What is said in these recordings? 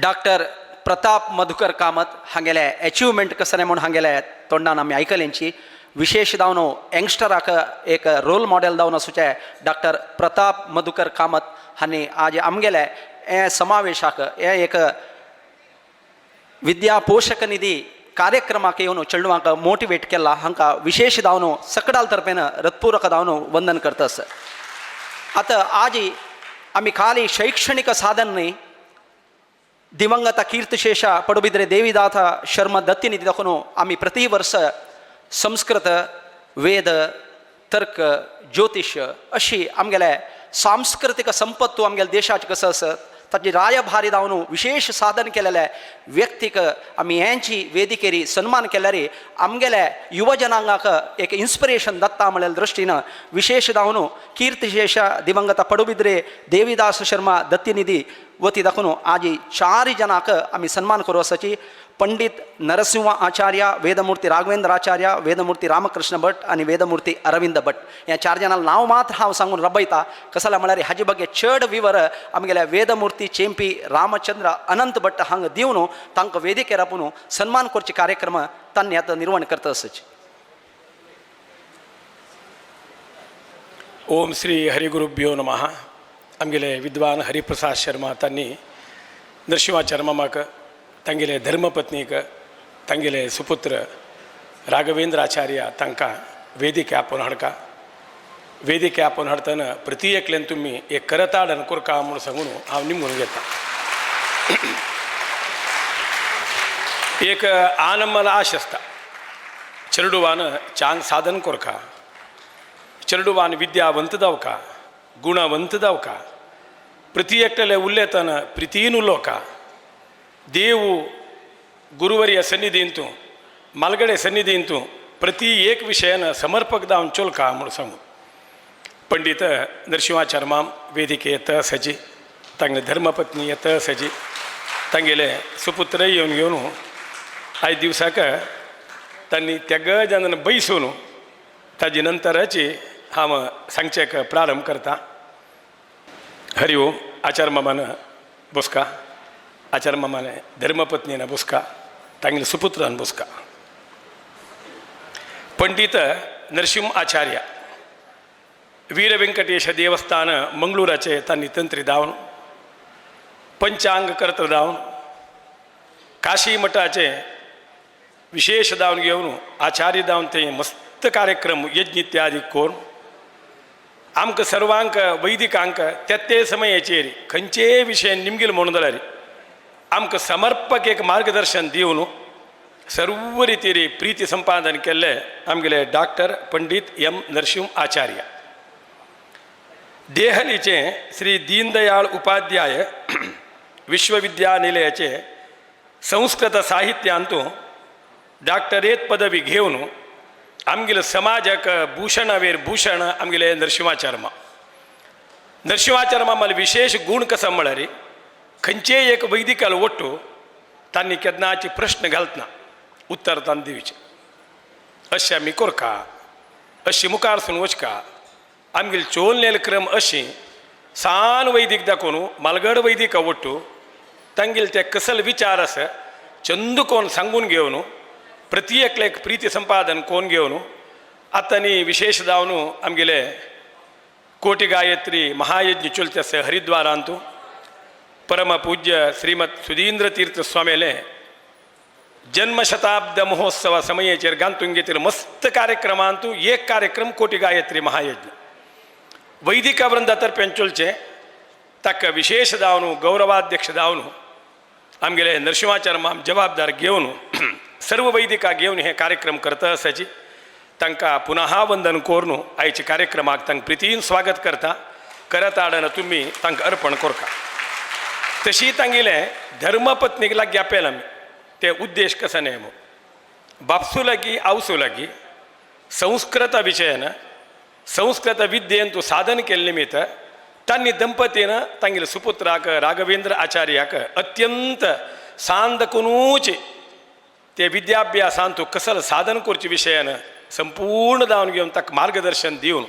Doctor Pratap Madhukar Kamat हांगेले achievement कसं म्हणून हांगेले तोंडान आमी आयकलेंची विशेष दावन यंगस्टराक एक रोल मॉडेल दावन आसूचे डॉक्टर प्रताप मधुकर कामत हांणी आज आमगेले हे समावेशाक हे एक विद्या पोषक निधी कार्यक्रमाक येवन चेडवांक मोटिवेट केला हांकां विशेष दावन सकडाल तर्फेन हृदयपूर्वक दावन वंदन करतास. आता आज आमी खाली शैक्षणिक साधन न्ही दिवंगत कीर्तिशेष पडबिद्रे देवीदास शर्मा दत्तिनिधी दाखोवन आमी प्रति वर्ष संस्कृत वेद तर्क ज्योतिष अशी आमगेले सांस्कृतिक संपत्तू आमगेल्या देशाची कसं आसत ताची रायभारी दावन विशेष साधन केलेले व्यक्तीक आमी हेंची वेदिकेरी सन्मान केल्यार आमगेल्या युवजनांगाक एक इन्स्पिरेशन दत्ता म्हणल्या दृश्टीन विशेष दावन कीर्तिशेष दिवंगत पडबिद्रे देवीदास शर्मा दत्तिनिधी वती दाखोवन आज 4 जनांक आमी सन्मान करूं आसाची. पंडित नरसिंह आचार्य, वेदमूर्ती राघवेंद्र आचार्य, वेदमूर्ती रामकृष्ण भट आणि वेदमूर्ती अरविंद भट ह्या 4 जणांना नांव मात्र हांव सांगून रबयता. कसं म्हळ्यार हाजे बगे चड विवर आमगेल्या वेदमूर्ती चेंपी रामचंद्र अनंत भट हांगा दिवन तांकां वेदिकेर आपून सन्मान करचे कार्यक्रम तांणी आतां निर्वहण करता आसाची. ओम श्री हरिगुरुभ्यो नमः. आमगेले विद्वान हरिप्रसाद शर्मा तांणी नरसिंहाचार्य मामाक तांगेले धर्मपत्नीक तांगेले सुपुत्र राघवेंद्र आचार्य तांकां वेदिके आपोवन हाडका. वेदिके आपोवन हाडतना प्रति एकल्यान तुमी एक करताळन कोरका म्हूण सांगून हांव निमून घेता. एक आनमल आश आसता चेडवान चांग साधन कोरका, चेडवान विद्यावंत जावका, गुणवंत जावका, प्रति एकट्याले उलयतना प्रितीन उलोवका, देव गुरुवर्य सन्निधींतू मालगडे सन्निधींतू प्रति एक विशयान समर्पक जावन चोलका म्हूण सांगू. पंडित नरसिंहाचार्य माम वेदिके येत आसाची, तांगे धर्मपत्नी येत आसाची, तांगेले सुपुत्र येवन घेवन आयज दिवसाक तांणी तेग जाणांन बैसून ताजे नंतराची हांव सांगचेक प्रारंभ करता. हरि ओम. आचार्य मामान बसका, आचार्य मामाने धर्मपत्नीन बसका, तांगेले सुपुत्रान बसका. पंडित नरसिंह आचार्य वीर व्यंकटेश देवस्थान मंगळूराचे तांणी तंत्री दावन पंचांग कर्त दावन काशी मठाचे विशेष दावन घेवन आचार्य दावन ते मस्त कार्यक्रम यज्ञ इत्यादी करून आमकां सर्वांक वैदिकांक ते समयाचेर खंयचेय विशय निमगेल म्हणून जाल्यार आमकां समर्पक एक मार्गदर्शन दिवन सर्व रितीरी प्रीती संपादन केल्ले आमगेले डॉक्टर पंडित एम नरसिंह आचार्य. देहलीचे श्री दीनदयाळ उपाध्याय विश्वविद्यानिलयाचे संस्कृत साहित्यांतू डॉक्टरेट पदवी घेवन आमगेले समाजाक भूषणावेर भूषण आमगेले नरसिंहाचार्य. नरसिंहाचार्य मामाले विशेष गुण कसं म्हळ्यार खंयचे एक वैदिकाल ओट्टू तांणी केन्नाची प्रश्न घालतना उत्तर तांणी दिवचे. अशें आमी कोरका, अशी मुखार सून वचका, आमगेले चोलनेल क्रम अशी सान वैदीक दाखोवन मालगड वैदिका ओट्टू तांगेले ते कसल विचार आसा चंद कोण सांगून घेवन प्रति एकल्याक प्रीती संपादन कोण घेवन आतांनी विशेष जावन आमगेले कोटी गायत्री महायज्ञ चलते आसा हरिद्वारांतू परम पूज्य श्रीमद सुधींद्र तीर्थ स्वामीले जन्मशताब्द महोत्सव समयेचेर गांतून घेतले मस्त कार्यक्रमांतू एक कार्यक्रम कोटी गायत्री महायज्ञ वैदिका वृंदा तर्फे चलचे ताका विशेष जावन गौरवाध्यक्ष जावन आमगेले नरसिंहाचार्य माम जबाबदार घेवन सर्व वैदिका घेवन हे कार्यक्रम करता आसाची. तांकां पुनः वंदन करून आयच्या कार्यक्रमाक तांकां प्रितीन स्वागत करता. करताळन तुमी तांकां अर्पण कोरका. तशी तांगेले धर्मपत्नीक लागी आपेल आमी ते उद्देश कसं नेमो बापसू लागी आवसू लागी संस्कृत विशयान संस्कृत विद्येन तूं साधन केले निमित्त तांणी दंपतीन तांगेले सुपुत्राक राघवेंद्र आचार्याक अत्यंत सांद करूच ते विद्याभ्यासान तूं कसल साधन करचे विशयान संपूर्ण जावन घेवन ताका मार्गदर्शन दिवन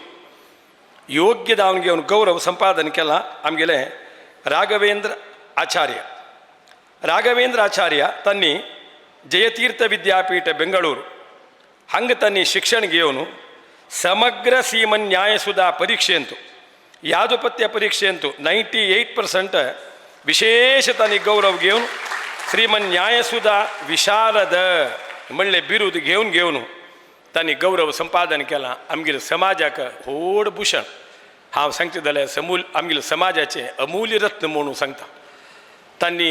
योग्य जावन घेवन गौरव संपादन केला आमगेले राघवेंद्र आचार्य ರಾಘವೇಂದ್ರಾಚಾರ್ಯ ತನ್ನಿ ಜಯತೀರ್ಥ ವಿದ್ಯಾಪೀಠ ಬೆಂಗಳೂರು ಹಂಗೆ ತನ್ನಿ ಶಿಕ್ಷಣ ಗೇವನು ಸಮಗ್ರ ಸೀಮನ್ ನ್ಯಾಯಸುಧಾ ಪರೀಕ್ಷೆ ಅಂತು ಯಾದುಪತ್ಯ ಪರೀಕ್ಷೆ ಅಂತು 98% ವಿಶೇಷ ತನಿ ಗೌರವ ಗೇವನು ಶ್ರೀಮನ್ ನ್ಯಾಯಸುಧಾ ವಿಶಾರದ ಮಳ್ಳೆ ಬಿರುದು घेऊन तांणी गौरव संपादन केला आमगेल्या समाजाक व्हड भूषण हांव सांगता जाल्यार आमगेल्या समाजाचे अमूल्य रत्न म्हणून सांगता तांणी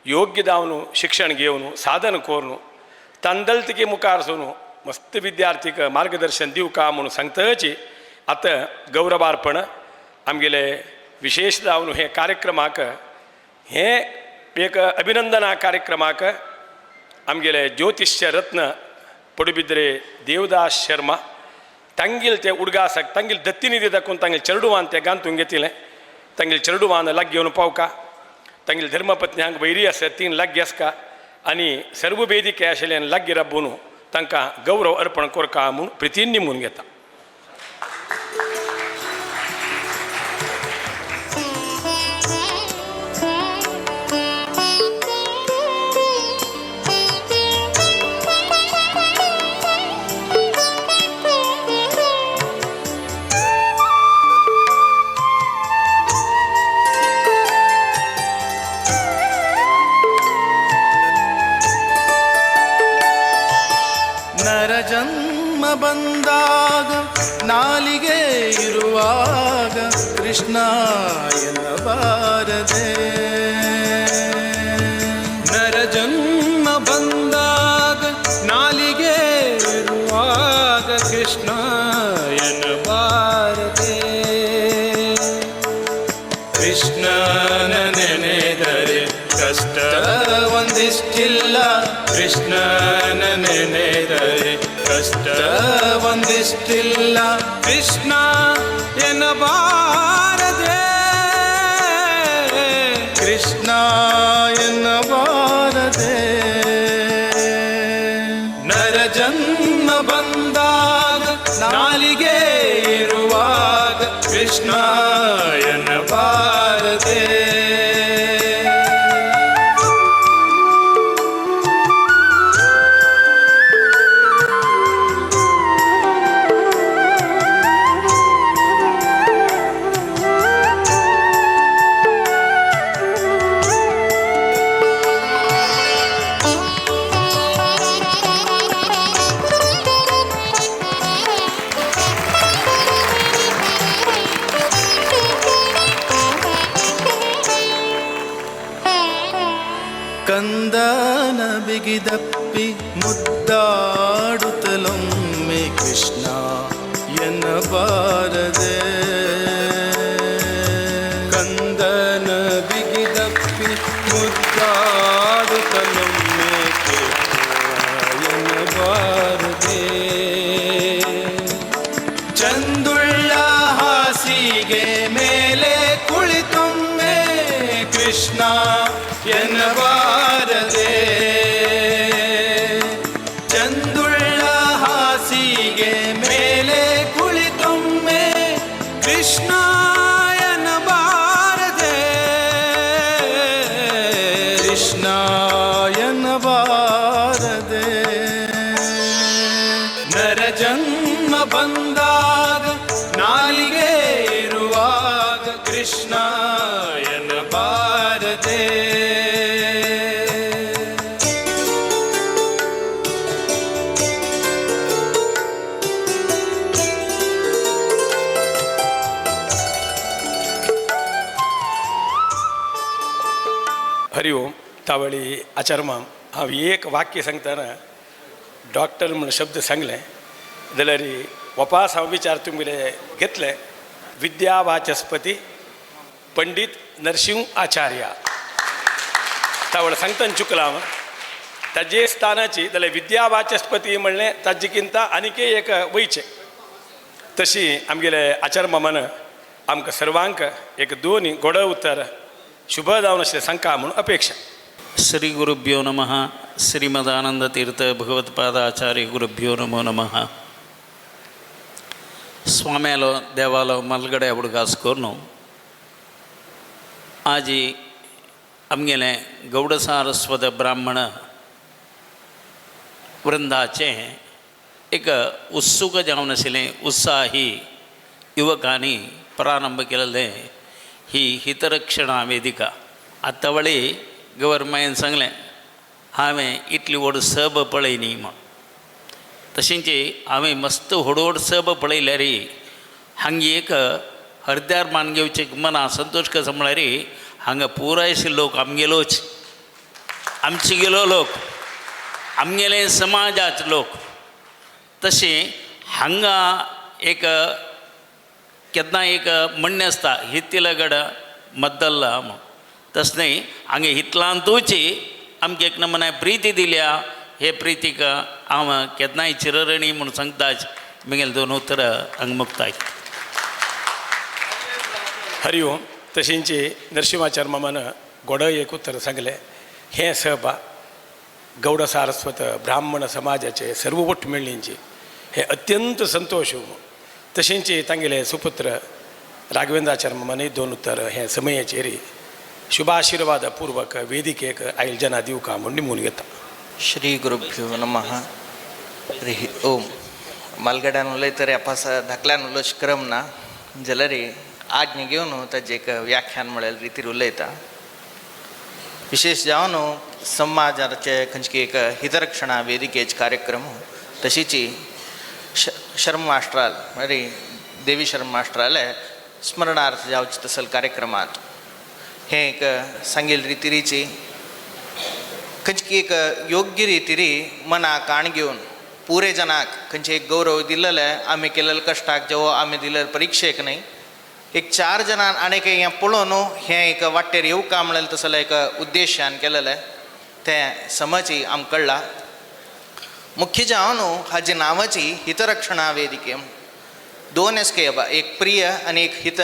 योग्य जावन शिक्षण घेवन साधन करून तांदळतिके मुखार सोन मस्त विद्यार्थीक मार्गदर्शन दिवका म्हणून सांगताची आतां गौरवार्पण आमगेले विशेष जावन हे कार्यक्रमाक हे एक अभिनंदना कार्यक्रमाक आमगेले ज्योतिष्य रत्न पडबिद्रे देवदास शर्मा तांगेल ते उडगासक तांगेल दत्तिनिधी दाखोवन तांगेल चेडुवान ते गांतून घेतिलें तांगेल चेडुवान लाग घेवन पावका तांगेल धर्मपत्नी हांगा वैरी आसा तीन लाग घेसका आनी सर्व वेदिके आशिल्ल्यान लाग गिराबून तांकां गौरव अर्पण करका म्हूण प्रितीन निमून घेता. ಜನ್ಮ ಬಂದಾಗ ನಾಲಿಗೆ ಇರುವಾಗ ಕೃಷ್ಣ ಎನ್ನಬಾರದೆ ನರ ಜನ್ಮ ಬಂದಾಗ ನಾಲಿಗೆ ಇರುವಾಗ ಕೃಷ್ಣ ಎನ್ನಬಾರದೆ ಕೃಷ್ಣನ ನೆನೆದರೆ ಕಷ್ಟ ಒಂದಿಷ್ಟಿಲ್ಲ ಕೃಷ್ಣನ ನೆನೆದರೆ ಕಷ್ಟ ಒಂದಿಷ್ಟಿಲ್ಲ ಕೃಷ್ಣ ಎನ್ನಬಾರದೆ ಕೃಷ್ಣ ಎನ್ನಬಾರದೆ ನರ ಜನ್ಮ ಬಂದಾಗ ನಾಲಿಗೆ ಇರುವಾಗ ಕೃಷ್ಣ ಎನ್ನಬಾರದೆ ಕಂದನ ಬಿಗಿದಪ್ಪಿ ಮುದ್ದಾಡುತ್ತಲೊಮ್ಮೆ ಕೃಷ್ಣ ಎನ್ನಬಾರದೆ ಕಂದನ ಬಿಗಿದಪ್ಪಿ ಮುದ್ದಾಡುತ್ತಲೊಮ್ಮೆ ಕೃಷ್ಣ ಎನ್ನಬಾರದೆ ಚಂದುಳ್ಳ ಹಾಸಿಗೆ ಮೇಲೆ ಕುಳಿತೊಮ್ಮೆ ಕೃಷ್ಣ ಎನ್ನಬಾರದೆ ಚಂದುಳ್ಳ ಹಾಸಿಗೆ ಮೇಲೆ ಕುಳಿತೊಮ್ಮೆ ಕೃಷ್ಣ ಎನ್ನಬಾರದೆ ಕೃಷ್ಣ ಎನ್ನಬಾರದೆ ನರ ಜನ್ಮ ಬಂದಾಗ ನಾಲಿಗೆ ಇರುವಾಗ ಕೃಷ್ಣ ಎನ್ನಬಾರದೆ हरि ओम तावळी आचरमा हांव एक वाक्य सांगतना डॉक्टर म्हण शब्द सांगले जाल्यार वपास हांव विचार तुमगेले घेतले विद्यावाचस्पती पंडित नरसिंह आचार्य तावळ सांगतना चुकला हांव ताजे स्थानाची जाल्यार विद्यावाचस्पती म्हणलें ताजेकिंत आनीक एक वयचें तशी आमगेले आचार्यमामान आमकां सर्वांक एक दोन गोड उत्तर शुभ जावन अशें सांगता म्हूण अपेक्षा. श्री गुरुभ्यो नमः. श्रीमदानंद तीर्थ भगवत्पादाचार्य गुरुभ्यो नमो नमः. स्वाम्यालो देवालो मलगडे उडगासकोरनो आजी आमगेले गौडसारस्वत ब्राह्मण वृंदाचे एक उत्सुक जावन आशिल्लें उत्साही युवकांनी प्रारंभ केलेले ही हितरक्षणा वेदिका. आतां वळी गव्हर्मेंटान सांगलें हांवें इतली व्हड सब पळयली म्हण. तशेंच हांवें मस्त व्हड सब पळयल्यार हांगा एक अर्द्यार मान घेवचे मना संतोश कसो म्हळ्यार हांगा पुरायशे लोक आमगेलोच, आमचे गेलो लोक, आमगेले समाजाचे लोक. तशें हांगा एक केन्ना एक म्हणणें आसता हितलगड मद्दल्ला म्हण. तशें न्ही, हांगा हितलांतूच आमकां एक नमुने प्रिती दिल्या. हे प्रितीक हांव केन्नाय चिररणी म्हूण सांगताच म्हगेले 2 उतरां हांगा मुक्ताय. हरि ओम. तशेंच नरसिंहाचार्य मामान घोडं एक उत्तर सांगलें. हें सहबा गौड सारस्वत ब्राह्मण समाजाचे सर्वोट मेळ्ळींचे हे अत्यंत संतोश. तशेंच तांगेले सुपुत्र राघवेंद्राचार्य मामानय 2 उत्तर हे समयाचेर शुभाशीर्वाद पूर्वक वेदिकेक आयल जना दिवका म्हूण निमून घेता. श्री गुरुभ्यो नमः. हरि ओम. मालगड्यान उलयतरी आपास धाकल्यान उलोवच क्रम ना जाल्यार आज्ञ घेवन ताजें एक व्याख्यान म्हळ्यार रितीर उलयता. विशेश जावन समाजाचे खंयची एक हितरक्षणा वेदिकेचे कार्यक्रम तशीच शर्म मास्टराल म्हळ्यार देवी शर्म मास्टराले स्मरणार्थ जावचे तसल कार्यक्रमात हे एक सांगेल रितीरीची खंयची एक योग्य रितीरी मना काण घेवन पुरे जनाक खंयचे एक गौरव दिल्लेले आमी केलेले कश्टाक जेवो आमी दिल्ले परिक्षेक न्ही एक 4 जणां आनीक हें पळोवन हें एक वाटेर येवका म्हणलें तसलें एक उद्देशान केलेलें तें समजी आमकां कळ्ळां. मुख्य जावन हाजी नांवाची हितरक्षणा वेदिके 2 एस्केप, एक प्रिय आनी एक हित.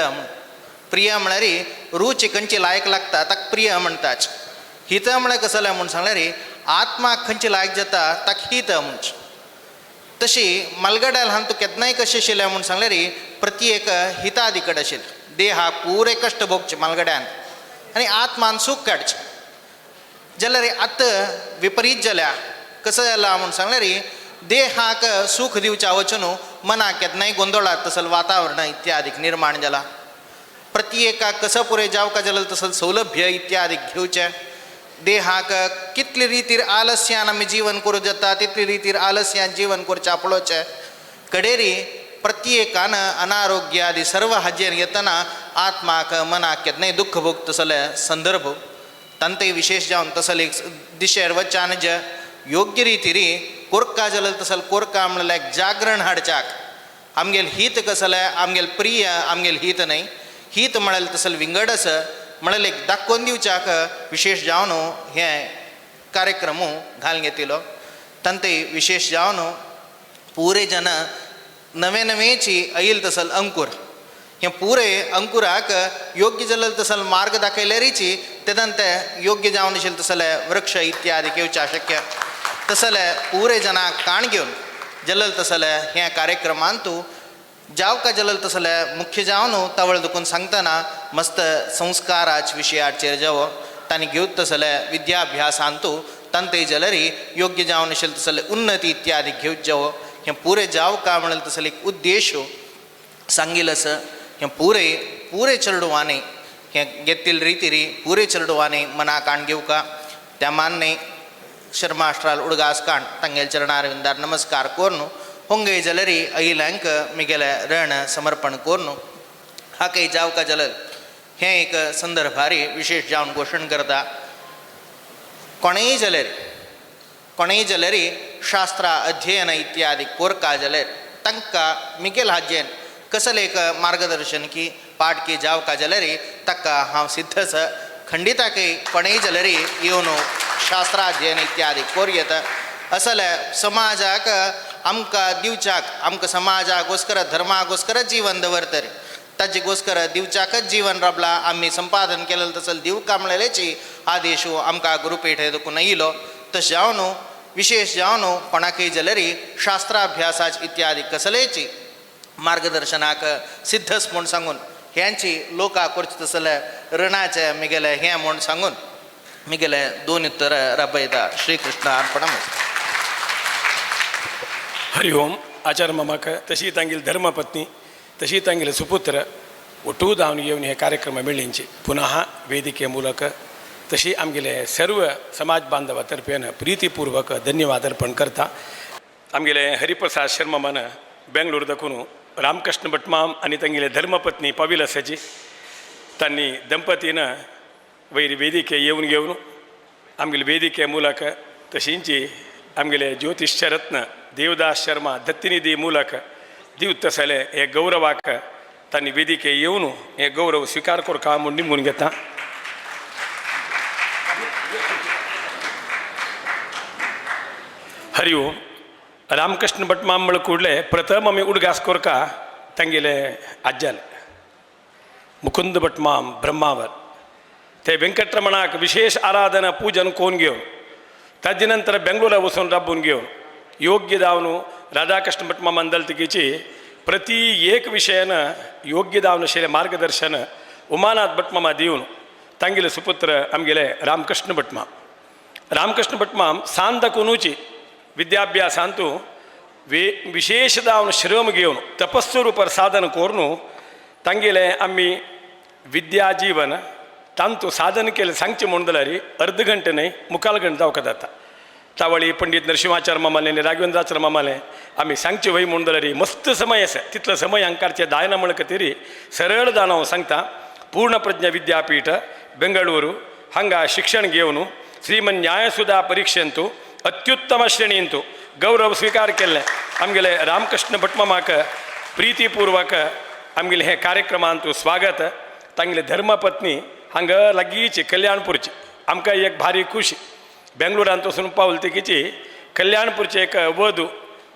प्रिय म्हळ्यार रूच खंयची लायक लागता ताका प्रिय म्हणटाच. हित म्हळ्यार कसलें म्हूण सांगल्यार आत्माक खंयची लायक जाता ताका हित म्हणच. तशी मालगड्याल हांव तूं केन्नाय कशें आशिल्लें म्हूण सांगल्यार प्रत्येक हितादी कडेन आशिल्लें. देहाक पुरे कश्ट भोगचे मालगड्यान आनी आत्मान सूख काडचें. जाल्यार आतां विपरीत जाल्या कसं जाला म्हूण सांगल्यार देहाक सूख दिवच्या वचून मनाक केन्नाय गोंदळात तसल वातावरण इत्यादीक निर्माण जाला. प्रत्येकाक कसं पुरे जावका जाल्यार तसल सौलभ्य इत्यादीक घेवचें. देहाक कितले रितीर आलस्यान आमी जीवन करूं जाता तितले रितीर आलस्यान जीवन करचें पळोवचें. कडेरी प्रत्येकान अनारोग्य आदी सर्व हाजेर येतना आत्माक मनाक केन्नाय दुख्ख भोग तसले संदर्भ तांतेय विशेष जावन तसल एक दिशेर वचान जे योग्य रितीरी कोरका जाल्यार तसल कोरका म्हणल्यार एक जागरण हाडच्याक आमगेल हित कसलें आमगेल प्रिय आमगेल हित न्ही. हित म्हळ्यार तसल विंगड आसा म्हळ्यार एक दाखोवन दिवच्याक विशेष जावन हे कार्यक्रम घालून घेतिलो. तांतेय विशेष जावन पुरे जन नवे नवेची येईल तसल अंकूर हे पुरे अंकुराक योग्य जाल्यार तसल मार्ग दाखयल्यारीची तेदन ते योग्य जावन आशिल्ले तसले वृक्ष इत्यादी घेवच्या शक्य. तसले पुरे जनाक काण घेवन जाल्यार तसले हे कार्यक्रमान तूं जावका जाल्यार तसले मुख्य जावन तवळ दुखून सांगतना मस्त संस्काराच्या विशयाचेर जेवो तांणी घेवत तसले विद्याभ्यासांतू तांतेय जाल्यार योग्य जावन आशिल्ले तसले उन्नती इत्यादी घेवचे जेवो हे पुरे जावका म्हणल्यार तसले एक उद्देश सांगिल्लो आसा. हे पुरे चेडवांनी हे घेतिल्ले रितीरी पुरे चेडवांनी मना काण घेवका. त्या मान्ने शर्माश्राल उडगास काण तांगेल चरणारविंदार नमस्कार कोरून होंगे जाल्यार अयलांक मिगेले रण समर्पण कोरून हाकय जावका जाल्यार हे एक संदर्भारी विशेष जावन घोशण करता. कोणेय जाल्यार शास्त्रा अध्ययन इत्यादी कोरका जाल्यार तांकां मिगेल हाजेन कसले एक मार्गदर्शन की पाठ की जावका जाल्यार ताका हांव सिद्ध आसा. खंडिताकय कोणेय जाल्यार येवन शास्त्रा अध्ययन इत्यादी कोर येता. असले समाजाक आमकां दिवच्याक आमकां समाजाक घोस्कर धर्माक जीवन दवरतरी ताजे घोस्कर दिवच्याकच जीवन रबला आमी संपादन केलें तसल दिवका म्हणलेची आदेश आमकां गुरुपेठे देखून येयलो. तशें जावन विशेष जावन कोणाकय जाल्यार शास्त्राभ्यासाच इत्यादी कसलेची मार्गदर्शनाक सिद्धस म्हूण सांगून ह्यांची लोकां करचे तसले रणाचे मिगेले हें म्हूण सांगून मिगेले दोन उत्तर राबयता श्रीकृष्ण अर्पणमस्तु. हरि ओम. आचार्य मामाक तशी तांगेली धर्मपत्नी तशी तांगेले सुपुत्र ಒಟ್ಟು ದಾವನ येवन हे कार्यक्रम मिळिंचे पुनः ವೇದಿಕೆ ಮೂಲಕ तशी आमगेले सर्व समाज बांधवा तर्फेन प्रीतीपूर्वक धन्यवाद अर्पण करता. आमगेले हरिप्रसाद शर्मा मन बेंगळूर दखून रामकृष्ण भटमाम आणि तांगेले धर्मपत्नी पविलसाची तांणी ದಂಪತಿನ वैरी ವೇದಿಕೆ येवन घेवन आमगेले ವೇದಿಕೆ ಮೂಲಕ तशींची आमगेले ज्योतिष्य रत्न देवदास शर्मा दत्तनिधी ಮೂಲಕ दिवतसले हे गौरवाक तांणी ವೇದಿಕೆ येवन हे गौरव स्वीकार करका म्हूण निमून घेता. हरि ओम. रामकृष्ण भटमाम म्हळ ಕೂಡಲೇ प्रथम आमी उडगास करका तांगेले आज्याल मुकुंद भटमाम ब्रह्मावर ते ವೆಂಕಟರಮಣಾक विशेष आराधना पूजन कोण घेवन ताजे नंतर बेंगळूरा वचून राबून घेवन योग्य दावनू राधाकृष्ण भटमाम अंदलतिकेची प्रति एक विशयान योग्य दावन आशिल्लें मार्गदर्शन उमानाथ भटमामा दिवन तांगेले सुपुत्र आमगेले रामकृष्ण भटमाम. रामकृष्ण भटमाम सांत कोनूची विद्याभ्यासांतू विशेष दावन श्रम घेवन तपस्सू रूपार साधन करून तांगेले आमी विद्या जीवन तांतू साधन केलें सांगचें म्हूण जाल्यार अर्द घंटे न्हय मुखाल घंटे जावंक जाता. तावळी पंडित नरसिंहाचार्य मामाले आनी राघवेंद्राचार्य मामाले आमी सांगचे वय म्हूण जाल्यार मस्त समय आसा तितलो समय हांकाचे दायना म्हणक तरी सरळ जावन हांव सांगता. पूर्णप्रज्ञ विद्यापीठ बेंगळूरू हांगा शिक्षण घेवन श्रीमन न्यायसुधा परीक्षेंतू अत्युत्तम श्रेणींतू गौरव स्वीकार केल्ले आमगेले रामकृष्ण भटमामाक प्रीतीपूर्वक आमगेले हे कार्यक्रमांतू स्वागत. तांगेले धर्मपत्नी हांगा लागींची कल्याणपूरची आमकां एक भारी खुशी बेंगळुरांत वचून पावल तिकेची कल्याणपूरचे एक वधू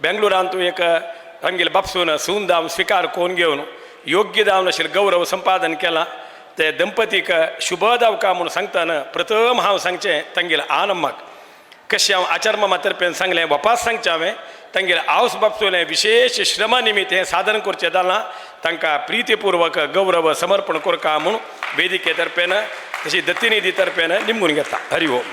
बेंगळुरांतू एक आमगेले बापसून सुंदाम स्वीकार कोण घेवन योग्य दावन आशिल्लें गौरव संपादन केलां. ते दंपतीक शुभ दावका म्हणून सांगतना प्रथम हांव सांगचें तांगेले आनम्माक कशें हांव आचार्य मामा तर्फेन सांगलें वापस सांगचें हांवें तांगेले आवस बापसून विशेष श्रमा निमित्त हें साधन करचें जालां तांकां प्रीतीपूर्वक गौरव समर्पण करता म्हणून वेदिके तर्फेन तशी दत्तनिधी तर्फेन निमून घेता. हरि ओम.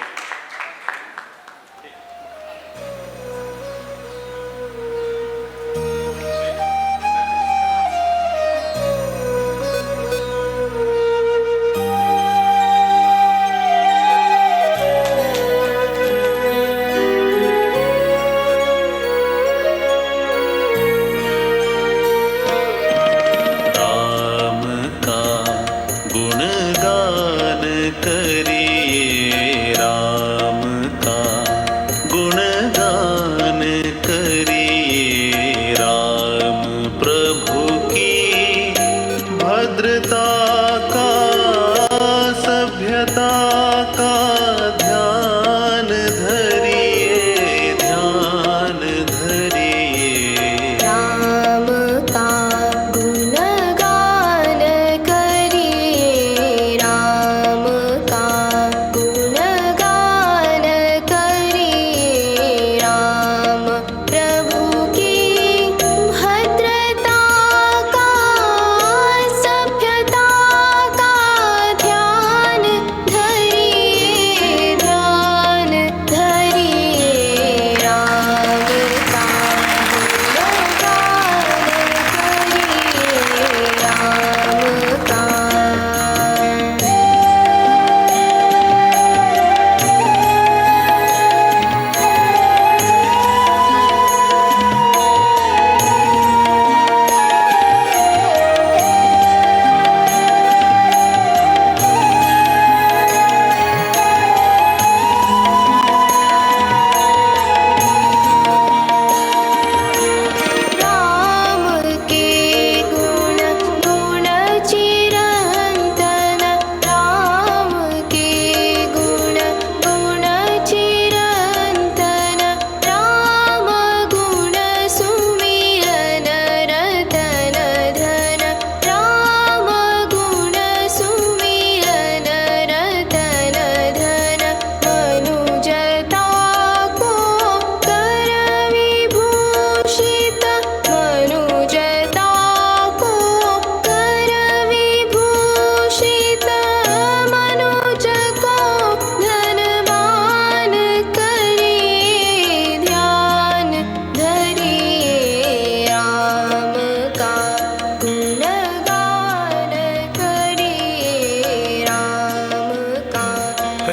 करिए राम.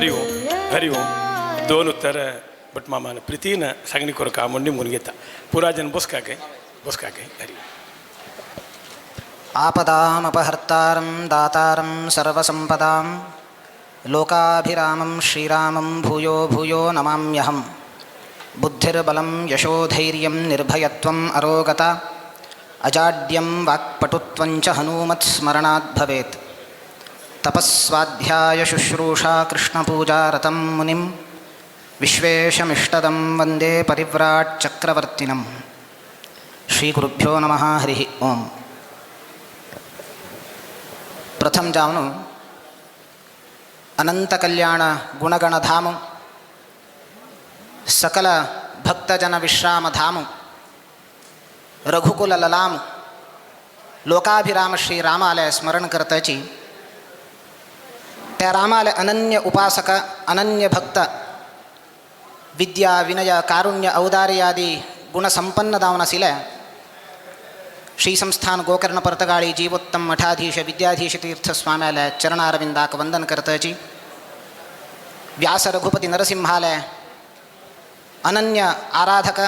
हरिओम 2 उत्तर बट मामान प्रीतीनं सांगणी करू का मंडी म्हणून घेता पुराजन बस का काय हरि आपदामपहर्तारं दातारं सर्वसम्पदां लोकाभिरामं श्रीरामं भूयो भूयो नमाम्यहं बुद्धिर्बलं यशोधैर्यं निर्भयत्वम् अरोगता अजाड्यं वाक्पटुत्वं च हनूमत्स्मरणात् भवेत् तपस्वाध्यायशुश्रूषा कृष्णपूजारतं मुनिं विश्वेशमिष्टदं वन्दे परिव्राट् चक्रवर्तिनं श्रीगुरुभ्यो नमः हरिः ओम् प्रथम जावनु अनंत कल्याण गुणगण धामु सकल भक्तजन विश्राम धामु रघुकुल ललाम लोकाभिराम श्री रामालय स्मरण करताची त्या रामालय अनन्य उपासक अनन्य भक्त विद्या विनय कारुण्य औदार्यादी गुणसंपन्न दावनसिले श्री संस्थान गोकर्ण परतगाळी जीवोत्तम मठाधीश विद्याधीश तीर्थ स्वाम्यालय चरणारविंदाक वंदन करताची व्यास रघुपति नरसिंहालय अनन्य आराधक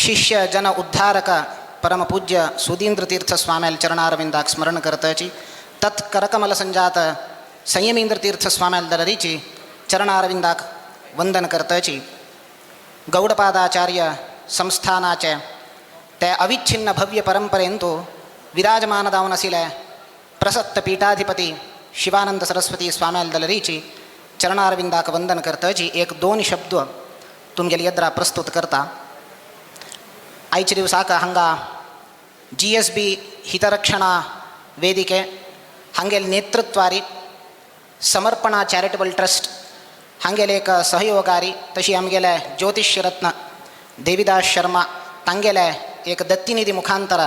शिष्य जन उद्धारक परम पूज्य सुधींद्र तीर्थ स्वाम्याल चरणारविंदाक स्मरण करताची तत्करकमल संजात संयमींद्र तीर्थ स्वाम्याल दलरीची चरणारविंदाक वंदन करताची गौडपादाचार्य संस्थानाचे त्या अविच्छिन्न भव्य परंपरेंतू विराजमान दावनसिले प्रसक्त पीठाधिपती शिवानंद सरस्वती स्वाम्याल दलरीची चरणारविंदाक वंदन करताची 1-2 शब्द तुमगेली यद्रा प्रस्तुत करता आयच्या दिवसाक हांगा GSB हितरक्षणा वेदिके हांगेल नेतृत्वारी समर्पणा चॅरिटेबल ट्रस्ट हांगेल एक सहयोगारी तशी आमगेले ज्योतिष्यरत्न देविदास शर्मा तांगेले एक दत्तिनिधी मुखांतर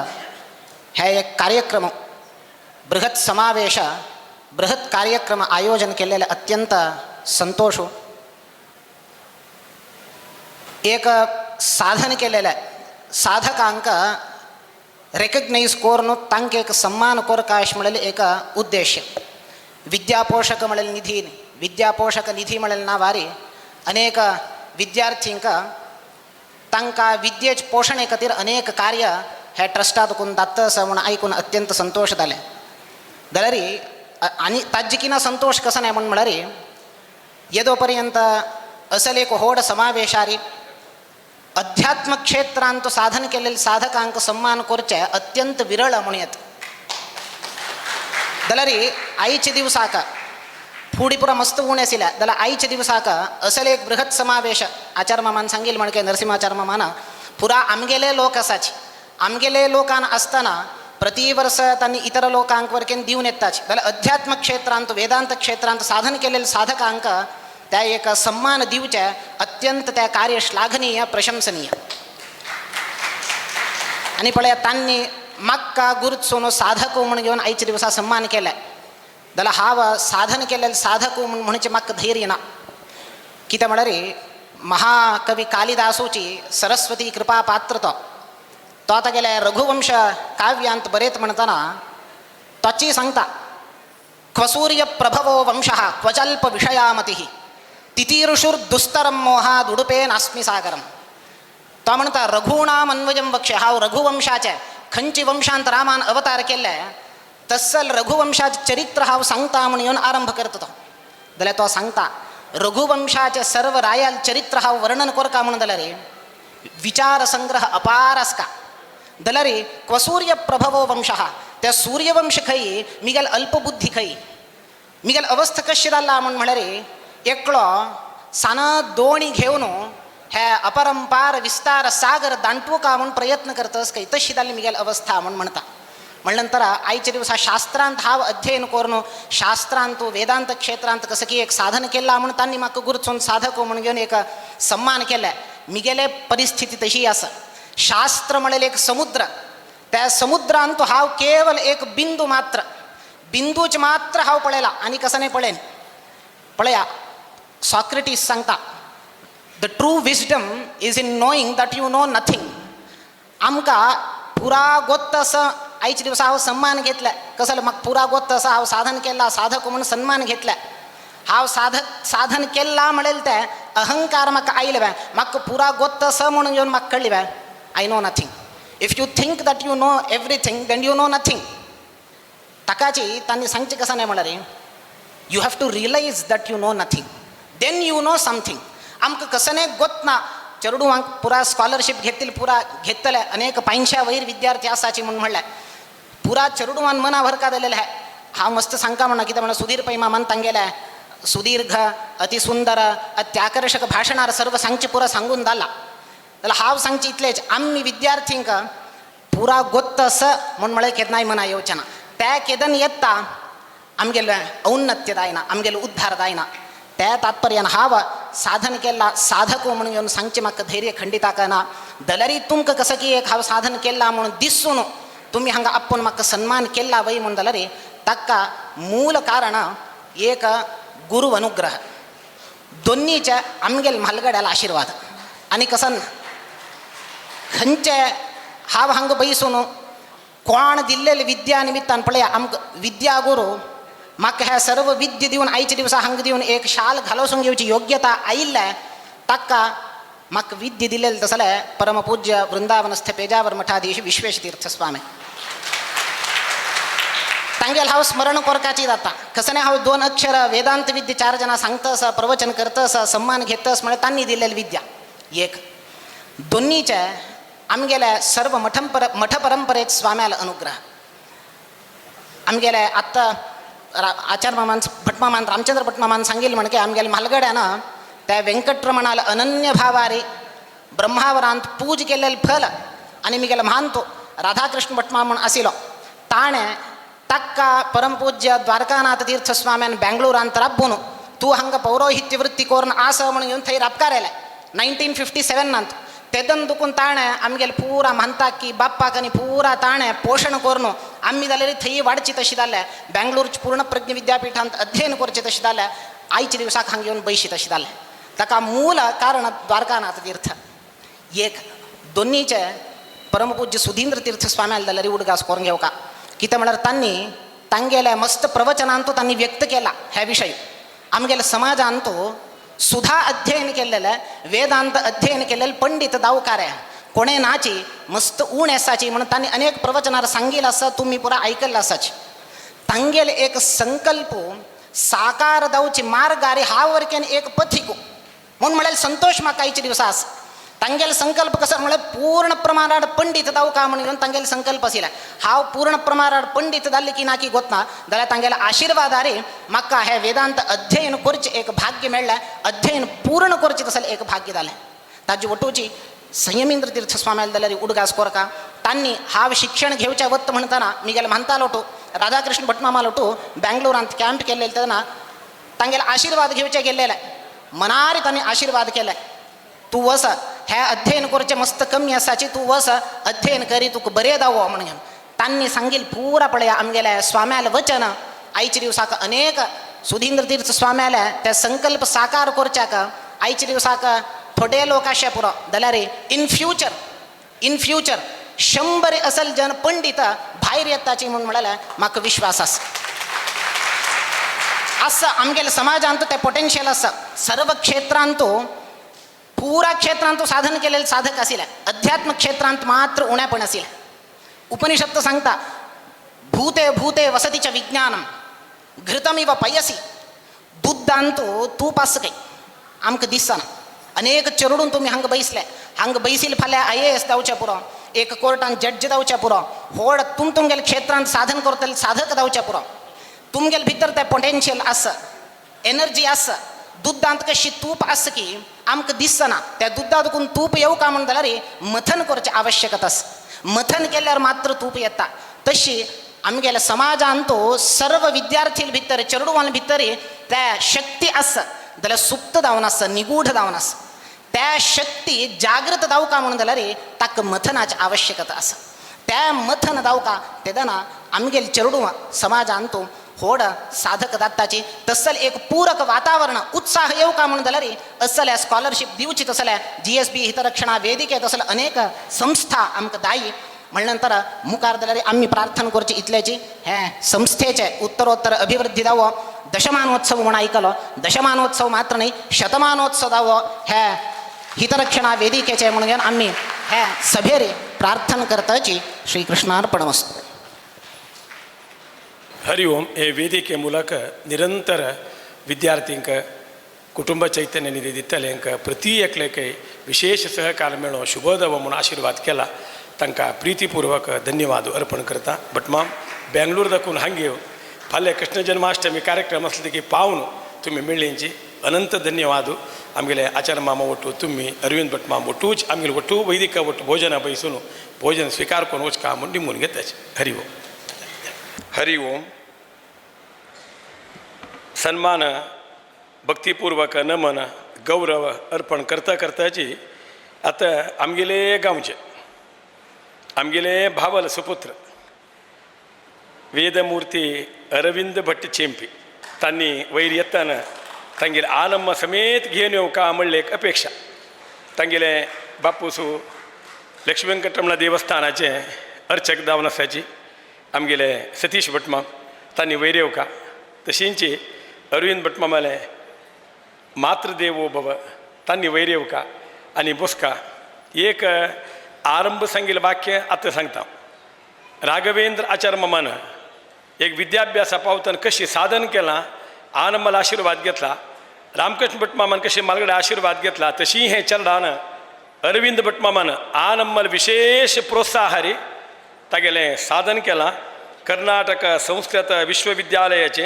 हे एक कार्यक्रम बृहत् समावेश बृहत् कार्यक्रम आयोजन केलेले अत्यंत संतोष एक साधन केलेले साधकांक रेकग्नाइज कोरनु तांक एक सम्मान कोरकाश मिळेल एक उद्देश विद्यापोषक मिळेल निधी विद्यापोषक निधी मिळेल ना वारी अनेक विद्यार्थींक तांकां विद्येच पोषणे खातीर अनेक कार्य हे ट्रस्टात करून दात असं म्हण ऐकून अत्यंत संतोष जाले जाल्यार आनी ताज्जिकिना संतोष कसो नाही म्हळ्यार येदो पर्यंत असल एक होड समावेशारी अध्यात्म क्षेत्रांत साधन केलेले साधकांक सम्मान करचे अत्यंत विरळ म्हणून येत जाल्यार आयच्या दिवसाक फुडी पुरा मस्त ऊन आशिल्ल्या जाल्यार आयच्या दिवसाक असल एक बृहत् समावेश आचार्य मामान सांगील म्हणके नरसिंहाचार्य मामान पुरा आमगेले लोक आसाचे आमगेले लोकान आसतना प्रति वर्ष तांणी इतर लोकांक वरकेन दिवन येताच जाल्यार अध्यात्म क्षेत्रांत वेदांत क्षेत्रांत साधन केलेले साधकांक त्या एक सम्मान दिवचे अत्यंत त्या कार्य श्लाघनीय प्रशंसनीय आनी पळया तांणी म्हाका गुरुत्सोनो साधक म्हणून घेवन आयच्या दिवसा सम्मान केले जाल्यार हांव साधन केलेले साधक म्हणचे म्हाका धैर्य ना कित्याक म्हळ्यार महाकवी कालिदासूची सरस्वती कृपा पात्र तो आतां गेल्या रघुवंश काव्यांत बरयत म्हणटना तोची सांगता क्वसूर्य प्रभवो वंशः क्वजल्प विषयामतिः तितीर्षुर्दुस्तरं मोहाद उडुपे नास्मि सागरम तो म्हणटा रघूणाम अन्वयम वक्ष हांव रघुवंशाचे खंयची वंशांत रामान अवतार केल्ले तस्सल रघुवंशाचे चरित्र हांव सांगता म्हणून येवन आरंभ करता तो जाल्यार तो सांगता रघुवंशाचे सर्व रायाल चरित्र हांव वर्णन करता म्हणून जाल्यार विचार संग्रह अपार आसता जाल्यार क्वसूर्य प्रभवो वंशः त्या सूर्यवंश खंय मिगेल अल्पबुद्धी खंय मिगेल अवस्था कशी जाल्ला म्हळ्यार एकलो सान दोणी घेवन हे अपरंपार विस्तार सागर दांटवूका म्हणून प्रयत्न करतस खंय तशी जाल्ली मिगेल अवस्था म्हणून म्हणटा म्हणल्यानंतर आयच्या दिवसा शास्त्रांत हांव अध्ययन करून शास्त्रांत वेदांत क्षेत्रांत कसं की एक साधन केला म्हणून तांणी म्हाका गुरुचोन साधक म्हणून घेवन एक सम्मान केले मिगेले परिस्थिती तशी आसा शास्त्र म्हणलें एक समुद्र त्या समुद्रांत हांव केवल एक बिंदू मात्र बिंदूच मात्र हांव पळयला आनी कसं नाही पळयन पळया सॉक्रेटिस सांगता the true wisdom is in knowing that you no nothing आमकां पुरा गोत्त असं आयच्या दिवसा हांव सन्मान घेतला कसं म्हाका पुरा गोत्त असं हांव साधन केला साधक म्हणून सन्मान घेतला हांव साधन केला म्हणेल ते अहंकार म्हाका आयले म्हाका पुरा गोत्त स म्हणून येवन म्हाका कळ्ळी I know nothing. If you think that you know everything then you know nothing. ताकाची तांणी सांगचें कसं नाही म्हणल्यार you have to realise that you know nothing then you know something. आमकां कसं नाही गोत ना चेडूंक पुरा स्कॉलरशीप घेतली पुरा घेतले अनेक 500 वयर विद्यार्थी आसाची म्हणून म्हणल्यार पुरा चेडूंक मना भरका दिलेले आहे. हांव मस्त सांगता म्हणा कितें म्हणा सुधीर पै मामान तांगेले सुदीर्घ अतिसुंदर अत्याकर्षक भाषणार सर्व सांगचे पुरा सांगून जालां जाल्यार हांव सांगचें इतलेंच आमी विद्यार्थींक पुरा गोत्त स म्हूण म्हळें केन्नाय मना येवचें ना. ते केदन येता आमगेलें औन्नत्य जायना आमगेलो उद्धार जायना. त्या तात्पर्यान हांव साधन केला साधक म्हणून येवन सांगचें म्हाका धैर्य खंडित ना जाल्यारय तुमकां कसं की एक हांव साधन केलां म्हणून दिसून तुमी हांगा आपूण म्हाका सन्मान केला वय म्हणून जाल्यार ताका मूल कारण एक गुरु अनुग्रह दोन्हीच्या आमगेल म्हालगड्याला आशीर्वाद आनी कसन खंयचे हांव हांगा बैसून कोण दिल्लेले विद्या निमित्तान पळया आमकां विद्या गुरू म्हाका हे सर्व विद्या दिवन आयच्या दिवसा हांगा दिवन एक शाल घालोवंक घेवची योग्यता आयिल्ले ताका म्हाका विद्या दिलेले तसले परमपूज्य वृंदावनस्थ पेजावर मठाधीश विश्वेश तीर्थ स्वामी तांगेल हांव स्मरण करपाची जाता. कसं नाही हांव 2 अक्षर वेदांत विद्या 4 जाणां सांगतस प्रवचन करतस सम्मान घेतस म्हळ्यार तांणी दिलेली विद्या एक दोन्हीचे आमगेले सर्व मठ परंपरेत स्वाम्याला अनुग्रह आमगेले आत्ता आचार्य मामान भटमामान रामचंद्र भटमामान सांगिल्लें म्हणके आमगेले म्हालगड्यानं त्या व्यंकटरमणाला अनन्य भावारी ब्रह्मावरांत पूज केलेले फल आनी मिगेले महांतो राधाकृष्ण भटमामण आशिल्लो ताणें ताका परमपूज्य द्वारकानाथ तीर्थ स्वाम्यान बेंगळूरांत राबून तूं हांगा पौरोहित्य वृत्ती करून आस म्हणून येवन थंय राबकारेले 1957 तेदन दुखून ताणें आमगेले पुरा म्हणटात की बाप्पाक आनी पुरा ताणें पोशण करून आमी जाल्यार थंय वाडची तशी जालें बेंगळूरच्या पूर्ण प्रज्ञ विद्यापीठांत अध्ययन करचें तशें जालें आयच्या दिवसाक हांगा येवन बैशी तशी जालें ताका मूल कारण द्वारकानाथ तीर्थ एक दोन्हीचे परमपूज्य सुधींद्र तीर्थ स्वाम्याल जाल्यार उडगास करून घेवका कितें म्हळ्यार तांणी तांगेले मस्त प्रवचनांतू तांणी व्यक्त केला ह्या विशय आमगेल्या समाजांतू सुधा अध्ययन केलेले वेदांत अध्ययन केलेले पंडित दावकारे कोणे नाची मस्त ऊण एसाची म्हणून तांणी अनेक प्रवचनार सांगिल्लें आसा तुमी पुरा आयकल्लें आसाची तांगेले एक संकल्प साकार जावची मार्गारी हांव वरकेन एक पथीक म्हणून म्हळ्यार संतोष म्हाका आयच्या दिवसा आसा तांगेले संकल्प कसो म्हळ्यार पूर्ण प्रमाणात पंडित जावका म्हणून तांगेले संकल्प आशिल्ले हांव पूर्ण प्रमाणात पंडित जाल्ले की ना की गोतना जाल्यार तांगेले आशिर्वादारी म्हाका हे वेदांत अध्ययन करचें एक भाग्य मेळ्ळें अध्ययन पूर्ण करचें तसलें एक भाग्य जालें ताजी वटूची संयमेंद्र तीर्थ स्वाम्याल जाल्यार उडगास कोरका तांणी हांव शिक्षण घेवचें वत म्हणटना मिगेल म्हणटालो तूं राधाकृष्ण भटमामालो तूं बेंगळूरांत कॅम्प केल्ले तेन्ना तांगेले आशिर्वाद घेवचे गेल्लेले मनारी तांणी आशिर्वाद केले तूं वस हे अध्ययन करचें मस्त कमी आसाची तूं वस अध्ययन करी तुका बरें जावो म्हणून तांणी सांगिल्लें पुरा पळया आमगेले स्वाम्याल वचन आयच्या दिवसाक अनेक सुधींद्र तीर्थ स्वाम्याले ते संकल्प साकार करच्याक आयच्या दिवसाक थोडे लोक अशे पुरो जाल्यार इन फ्युचर 100 असल जन पंडित भायर येताची म्हणून म्हळ्यार म्हाका विश्वास आसा आमगेल्या समाजांत ते पोटेन्शियल आसा सर्व क्षेत्रांतू पुरा क्षेत्रांत साधन केलेले साधक आशिल्ले अध्यात्म क्षेत्रांत मात्र उणेपण आशिल्लें उपनिषद सांगता भूते भूते वसतीच्या विज्ञानम घृतमिव पयसी दुद्धांतू तूप आस काही आमकां दिसना अनेक चेडून तुमी हांगा बैसले हांगा बैसिल्ले फाल्यां IAS जावचें पुरो एक कोर्टान जड्ज जावचें पुरो व्हड तुमगेले क्षेत्रांत साधन करतले साधक जावचें पुरो तुमगेले भितर तें पोटेन्शियल आसा एनर्जी आसा दुधांत कशी तूप आस की आमकां दिसना त्या दुधा दुखून तूप येवका म्हणून जाल्यार मथन करचें आवश्यकता आसा मथन केल्यार मात्र तूप येता तशी आमगेल्या समाजांतू सर्व विद्यार्थी भितर चेडूवां भितर त्या शक्ती आसा जाल्यार सुप्त जावन आसा निगूढ जावन आसा त्या शक्ती जागृत जावका म्हणून जाल्यार ताका मथनाची आवश्यकता आसा त्या मथन जावका तेदना आमगेले चेडूं समाजांतू व्हड साधक जाताची तसल एक पूरक वातावरण उत्साह येवका म्हणून जाल्यार असल्या स्कॉलरशीप दिवची तसल्या GSB हितरक्षणा वेदिके तसले अनेक संस्था आमकां दायी म्हणल्या नंतर मुखार जाल्यार आमी प्रार्थना करची इतल्याची हे संस्थेचे उत्तरोत्तर अभिवृद्धी जावो दशमानोत्सव म्हणून ऐकलं. दशमानोत्सव मात्र नाही, शतमानोत्सव ह्या हितरक्षणा वेदिकेचे म्हणून आम्ही ह्या सभेरी प्रार्थना करताची ಶ್ರೀಕೃಷ್ಣಾರ್ಪಣಮಸ್ತು. ಹರಿ ಓಂ. ಈ ವೇದಿಕೆ ಮೂಲಕ ನಿರಂತರ ವಿದ್ಯಾರ್ಥಿಂಕ ಕುಟುಂಬ ಚೈತನ್ಯ निधी दितलेंक प्रति एकलेके विशेष सहकार मेळो शुभोदव म्हणून आशीर्वाद केला. तांकां प्रितीपूर्वक धन्यवाद अर्पण करता. बट माम बेंगळूर दाखवून हांगे फाल्यां कृष्ण जन्माष्टमी कार्यक्रम आसले की पावन तुम्ही मेळ्ळेंची अनंत धन्यवाद. आमगेले आचार्य मामा ಒಟ್ಟು तुम्ही अरविंद भट माम ಒಟ್ಟೂच आमगेले ಒಟ್ಟು वैदिक ಒಟ್ಟು भोजन बसून भोजन स्वीकार करून वचका म्हणून निमून घेताचे. हरि ओम. हरि ओम. सन्मान भक्तिपूर्वक नमन गौरव अर्पण करता करताची आता आमगेले गांवचे आमगेले भावल सुपुत्र वेदमूर्ती अरविंद भट्ट चेंपी तांणी वयर येताना तांगेले आनम्म समेत घेवन येवका म्हणले एक अपेक्षा. तांगेले बापूसू लक्ष्मी वेंकटरमण देवस्थानाचे अर्चक जावन आसाची आमगेले सतीश भटमा तांणी वयर येवका. तशींची अरविंद भटमामाले मातृदेवो भव तांणी वयर येवका आनी बसका. एक आरंभ सांगिल्लें वाक्य आतां सांगता. राघवेंद्र आचार्य मामान एक विद्याभ्यासा पावतना कशी साधन केलां, आनंदमल आशीर्वाद घेतला. रामकृष्ण भट मामान कशी मालगडे आशीर्वाद घेतला, तशी हे चरडान अरविंद भट मामान आनंदमल विशेष प्रोत्साहारी तागेलें साधन केलां. कर्नाटक संस्कृत विश्वविद्यालयाचे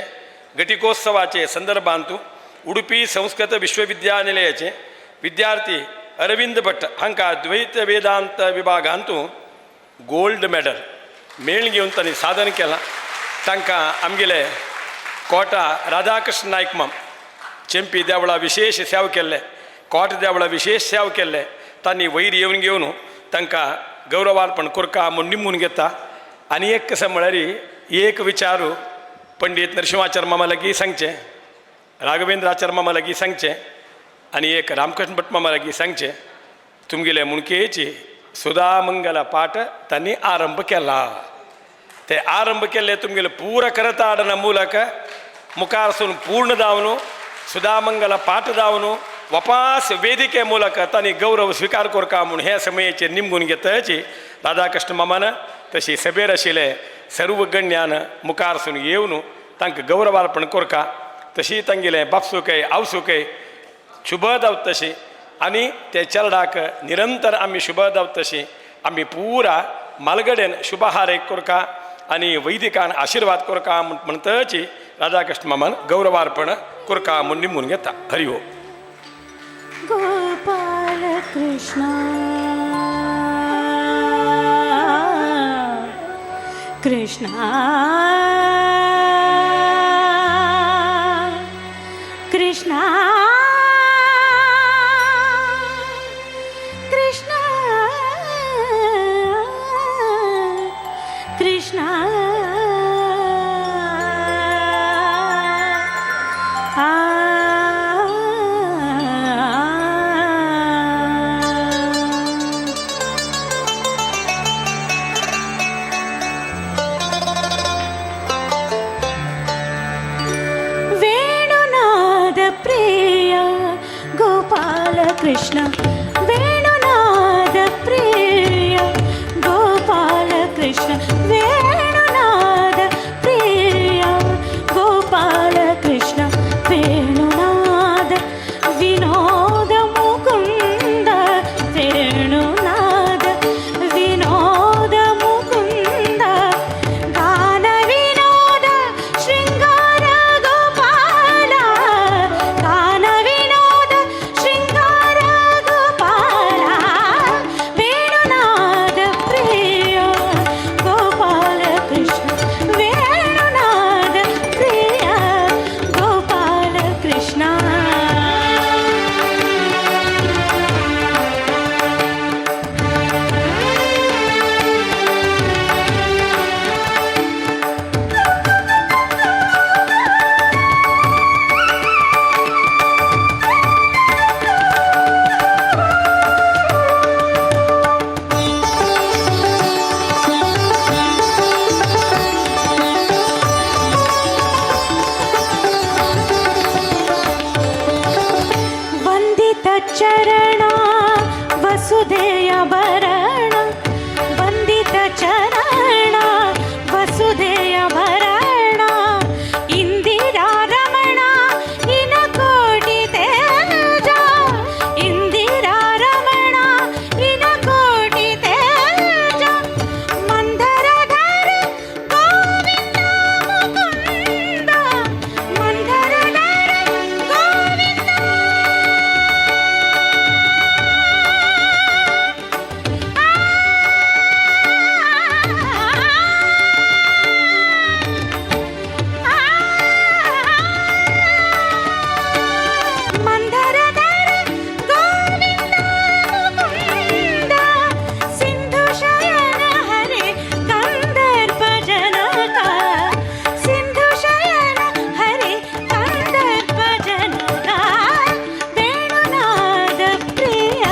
घटिकोत्सवाचे संदर्भांतू उडुपी संस्कृत विश्वविद्यानिलयाचे विद्यार्थी अरविंद भट हांकां द्वैत वेदांत विभागांतू गोल्ड मेडल मेळ घेवन तांणी साधन केलां. तांकां आमगेले कोटा राधाकृष्ण नायक माम चेंपी देवळा विशेष सेवा केल्ले, कोट देवळा विशेष सेवा केल्ले. तांणी वयर येवन घेवन तांकां गौरवार्पण करता म्हूण निमून घेता. आनी एक कसं म्हळ्यार एक विचारू पंडीत नरसिंहाचार्य मामा लागीं सांगचें, राघवेंद्र आचार्य मामा लागीं सांगचें आनी एक रामकृष्ण भट मामा लागीं सांगचें. तुमगेले मुणकेची सुधामंगल पाठ तांणी आरंभ केला. ते आरंभ केले तुमगेले पूर करता आडना ಮೂಲಕ मुखारसून पूर्ण जावन सुधामंगल पाठ जावन वापस वेदिके ಮೂಲಕ तांणी गौरव स्वीकार करता म्हणून हे समयाचेर निमगून घेताची राधाकृष्ण मामान तशी सभेर आशिल्ले सर्व गण्यान मुखारसून येवन तांकां गौरवार्पण करता. तशी तांगेले बापसूकय आवसूकय शुभ जावं तशी आनी ते चलडाक निरंतर आमी शुभ जावं तशी आमी पुरा मालगडेन शुभ हारैक करता आनी वैदिकान आशीर्वाद करता म्हणटाची राधाकृष्ण मामान गौरवार्पण करता म्हूण निमून घेता. हरि ओम. गोपाल कृष्ण कृष्ण कृष्ण कृष्ण कृष्ण कृष्ण वेणुनाद प्रिय गोपाल कृष्ण वेणुनाद प्रिय गोपाल कृष्ण वेणुनाद विनोद मुकुंद वेणुनाद विनोद मुकुंद गान विनोद शृंगार गोपाल गान विनोद शृंगार गोपाल वेणुनाद प्रिय गोपाल तच्चरण वसुधेय भरण वंदित चरण वसुधेय भरण इंदिरा रमण इनकोटि तेज इंदिरा रमण इनकोटि तेज मंदरधर गोविंद मुकुंद मंदरधर गोविंद ಮಂದರಧರ ಗೋವಿಂದ ಮುಕುಂದ ಸಿಂಧು ಶಯನ ಹರೆ ಕಂದರ್ಪ ಜನಕ ಸಿಂಧು ಶಯನ ಹರೆ ಕಂದರ್ಪ ಜನಕ ವೇಣುನಾದ ಪ್ರಿಯ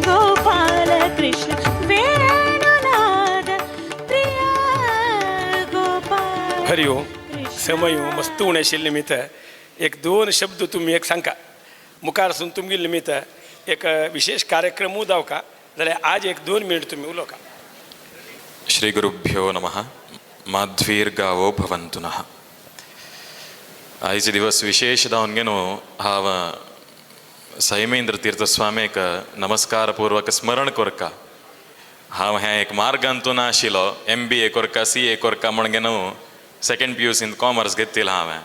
ಗೋಪಾಲ ಕೃಷ್ಣ ವೇಣುನಾದ प्रिय गोपाल हरिओम समय मस्त होण्याशी निमित्त एक दोन शब्द तुम्ही एक सांगा मुखारसून तुम्ही निमित्त एक विशेष कार्यक्रम उदाव का जाल्यार आज एक 2 मिनिट तुम्ही उलोवका. ಶ್ರೀ ಗುರುಭ್ಯೋ ನಮಃ. ಮಾಧ್ವೀರ್ಗಾವೋ ಭವಂತು ನಃ. आयचे दिवस विशेष जावन हांव सैमेंद्र तीर्थ स्वामीक नमस्कारपूर्वक स्मरण करता. हांव हें एक मार्गांतून आशिल्लो MBA करता CA करता म्हणून सेकंड PUCंत कॉमर्स घेतिल्लो हांवें.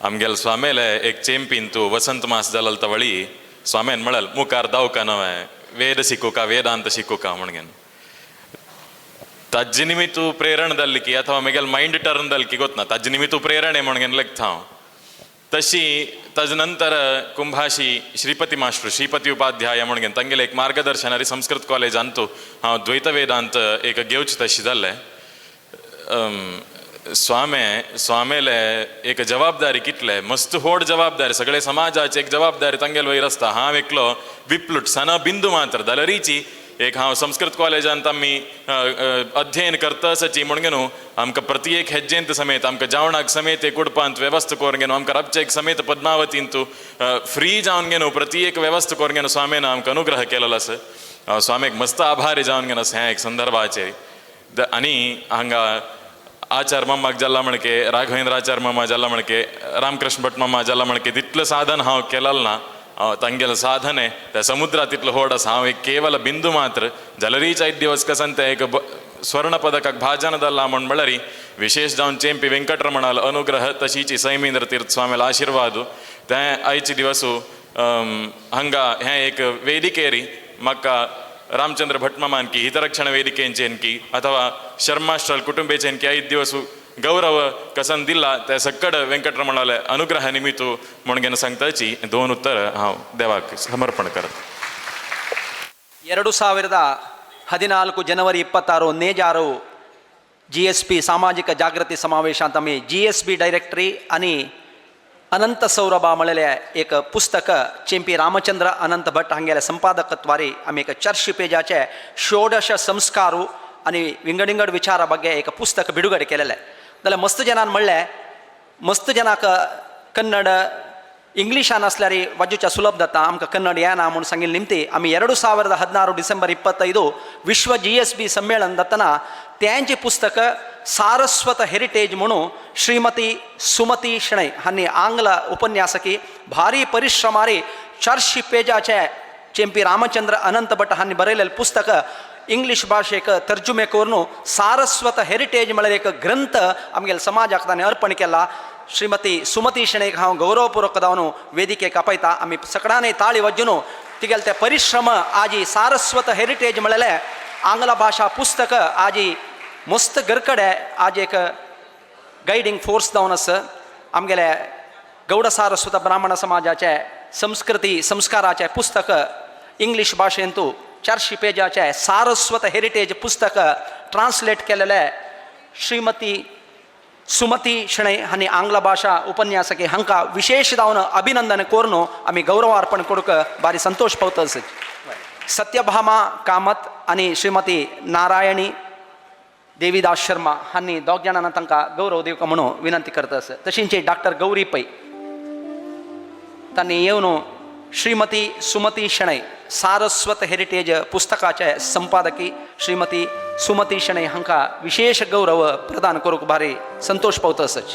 आमगेले स्वामेले एक चेंपीन तूं वसंत मास जालो तवळी स्वामीन म्हळें मुखार दावका नवें वेद शिकूं का वेदांत शिकूं का म्हणून ताजे निमित्त प्रेरण जाल्ली की अथवा म्हगेलें मायंड टर्न जालें की गोतना ताजे निमित्त प्रेरण म्हणून लेखता हांव. तशी ताजे नंतर कुंभाशी श्रीपती मास्टर श्रीपती उपाध्याय म्हणून तांगेले एक मार्गदर्शनारी संस्कृत कॉलेजांत हांव द्वैत वेदांत एक घेवचें तशें जाल्लें. स्वामेले एक जबाबदारी कितले मस्त व्हड जबाबदारी सगळे समाजाची एक जबाबदारी तांगेले वयर आसता. हांव एकलो विप्लुट सना बिंदू मात्र जाल्यारीची एक हांव संस्कृत कॉलेजांत आमी अध्ययन करता आसची म्हणून आमकां प्रत्येक हेज्जेंत समेत आमकां जेवणाक समेत एक उडपांत वेवस्था करून आमकां राबचेक समेत पद्मावतींत फ्री जावन प्रत्येक वेवस्था करून स्वामीन आमकां अनुग्रह केलेलो आसा. स्वामीक मस्त आभारी जावन हें एक संदर्भाचेर. आनी हांगा आचार मम्माक जाल्ला म्हणके राघवेंद्र आचार मम्मा जाल्ला म्हणके रामकृष्ण भट मम्मा जाल्ला म्हणके तितलें साधन हांव केलेलें ना. तांगेलें साधन आहे त्या समुद्रात तितलो व्हड आसा. हांव एक केवल बिंदू मात्र जाल्यारीच 8 दिवस कसन ते एक स्वर्ण पदकाक भाजन जाल्ला म्हळ्यार विशेष जावन चेंपी वेंकटरमणाल अनुग्रह तशीच सैमेंद्र तीर्थ स्वामीला आशिर्वाद ते आयचे दिवस हांगा हें एक वेदिकेरी म्हाका रामचंद्र भटमामान की हितरक्षण वेदिकेंचेन की अथवा शर्मास्ट्रल कुटुंबेचेन की 8 दिवस गौरव कसन दिला त्या सकड वेंकटरमणाले अनुग्रह निमित्त म्हणून सांगताची 2 उत्तर हांव देवाक समर्पण करता. 2014 ಜನವರಿ 26 ನೇಜಾರು GSP ಸಾಮಾಜಿಕ ಜಾಗೃತಿ ಸಮಾವೇಶ ಅಂತ आम्ही GSB डायरेक्टरी आणि अनंत सौरभा मळले एक पुस्तक चेंपी रामचंद्र अनंत भट हांगेल्या संपादकत्वारी आम्ही एक 400 पेजाचे 16 संस्कारू आणि विंगडिंगड विचारा ಬಗ್ಗೆ एक पुस्तक बिಡುಗಡೆ केलेले. जाल्यार मस्त जनान म्हणलें मस्त जनाक कन्नड इंग्लिशान आसल्यार वाजूच्या सुलभ जाता आमकां कन्नड येना म्हणून सांगिल्ले निमती आमी 2016 डिसेंबर 25 विश्व GSB संमेलन जातना त्यांची पुस्तक सारस्वत हेरिटेज म्हणून श्रीमती सुमती शणै हांणी आंग्ल उपन्यासकी भारी परिश्रमारी 400 पेजाचे चेंपी रामचंद्र अनंत भट हांणी बरयलेलें पुस्तक इंग्लिश भाषेक तर्जुमे करून सारस्वत हेरिटेज म्हळ्यार एक ग्रंथ आमगेल्या समाजाक ताणें अर्पण केला. श्रीमती सुमती शणैक हांव गौरवपूर्वक जावन वेदिकेक आपयता. आमी सगळ्यांनी ताळी वाजून तिगेले ते परिश्रम आजी सारस्वत हेरिटेज म्हळ्यार आंग्ल भाषा पुस्तक आजी मस्त गरकडे आज एक गायडिंग फोर्स जावन आसा. आमगेले गौड सारस्वत ब्राह्मण समाजाचे संस्कृती संस्काराचे पुस्तक इंग्लिश भाशेंतू 400 पेजाचे सारस्वत हेरिटेज पुस्तक ट्रान्सलेट केलेले श्रीमती सुमती शणै हांणी आंग्ल भाषा उपन्यासकी हांकां विशेष जावन अभिनंदन करून आमी गौरव अर्पण करूंक भारी संतोष पावता. सत्यभामा कामत आनी श्रीमती नारायणी देवीदास शर्मा हांणी 2 जाणांना तांकां गौरव दिवंक म्हणून विनंती करता. तशींच डॉक्टर गौरी पै तांणी येवन श्रीमती सुमती शणै सारस्वत हेरिटेज पुस्तकाच्या संपादकी श्रीमती सुमती शणै हांकां विशेष गौरव प्रदान करूंक भारी संतोष पावतसच.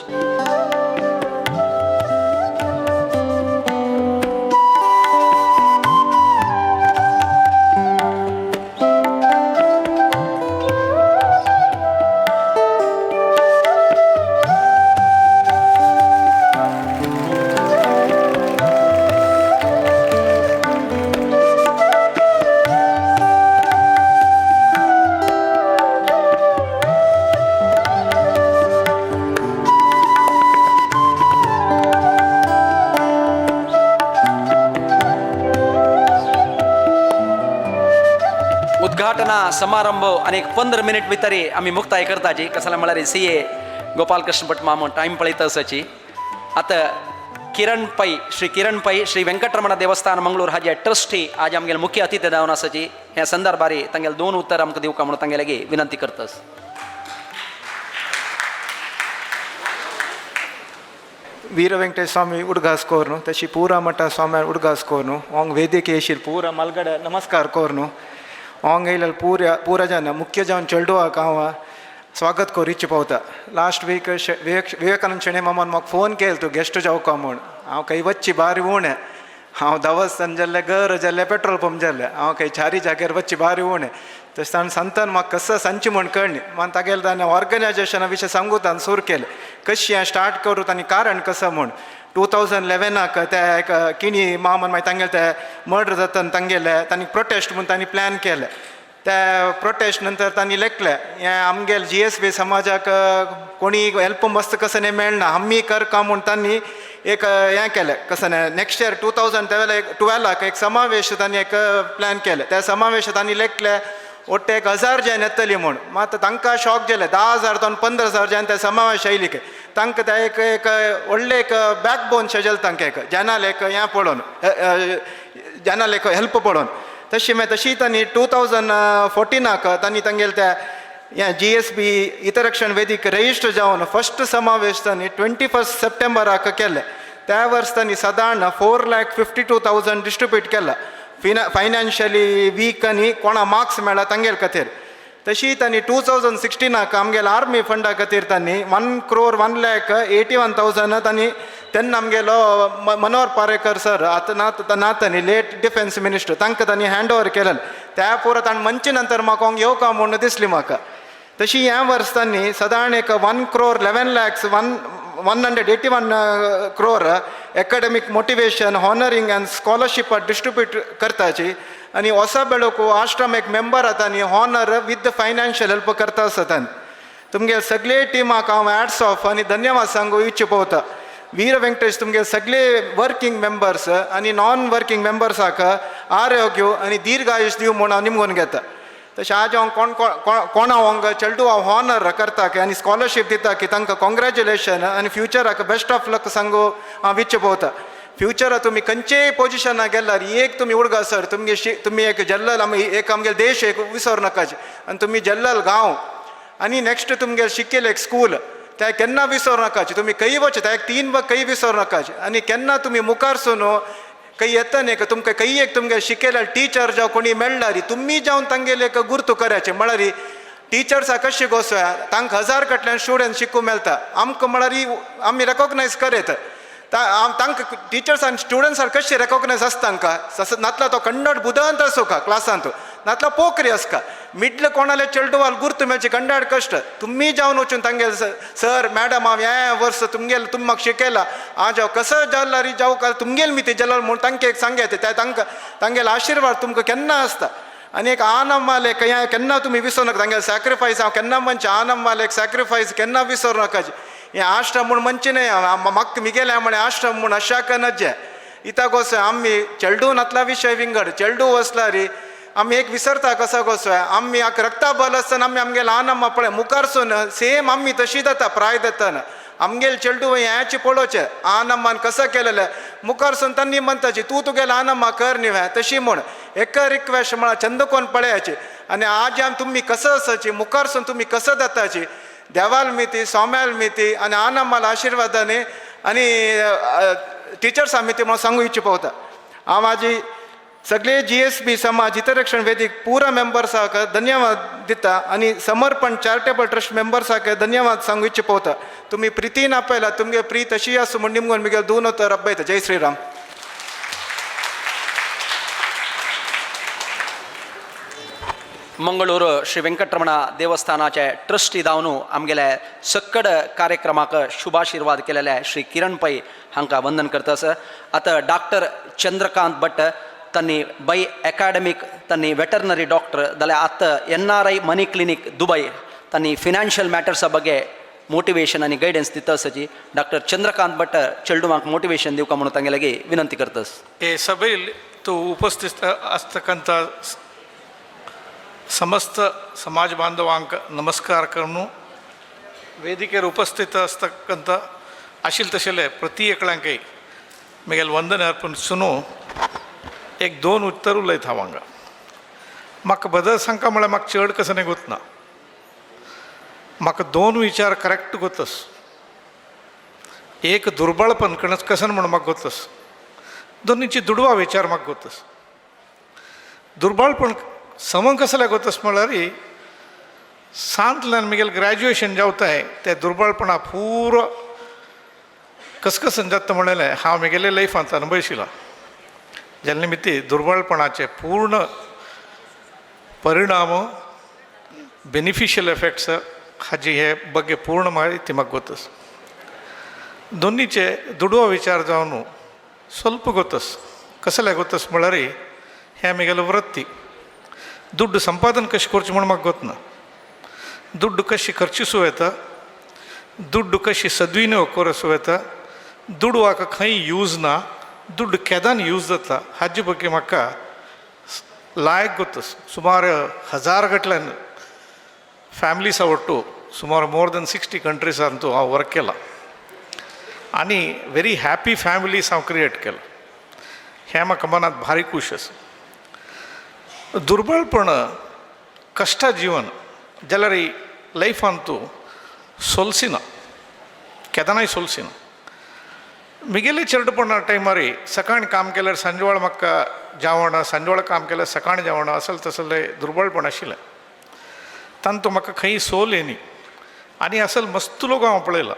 उद्घाटना समारंभ आणि 15 मिनिट भितरी आम्ही मुक्ताय करताची कसाला म्हळ्यार CA गोपालकृष्ण भट मामो टाइम पळयता आसाची. आता किरण पै श्री वेंकटरमण देवस्थान मंगळूर हाजे ट्रस्टी आज आमगेले मुख्य अतिथी जावन आसाची. ह्या संदर्भारी तांगेले 2 उत्तर आमकां दिवका म्हणून तांगेले विनंती करतास. ವೀರ ವೆಂಕಟೇಶ ಸ್ವಾಮಿ ಉಡ್ಗಾಸ್ ಕೋರ್ನು ತಶಿ ಪೂರ ಮಠ ಸ್ವಾಮಿ ಉಡ್ಗಾಸ್ ಕೋರ್ನು ಆಂಗ್ ವೇದಿಕೆ ಏಶಿಲ್ ಪೂರ ಮಲ್ಗಡ ನಮಸ್ಕಾರ ಕೋರ್ನು ಆಂಗ್ ಐಲಲ್ ಪೂರ ಜನ ಮುಖ್ಯ ಜನ ಚಲ್ಡುವಾಕ ಅವ ಸ್ವಾಗತ को रिच पावता. लास्ट वीक विवेकानंद शेणे मामान म्हाका फोन केलो तूं गेस्ट जावका म्हूण. हांव खंय वच्ची बारी उणें. हांव देवस्थान जाल्लें घर जाल्लें पेट्रोल पंप जाल्लें. हांव खंय चारी जाग्यार वच्ची बारी उणें. तशें ताणें सांगताना म्हाका कसं सांगचें म्हूण कळ्ळें. मागीर तागेलें ताणें ऑर्गनायजेशना विशीं सांगून सुरू केलें कशी हांवें स्टार्ट करूं आनी कारण कसं म्हूण. 2011 ते किणी मामान मागीर तांगेलें तें मर्डर जातना तांगेलें तांणी प्रोटेस्ट म्हूण तांणी प्लॅन केलें. त्या प्रोटेस्ट नंतर तांणी लेखलें हें आमगेल GSB समाजाक कोणी हेल्प मस्त कसं नाही मेळना आम्ही कर का म्हूण तांणी एक हें केलें कसं नाही. नेक्स्ट इयर 2012 एक समावेश तांणी एक प्लॅन केलें. त्या समावेशांत तांणी लेखलें ಒಟ್ಟು 1000 ಜನ ಎತ್ತಲಿ म्हूण. ಮತ್ತು तांकां शॉक जालें 10,000 तो 15,000 जन त्या समावेश आयली तांकां ते एक व्हडलें एक बॅकबोन शेजल तांकां एक जनाल एक हें पळोवन जनाल एक हेल्प पळोवन तशी तांणी 2014 तांणी तांगेले त्या हें GSB हितरक्षण वेदीक रजिस्टर जावन फर्स्ट समावेश तांणी 21 सप्टेंबराक केले. त्या वर्स तांणी सादारण 4,52,000 डिस्ट्रिब्यूट केला. फायनान्शियली वीक आनी कोणा मार्क्स मेळ्ळा तांगेले खातीर. तशी तांणी 2016 आमगेल्या आर्मी फंडा खातीर तांणी 1,01,81,000 तांणी तेन्ना आमगेलो मनोहर पारेकर सर आतां तांणी लेट डिफेन्स मिनिस्टर तांकां तांणी हँड ओवर केलें. त्या पुरो ताणें मंचे नंतर म्हाका हांव येवका म्हूण दिसली म्हाका. तशी ह्या वर्स तांणी सादारण एक 1,11,181 crore academic motivation honouring and scholarship distribute करताची. आनी होसा बेळोक आश्रम एक मेंबर आतां आनी honour with the financial help करता आसता. तुमगे सगळे टिमाक हांव हॅट्स ऑफ आनी धन्यवाद सांगू इच्छा पवता. वीर वेंकटेश तुमगे सगळे वर्किंग मेंबर्स आनी नॉन वर्किंग मेंबर्साक आरोग्य आनी दीर्घायुष दिव म्हूण हांव निमगून घेता. तशें आज हांव कोणा हांव चेडू हांव हॉनर करता आनी स्कॉलरशीप दिता की तांकां कॉंग्रॅच्युलेशन आनी फ्युचराक बेस्ट ऑफ लक सांगू हांव इच्छा पवता. फ्युचराक तुमी खंयचेय पोजिशनाक गेल्यार एक तुमी उडगा सर तुमी एक जल्लल एक आमगे देश एक विसर नाकाचे आनी तुमी जल्लल गांव आनी नेक्स्ट तुमगे शिकेल एक स्कूल त्या केन्ना विसर नाकाचे. तुमी खंय वच त्या 3 खंय विसर नाकाचे आनी केन्ना तुमी मुखार सून खंय येता न्ही तुमकां खंय एक तुमगे शिकेल्या टीचर जावं कोणी मेळ्ळा री तुमी जावन तांगेले एक गुर्तू कराचे. म्हळ्यार टीचर्सां कशें गोसोया तांकां 1000 कडल्यान स्टुडंट शिकूं मेळटा. आमकां म्हळ्यार आमी रेकॉग्नायज करेत तांकां टिचर्स आनी स्टुडंट्सां कशें रेकॉग्नायज आसता तांकां नातला तो कन्नड बुदंत आसूं का क्लासांत नातला पोखरी आसका मिडल कोणाले चेडवाल गुर्तू मेळचे कन्नड कश्ट तुमी जावन वचून तांगेले सर मॅडम हांव हें वर्स तुमगेले तुमी म्हाका शिकयला आज हांव कसो जाल्ला री जावं का तुमगेले मिती जल्ला म्हूण तांकां एक सांगयात ते तांकां तांगेलो आशिर्वाद तुमकां केन्ना आसता. आनी एक आनम मालेक हें केन्ना तुमी विसरूं नाका तांगेले सॅक्रिफायस हांव केन्ना म्हणचे आनम मालेक सॅक्रिफायस केन्ना विसरूं नाकाचे. हें आश्रम म्हूण म्हणचें न्हय म्हाका मिगेले म्हणे आश्रम म्हूण अशाक नजे इता गोस आमी चेडू नातला विशय विंगड चेडू वसला री आमी एक विसरता कसो गोसो आमी रक्ता बल आसतना आमी आमगेले आनम पळय मुखारसून सेम आमी तशी जाता प्राय जातना आमगेले चेडू हेची पळोवचें आनमान कसो केलेले मुखारसून तांणी म्हणटाची तूं तुगेले आनमा कर न्ही तशी म्हूण एक रिक्वेस्ट म्हळ्यार चंदकोन पळयाची आनी आज तुमी कसो आसाची मुखारसून तुमी कसो जाताची देवाल मिती सोम्याल मिती आनी आनमाल आशिर्वादांनी आनी टिचर्सां मिती म्हूण सांगू इच्छा पवता. हांव म्हाजी सगळे GSB समाज हितरक्षण वेदीक पुरा मेंबर्साक धन्यवाद दिता आनी समर्पण चॅरिटेबल ट्रस्ट मेंबर्साक धन्यवाद सांगू इच्छा पोवता. तुम्ही प्रितीन आपयला, तुमगे प्रीत अशी आसूं म्हण निमगोन मिगेल दोन तर अब्बयता. जय श्रीराम. मंगळूರು ಶ್ರೀ ವೆಂಕಟರಮಣ ದೇವಸ್ಥಾನಾचे ट्रस्टी जावन आमगेले सक्कड कार्यक्रमाक शुभाशीर्वाद केलेले श्री किरण पै हांकां वंदन करतास. आतां डॉक्टर चंद्रकांत भट तन्नी बೈ अकॅडमिक तन्नी ವೆಟರ್ನರಿ ಡಾಕ್ಟರ್ जाल्यार आतां NRI मनी क्लिनिक दुबय तन्नी फिनान्शियल मॅटर्सा ಬಗ್ಗೆ मोटिवेशन आनी गायडन्स दितासाची डॉक्टर चंद्रकांत भट चेडूवांक मोटिवेशन दिवका म्हणून तांगेल्यागी विनंती करतास. हे सभेल तो उपस्थित असतಕ್ಕಂಥ समस्त समाज बांधवांक नमस्कार करून ವೇದಿಕೆಯರ ಉಪಸ್ಥಿತ असतಕ್ಕಂಥ आशिल तशेले प्रति एकल्यांकय म्हगेलें वंदन अर्पण एक दोन उत्तर उलयत हांव हांगा. म्हाका बदल सांगता म्हळ्यार म्हाका चड कसं गोतना. म्हाका दोन विचार करेक्ट गोतस. एक दुर्बळपण कसन म्हणून म्हाका गोतस. दोनीची दुडवा विचार म्हाका गोतस. दुर्बळपण समंक कसल्या गोतस म्हळ्यार सांतल्यान म्हगेलें ग्रॅज्युएशन जावताय ते दुर्बळपणा पुरो कसकसन जाता म्हणलें हांव म्हगेले लायफांत अनुभवशिलां. जाल्या निमित्ती दुर्बळपणाचे पूर्ण परिणाम बेनिफिशियल एफेक्ट्स हाजी हे ಬಗ್ಗೆ पूर्ण माहिती म्हाका गोतस. दोनीचे दुडवा विचार जावन ಸ್ವಲ್ಪ गोतस. कसले गोतस म्हळ्यार हें म्हगेलें वृत्ती. दुड्ड संपादन कशें करचें म्हूण म्हाका गोतना. दुड्ड कशी खर्चिसूं येता, दुड्ड कशी सद्विनियोग करूं येता, दुड्ड म्हाका खंय यूज ना, दुड्ड केदान यूज जाता हाजे ಬಗ್ಗೆ म्हाका लायक गोतस. सुमार 1000 गटल्यान फॅमिलीसा ಒಟ್ಟು सुमार मोर दॅन 60 कंट्रीसांतू हांव वर्क केलां आनी व्हेरी हॅपी फॅमिलीज हांव क्रिएट केला. हें म्हाका मनांत भारी खूश आसा. दुर्बळपण कश्टा जीवन जाल्यार लायफान तूं सोलसिना, केदांनाय सोलसिना. म्हगेले चेडपणा टायमार सकाळी काम केल्यार सांजवेळ म्हाका जेवण, सांजवेळ काम केल्यार सकाळी जेवण असल तसले दुर्बळपण आशिल्लें. तांतूं म्हाका खंय सोल येनी आनी असल मस्त लोक हांव पळयला.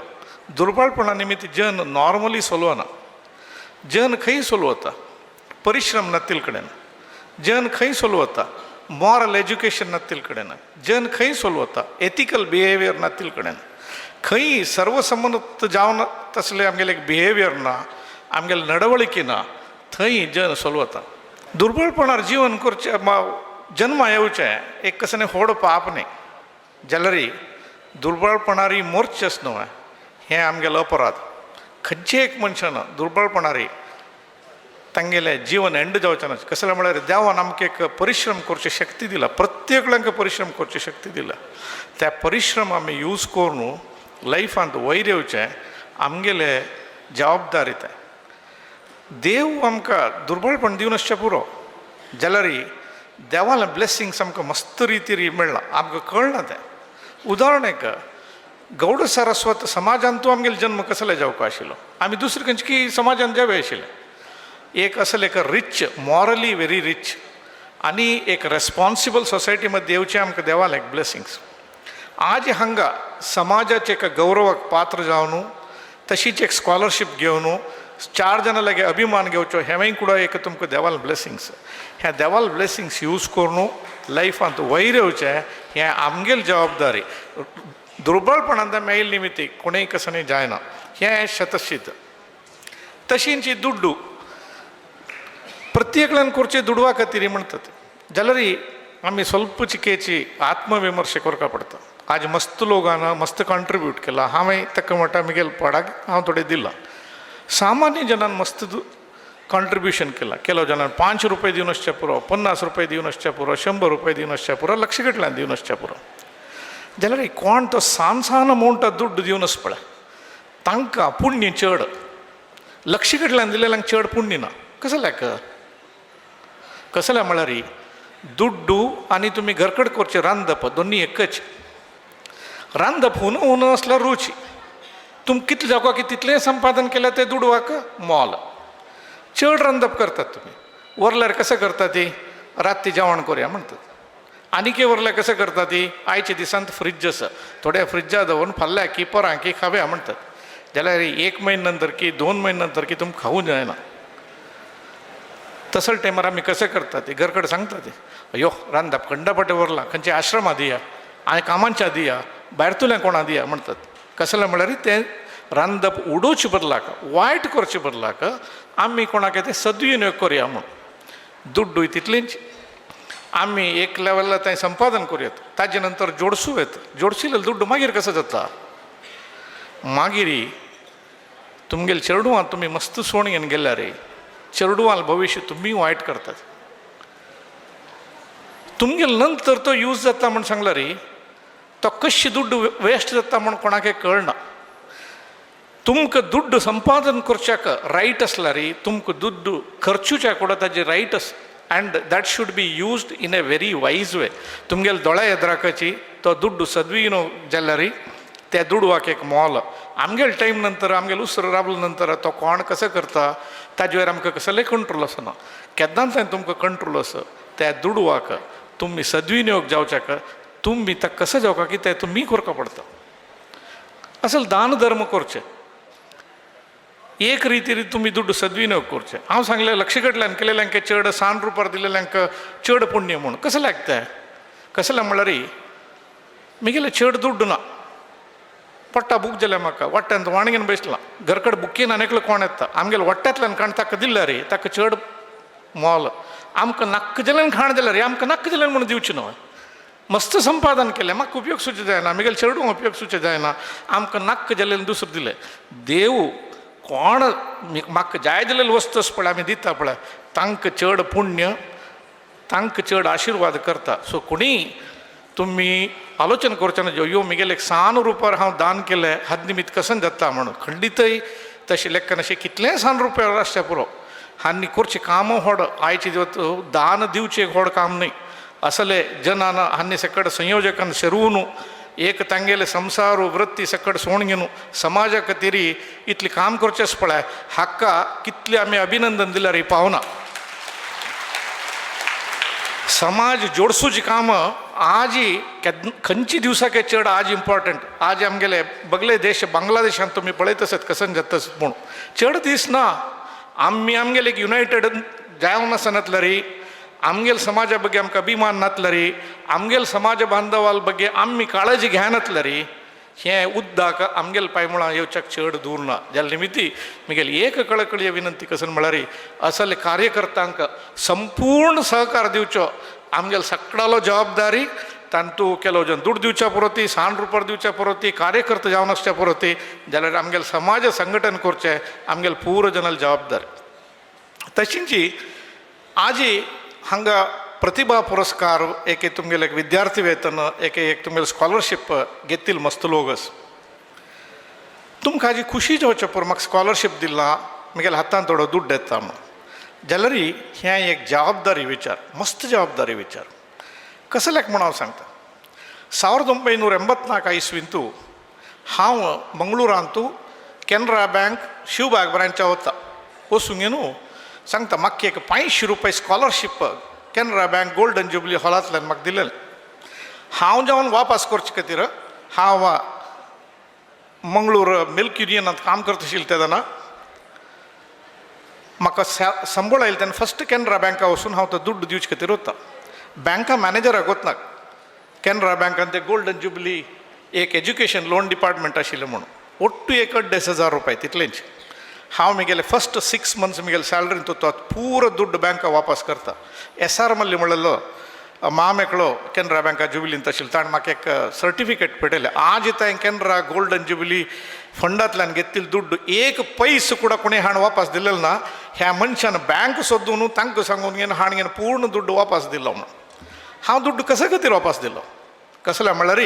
दुर्बळपणा निमित्त जन नॉर्मली सोलवना. जन खंय सोलवता परिश्रम नातिल कडेन. जन खंय सोलवता मॉरल एज्युकेशन नातिल कडेन. जन खंय सोलवता एथिकल बिहेवियर नातिल कडेन. खंय सर्वसम्मत जावन तसले आमगेले बिहेवियर ना, आमगेले नडवळिकी ना, थंय जन सोलवता. दुर्बळपणार जीवन करचे जन्म येवचें एक कसलें व्हड पाप न्ही. जाल्यार दुर्बळपणारी मोरचेच न्हय हें आमगेलो अपराध. खंयचे एक मनशान दुर्बळपणारी तांगेलें जीवन एंड जावचें ना. कसलें म्हळ्यार देवान आमकां एक परिश्रम करची शक्ती दिला. प्रत्येकल्यांक परिश्रम करची शक्ती दिला. त्या परिश्रम आमी यूज करून लायफांत वयर येवचें आमगेले जबाबदारी तें. देव आमकां दुर्बळपण दिवन आसचें पुरो जाल्यार देवाले ब्लेसिंग्स आमकां मस्त रितीर मेळना, आमकां कळना तें. उदाहरण एक गौड सारस्वत समाजांतू आमगेलो जन्म कसले जावपा आशिल्लो. आमी दुसरे खंयची समाजान जावे आशिल्ले. एक असले एक रिच, मॉरली व्हेरी रिच आनी एक रेस्पॉन्सिबल सोसायटी मध्ये येवचें आमकां देवाले एक ब्लेसिंग्स. आज हांगा समाजाचे एक गौरवाक पात्र जावन तशीच एक स्कॉलरशीप घेवन 4 जाणां लागी अभिमान घेवचो हेंवूय कुडा एक तुमकां देवाल ब्लेसिंग्स. ह्या देवाल ब्लेसिंग्स यूज करून लायफांत वयर येवचें हें आमगेली जबाबदारी. दुर्बळपणांत मेळिल्ले निमित्त कोणेय कसं जायना हें शतसिद्ध. तशींच दुड्डू प्रत्येकल्यान करचे दुडवा खातीर म्हणटात जाल्यार आमी स्वल्प चिकेची आत्मविमर्श करपा पडटा. आज मस्त लोकांना मस्त कॉन्ट्रिब्यूट केला. हांवें ताका म्हणटा म्हगेल्या पडाक हांव थोडें दिलां. सामान्य जनान मस्त कॉन्ट्रिब्यूशन केला. केलो जनान 5 रुपये दिवन आसचें पुरो, 50 रुपये दिवन आसचें पुरो, 100 रुपये दिवन आसचें पुरो, लक्ष गटल्यान दिवन आसचें पुरो. जाल्यार कोण तो सान अमावंट दुड्ड दिवन आस पळय तांकां पुण्य चड. लक्ष गटल्यान दिलेल्यांक चड पुण्य ना. कसल्याक? कसल्या म्हळ्यार दुड्डू आनी तुमी घरकड करचे रांदप दोनी एकच. रांदप उन आसल्यार रुची. तुमकां कितलें जावका की तितलें संपादन केलें तें दुडवाक मोल. चड रांदप करतात तुम्ही. वरल्यार कसं करता ती राती जेवण करूया म्हणतात. आनीक वरल्या कसं करता ती आयच्या दिसांत फ्रीज आसा थोड्या फ्रिज्जा दवरून फाल्ल्या की परां की खाव्या म्हणटात. जाल्यार 1 म्हयने नंतर की 2 म्हयने नंतर की तुमकां खावूं जायना. तसल्या टायमार आमी कशें करता ती घरकडे सांगता ती अयो रांदप खंडपाटे वरला खंयच्या आश्रमां दिया आनी कामांच्या दिया भायरतुल्या कोणा दिया म्हणटात. कसलें म्हळ्यार तें रांदप उडोवचे बदलाक वायट करचे बदलाक आमी कोणाक तें सद्विनियोग करुया म्हूण दुड्डूय तितलींच आमी एक लेवला थंय संपादन करुयात. ताजे नंतर जोडसूं येता. जोडशिल्लो दुड्ड मागीर कसो जाता मागीर तुमगेले चेडूवां तुमी मस्त सोण घेवन गेल्यार चेडूवां भविश्य तुमी वायट करतात. तुमगेले नंतर तो यूज जाता म्हूण सांगल्यार तो कशें दुड्ड वेस्ट जाता म्हूण कोणाकय कळना. तुमकां दुड्ड संपादन करच्याक रायट आसल्यार तुमकां दुड्ड खर्चुच्या कुडा ताजे रायट आसा and that should be used in a very wise way. तुमगेले दोळ्या येद्राकाची तो दुड्ड सद्विनियोग जाल्यार त्या दुडवाक एक मोल. आमगेले टायम नंतर आमगेले उसर राबले नंतर तो कोण कसो करता ताजे वयर आमकां कसलेंय कंट्रोल आसना. केन्नाच तुमकां कंट्रोल आसा त्या दुडवाक तुमी सद्विनियोग जावच्याक तुमी ताका कसं जावका की तें तुमी करपा पडटा. असल दान धर्म करचें एक रितीन तुमी दुड्ड सद्विनियोग करचें. हांव सांगलें लक्षकडल्यान केलेल्यांक चड 100 रुपया दिलेल्यांक चड पुण्य म्हूण कसं लागता. कसलें म्हळ्यार म्हगेलें चड दुड्ड ना पट्टा बूक जालें म्हाका वाट्यान वाणगेन बसलां घरकडेन बुकीन आनीकलो कोण येता आमगेले वाट्यांतल्यान खाण ताका दिल्यार ताका चड मोल. आमकां नाक्क जाल्यान खाण जाल्यार आमकां नाक्क जाल्यान म्हूण दिवचें न्हय. मस्त संपादन केलें म्हाका उपयोग सुचे जायना म्हगेले चेडूंक उपयोग सुचे जायना आमकां नाक्क जाल्यान दुसरें दिलें. देव कोण म्हाका जाय जाल्यार वस्त आसा पळय आमी दिता पळय तांकां चड पुण्य तांकां चड आशिर्वाद करता. सो कोणी तुमी आलोचना करचें ना यो म्हगेले 100 रुपया हांव दान केलें हात निमित्त कसन जाता म्हणून खंडितय तशें लेखन अशें कितलें 100 रुपया आसचें पुरो. हांनी करचें काम व्हड आयचे दिवस दान दिवचें एक व्हड काम न्हय. असले जनान हांनी सकट संयोजकान सेरून एक तांगेले संसार वृत्ती सकट सोण घेवन समाजा खातीर इतलें काम करचें आसा पळय हाका कितलें आमी अभिनंदन दिल्यार पावना. समाज जोडसूची कामां आज खंयची दिवसाक चड आज इम्पॉर्टंट. आज आमगेले बगले देश बांगलादेशांत तुमी पळयत आसत कसन जाता पूण चड दीस ना आमी आमगेले एक युनायटेड जावन आसनातल्यार आमगेले समाजा ಬಗ್ಗೆ आमकां अभिमान नातल्यार आमगेले समाज बांधवाल ಬಗ್ಗೆ आमी काळजी घेनातल्यार हें उद्दाक आमगेले पांयमुळां येवच्याक चड दूर ना. जाल्या निमित्ती म्हगेली एक कळकळी विनंती कसन म्हळ्यार असले कार्यकर्त्यांक संपूर्ण सहकार दिवचो आमगेले सगळ्यालो जबाबदारी. तांतू केलो जन दूड दिवच्या पुरती 100 रुपया दिवच्या पुरती कार्यकर्ता जावन आसच्या पुरती जाल्यार आमगेले समाज संघटन करचें आमगेले पूर जनाली जबाबदारी. तशींच आज हांगा प्रतिभा पुरस्कार एक तुमगेले एक विद्यार्थी वेतन एक तुमगेले स्कॉलरशीप घेतील मस्त लोक आसा. तुमकां हाजी खुशी जावचें पुरो म्हाका स्कॉलरशीप दिला म्हगेल्या हातान थोडो दुड्ड येता म्हणून जाल्यार हें एक जबाबदारी विचार मस्त जबाबदारी विचार. कसल्याक म्हूण हांव सांगता 1984 इसवींतू हांव मंगळुरांतू कॅनरा बँक शिवबाग ब्रांचा वता वचूंक न्हू सांगता म्हाका एक 500 रुपया scholarship Canara bank golden jubilee हॉलांतल्यान म्हाका दिलेलें. हांव जेवण वापस करचे खातीर हांव मंगळूर मिल्क युनियनांत काम करता आशिल्लें तेदना म्हाका संबळ आयले तेन्ना फस्ट कॅनरा बँका वचून हांव तो दुड्ड दिवचे खातीर वता. बँका मॅनेजराक वतना कॅनरा बँकान ते गोल्डन जुबली एक एज्युकेशन लोन डिपार्टमेंट आशिल्लें म्हणून ओट्टू 1,50,000 रुपया तितलेंच. हांव म्हगेले फस्ट 6 मंथ्स म्हगेले सॅलरीन तो पूरो दुड्ड बँका वापस करता. SR मल्ली म्हणलेलो मामेकळो कॅनरा बँका जुबिलींत आशिल्लो ताणें म्हाका एक सर्टिफिकेट पळयलें. आज थंय कॅनरा गोल्डन जुबिली फंडांतल्यान घेतिल्लें दुड्ड एक पयस सुद्दां कोणें हाण वापस दिलेलें ना. ह्या मनशान बँक सोदून तांकां सांगून घेवन हाण घेवन पूर्ण दुड्ड वापस दिलो म्हणून. हांव दुड्ड कशा खातीर वापस दिलो कसलें म्हळ्यार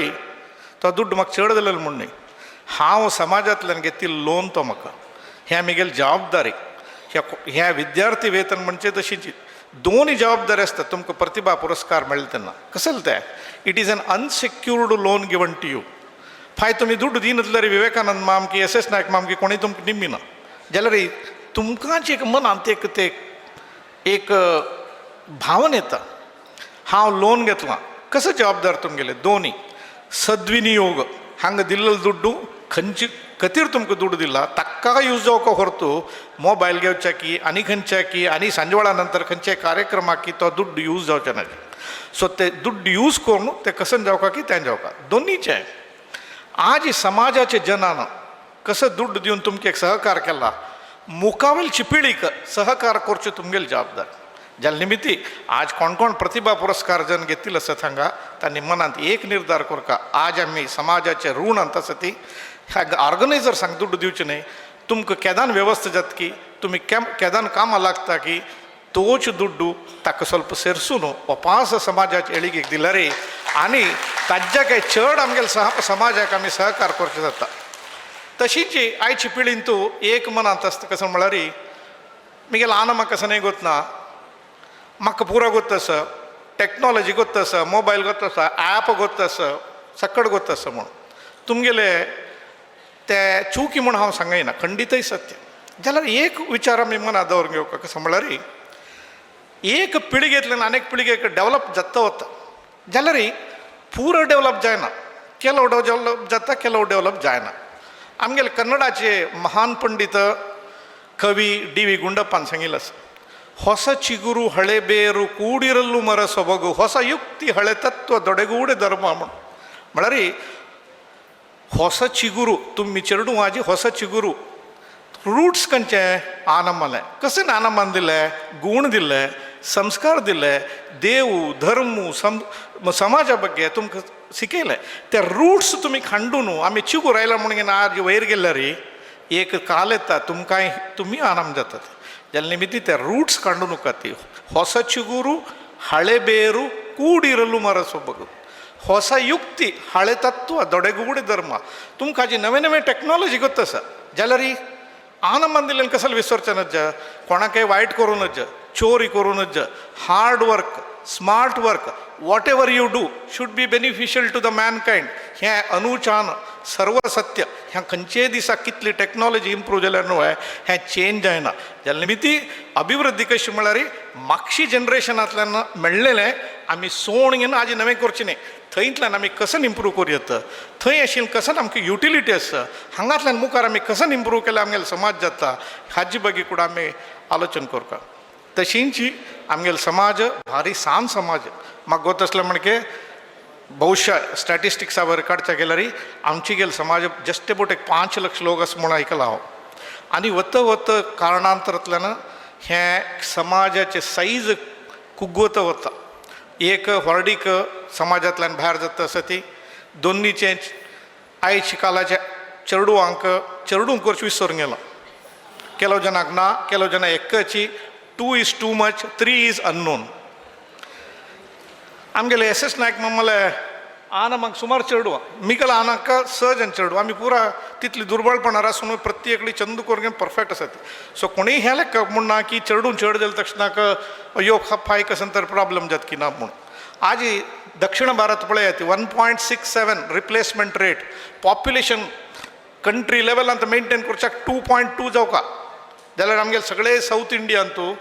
तो दुड्ड म्हाका चड दिलेलो म्हूण न्ही हांव समाजांतल्यान घेतिल्लो लोन तो म्हाका हें म्हगेली जबाबदारी. ह्या विद्यार्थी वेतन म्हणजे तशीच दोन जबाबदारी आसता. तुमकां प्रतिभा पुरस्कार मेळ्ळे तेन्ना कसलें तें it is an unsecured loan given to you. फाय तुमी दुड्ड दिनातल्यार विवेकानंद माम की SS नायक माम की कोणीय तुमकां निमिना जाल्यार तुमकांच एक मनांत एक ते एक भावना येता हांव लोन घेतलां कसो जबाबदार तुमगेले दोन्ही सद्विनियोग हांगा दिल्लो दुड्डू खंयची खातीर तुमकां दुड्ಡು दिला ताका यूज जावका ಹೊರತು मोबायल घेवच्याकी आनी खंयच्याकी आनी सांजवेळा नंतर खंयच्याय कार्यक्रमाकी तो दुड्ಡು यूज जावचें ना सो ते दुड्ಡು यूज करून ते कसन जावका की तें जावका दोनीचे आज समाजाचे जनान कसं दुड्ಡು दिवन तुमकां एक सहकार केला मुखावेलची पिढीक सहकार करचे तुमगेली जबाबदार ज्या निमित्ती आज कोण कोण प्रतिभा पुरस्कार जन घेतील असं सांगा त्यांनी मनात एक निर्धार करका आज आम्ही समाजाचे ऋण अंत सती ह्या ऑर्गनायझर सांग दुड्ಡು दिवचे नाही तुमकां केदान व्यवस्था जात की तुम्ही केदान कामां लागता की तोच दुड्ಡು ताका ಸ್ವಲ್ಪ ಸೇರಿಸೂನು ಒಪಾಸ समाजाच्या एळिगेक दिला रे आनी ताज्या काही चड आमगेले समाजाक आमी सहकार करचे जाता तशीच आयची पिढीन तूं एक मनांत आसता कसं म्हळ्यार मिगेल आना म्हाका कसं नाही गोतना म्हाका पुरो ಗೊತ್ತಸ ಟೆಕ್ನಾಲಜಿ ಗೊತ್ತಸ ಮೊಬೈಲ್ ಗೊತ್ತಸ ಆ್ಯಪ್ ಗೊತ್ತಸ ಸಕ್ಕड ಗೊತ್ತಸ म्हूण तुमगेले ते चुकी म्हूण हांव सांगयना खंडितय सत्य जाल्यार एक विचार आमी मनांत दवरून घेवका कसं म्हळ्यार एक पिळगेंतल्यान आनीक पिळगेक डेवलप जाता वता जाल्यार पुरो डेवलप जायना केलो डेवलप जाता केलो डेवलप जायना आमगेले कन्नडाचे महान पंडित कवी ಡಿ.ವಿ. ಗುಂಡಪ್ಪನ್ सांगिल्लें आसा ಹೊಸ ಚಿಗುರು ಹಳೆ ಬೇರು ಕೂಡಿರಲು ಮರ ಸೊಬಗು ಹೊಸ ಯುಕ್ತಿ ಹಳೆ ತತ್ವ ದೊಡೆಗೂಡೆ ಧರ್ಮ म्हळ्यार ಹೊಸ ಚಿಗುರು तुम्ही चेडू माझी ಹೊಸ ಚಿಗುರು रूट्स खंयचे आनमले कशें आनमान दिले गूण दिले संस्कार दिले देव धर्म समाजा ಬಗ್ಗೆ तुमकां शिकयलें ते रूट्स तुमी खांडून आमी चिगूर आयला म्हणून आज वयर गेल्यार एक काल येता तुमकां तुमी आनम जातात जाल्या निमित्ती ते रूट्स काढू नका ती ಹೊಸ ಚಿಗುರು ಹಳೆ ಬೇರು ಕೂಡಿರಲು ಮರ ಸೊಬಗು ಹೊಸ ಯುಕ್ತಿ ಹಳೆ ತತ್ವ ದೊಡೆಗೂಡೆ ಧರ್ಮ तुमकां जी नवे नवे टॅक्नॉलॉजी ಗೊತ್ತಸ जाल्यार आनंद दिल्ल्यान कसल विसरचेनच कोणाकय वायट करूनच चोरी करूनच hard work smart work whatever you do should be beneficial to the mankind हें अनुचान सर्व सत्य ह्या खंयचेय दिसा कितली टॅक्नॉलॉजी इम्प्रूव जाल्यार न्हू हें चेंज जायना जाल्या निमित्ती अभिवृद्धी कशी म्हळ्यार मागची जनरेशनांतल्यान मेळ्ळेलें आमी सोण घेवन आज नवें करचें न्ही थंयतल्यान आमी कसन इम्प्रूव करूं थंय आशिल्लें कसन आमकां युटिलिटी आसा हांगातल्यान मुखार आमी कसन इम्प्रूव केल्यार आमगेलो समाज जाता हाजे बगी कुडा आमी आलोचन करता तशींच आमगेलो समाज भारी सान समाज म्हाका गोत आसलें म्हणके बहुशा स्टॅटिस्टिक्सा वयर काडच्या गेल्यार आमची गेल समाज जस्ट अबाउट एक 5 लाख लोक आसा म्हूण आयकलां हांव आनी वत कारणांतरांतल्यान हें समाजाचें सायज कुग्गवत वता एक व्हडीक समाजांतल्यान भायर जाता आसा ती दोनीचें आयच्या कालाच्या चेडूंक करचें विसरून गेलो केलो जनाक ना केलो जना एक्काची 2 is too much 3 is unknown आमगेले एस नायक मम्मले आना म्हाका सुमार चेडू मिगेल आनाका सहजन चेडू आमी पुरा तितली दुर्बळपणां आसून प्रत्येकली चंद करून परफेक्ट आसात सो कोणीय हें लेख म्हणना की चेडून चड जाले तक्षणाक अयो फाय कसन तर प्रॉब्लम जाता की ना म्हूण आज दक्षिण भारत पळयात 1.67 रिप्लेसमेंट रेट पॉप्युलेशन कंट्री लेवलांत मेंटेन करच्याक 2.2 जावका जाल्यार आमगेले सगळे साऊथ इंडियान तूं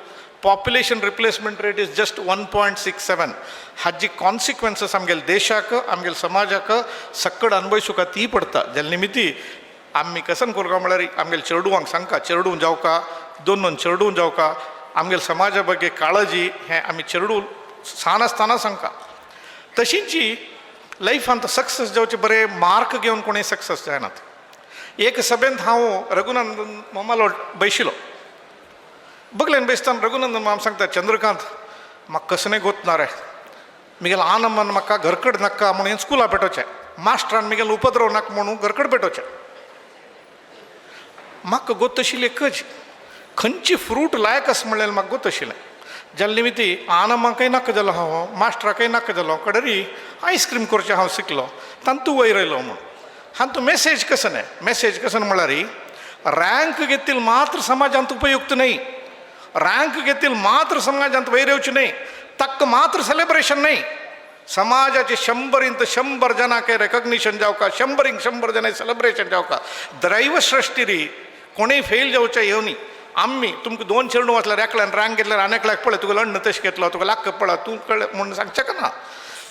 population replacement rate is just 1.67 हाजी कॉन्सिक्वेन्सीस आमगेले देशाक आमगेले समाजाक सक्कड अनुभवुका ती पडटा जाल्या निमित्ती आमी कसन करता म्हळ्यार आमगेले चेडूंक सांगता चेडूं जावका दोन चेडूं जावका आमगेले समाजा बगे काळजी हें आमी चेडूं सान आसतना सांगता तशींच लायफांत सक्सेस जावचे बरे मार्क घेवन कोणें सक्सेस जायनात एक सभेंत हांव रघुनंदन मामालो बैशिलो बगलेन बेसतान रघुनंदन माम सांगता चंद्रकांत म्हाका कसनय गोतना रे मिगेल आनंदन म्हाका घरकड नाका म्हणून स्कुला पेटोवचें मास्टरान मिगेल उपद्रव नाका म्हणून घरकड पेटोवचें म्हाका गोत आशिल्ली एकच खंयची फ्रूट लायक आसा म्हणलें म्हाका गोत आशिल्लें जाल्या निमित्ती आनंदाकय नाका जालो हांव मास्टराकय नाका जालो कडरी आयस्क्रीम करचें हांव शिकलो तांतू वयर आयलो म्हणून हांतू मेसेज कसन म्हळ्यार रँक घेतील मात्र समाजांत उपयुक्त नाही रँक घेतील मात्र समाजांत वयर येवचें न्ही ताका मात्र सेलिब्रेशन न्ही समाजाचे 100 जनांक रेकग्निशन जावका 100 जनांक सेलिब्रेशन जावका दैव सृश्टी री कोणीय फेल जावचें येवनी आम्ही तुमकां 2 चेडूं वाचल्यार एकल्यान रँक घेतल्यार आनी एकल्याक पळय तुका अन्न तशें घेतलो तुका लाख पळय तूं कळ्ळें म्हणून सांगचें ना.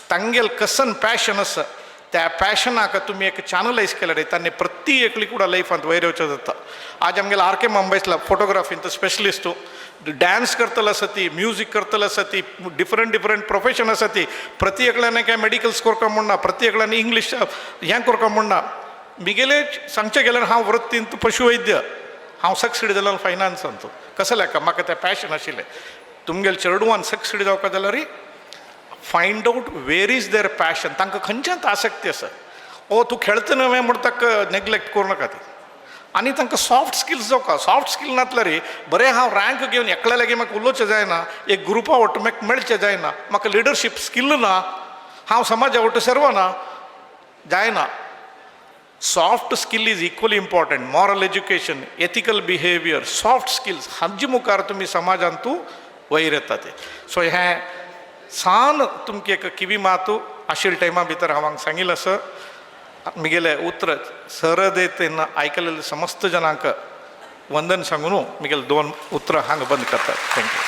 तांगेल कसन पॅशन आसा त्या पॅशनाक तुम्ही एक चॅनलायज केल्यार तांणी प्रती एकली ಕೂಡ ಲೈಫಾಂತ ವೈರವಚ जाता. आज आमगेलो आर के मुंबईतला फोटोग्राफींत स्पेशलिस्ट डान्स करतलो आसा ती म्युजीक करतलो आसा ती डिफरंट प्रोफेशन आसा ती प्रती एकल्यान काय मेडिकल्स करता म्हणना प्रती एकल्यान इंग्लीश हें करता म्हणना. मिगेले सांगचें गेल्यार हांव वृत्तींत पशुवैद्य हांव सक्सीड जालो फायनान्सांत कसो लेका म्हाका तें पॅशन आशिल्लें. तुमगेले चेडवान सक्सीड जावपा जाल्यार find out where is their passion तांकां खंयच्यात आसक्ती आसा ओ तूं खेळता न्हय म्हूण ताका नेग्लेक्ट करूं नाका ती आनी तांकां सॉफ्ट स्किल्स जावका सॉफ्ट स्किल नातल्यार बरें हांव रँक घेवन एकल्या लागीं म्हाका उलोवचें जायना एक ग्रुपा वाट म्हाका मेळचें जायना म्हाका लिडरशीप स्किल ना हांव समाजा वाट सरवना जायना. Soft skill is equally important moral education ethical behaviour soft skills हांचे मुखार तुमी समाजान तूं वयर येता ते. सो हें सान तुमकां एक किवी मातू आशिल्ल्या टायमा भितर हांव सांगिल्लें आसा मिगेले उतर सरदे तेन्ना आयकलेले समस्त जनांक वंदन सांगून मिगेले 2 उतरां हांगा बंद करतात. थँक्यू.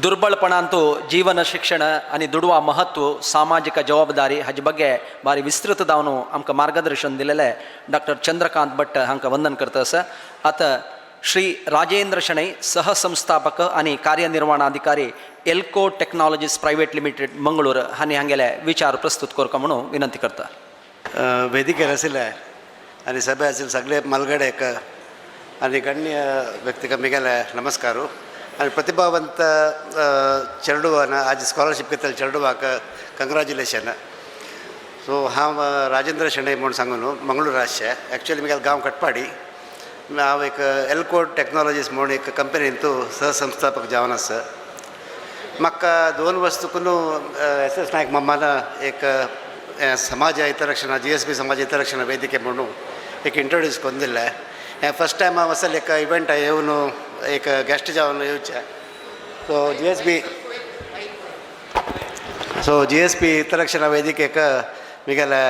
ದುರ್ಬಲಪಣಂತೂ ಜೀವನ ಶಿಕ್ಷಣ आणि ದುಡುವ ಮಹತ್ವ ಸಾಮಾಜಿಕ ಜವಾಬ್ದಾರಿ हाजे ಬಗ್ಗೆ ಭಾರಿ विस्तृतदावन आमकां मार्गदर्शन दिलेलें डॉक्टर चंद्रकांत भट्ट हांकां वंदन करता आसा. आता श्री राजेंद्र शणै सहसंस्थापक आणि कार्यनिर्वहणाधिकारी एल्को टेक्नॉलॉजीज प्रायव्हेट लिमिटेड मंगळूर हांणी हांगेले विचार प्रस्तुत करता म्हणून विनंती करता. वेदिकेर आशिल्ले आनी सभे आशिल्ले सगळे मलगडेक आनी गण्य व्यक्तीक मिगेले नमस्कारू आनी प्रतिभावंत चेडवान आज स्कॉलरशीप घेतलेल्या चेडवाक कंग्रॅच्युलेशन. सो हांव राजेंद्र शेणै म्हूण सांगून मंगळूर आसचें एक्चुअली मिगेले गांव कटपाडी हांव एक एल्को टेक्नॉलॉजीज म्हूण एक कंपनींत सहसंस्थापक जावन आसा. म्हाका 2 वस्तूकून एस एस नायक मम्मान एक समाज हितरक्षण GSB समाज हितरक्षण वेदिके म्हणून एक इंट्रोड्यूस करून दिल्लें. हें फस्ट टायम हांव असले एक इव्हेंट येवन एक गेस्ट जावन येवचें. सो GSB हितरक्षण वेदिकेक मिगेले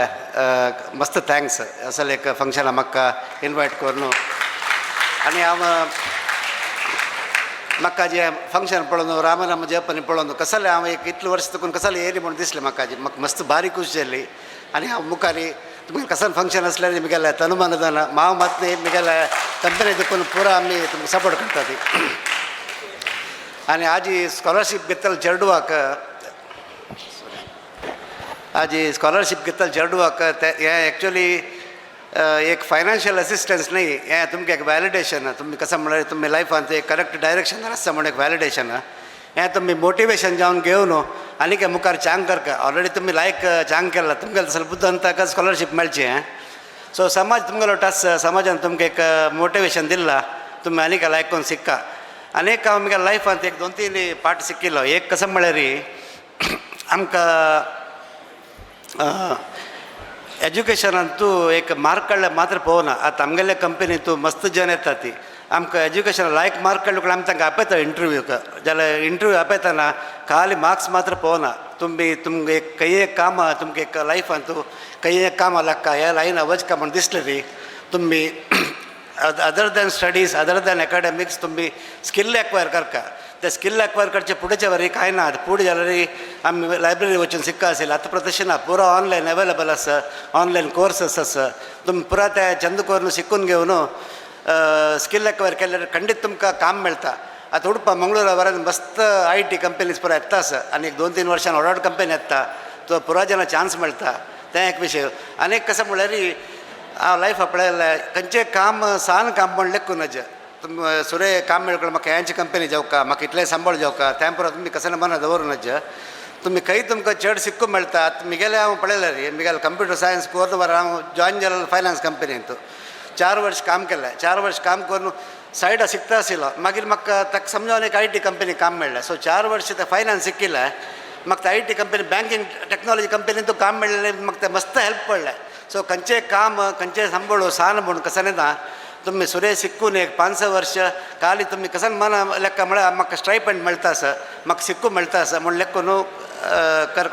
मस्त थँक्स असले एक फंक्शना म्हाका इन्वायट करून आनी हांव म्हाका जें फंक्शन पळोवन रामनाम जपनी पळोवन कसले हांव एक इतलें वर्स तकून कसले येयली म्हूण दिसलें म्हाका मस्त भारी खूश जाली. आनी हांव मुखारी तुमगे कसले फंक्शन आसल्यार मिगेले तनुमान जाना हांव मात मिगेले कंपनी देखून पुरो आमी तुमकां सपोर्ट करता ती. आनी आज स्कॉलरशीप घेतलेल्या चेडवाक आज स्कॉलरशीप घेतलेल्या चेडवाक हें एक्चुअली एक फायनान्शियल असिस्टन्स न्ही हें तुमकां एक वॅलिडेशन तुमी कसं म्हळ्यार तुमी लायफांत एक करेक्ट डायरेक्शनार आसता म्हणून एक वॅलिडेशन हें तुमी मोटिवेशन जावन घेवन आनीक मुखार चांग करता. ऑलरेडी तुमी लायक चांग केला तुमगेलो तसले बुद्दन ताका स्कॉलरशीप मेळचें. सो समाज तुमगेलो टास समाजान तुमकां एक मोटिवेशन दिला तुमी आनीक लायक करून शिक्का. आनीक हांव म्हज्या लायफांत एक 2-3 पार्ट शिकिल्लो. एक कसं म्हळ्यार आमकां एज्युकेशनांतू एक मार्क काडल्यार मात्र पळोवना. आतां आमगेल्या कंपनींत मस्त जन येता ती आमकां एज्युकेशन लायक मार्क काडलो आमी तांकां आपयता इंटरव्यूक जाल्यार इंटरव्यू आपयतना खाली मार्क्स मात्र पळोवना. तुमकां एक खंय एक काम तुमकां एक लायफांत खंय एक काम लागता ह्या लायना वचका म्हूण दिसलें ती तुमी other than studies other than academics तुमी स्किल एक्वायर करता. ते स्किल एक्वायर करचे फुडेंच्या वरी कांय ना. फुडें जाल्यार आमी लायब्ररी वचून शिक्का आसले. आतां तशें ना पुरो ऑनलायन अवेलेबल आसा ऑनलायन कोर्सस आसा तुमी पुरा ते चंद करून शिकून घेवन स्किल एक्वायर केल्यार खंडीत तुमकां काम मेळटा. आतां उडपा मंगळूरा वरान मस्त IT कंपनीज पुरो येता आसा आनी 2-3 वर्सान व्हड कंपनी येता तो पुरा जेन्ना चान्स मेळटा तें एक विशय. आनीक कशें म्हळ्यार हांव लायफ आपणायलें खंयचें काम सान काम म्हण लेखून नज तुम सुरे काम मेळकून म्हाका हेंची कंपनी जावका म्हाका इतलें सांबाळ जावका त्या पुरो तुमी कसं मना दवरूं नज तुमी खंय तुमकां चड शिकूं मेळटा. मिगेले हांव पळयलें रे मिगेले कंप्युटर सायन्स कोर्स वर हांव जॉयन जालें फायनान्स कंपनींत 4 वर्स काम केलें. 4 वर्स काम करून सायडा शिकता आशिल्लो मागीर म्हाका ताका समजावन एक IT कंपनी काम मेळ्ळें. सो 4 वर्स ते फायनान्स शिकिल्लें म्हाका IT कंपनी बँकींग टेक्नॉलॉजी कंपनींत काम मेळ्ळें म्हाका तें मस्त हेल्प पडलें. सो खंयचें काम खंयचें सांबाळूं सान म्हूण कसं ना तुमी सुरे शिकून एक 5-6 वर्ष खाली तुमी कसन मन लेक्का म्हळ्यार म्हाका स्टायपेंड मेळटा आसा म्हाका शिकूं मेळटा आसा म्हूण लेखून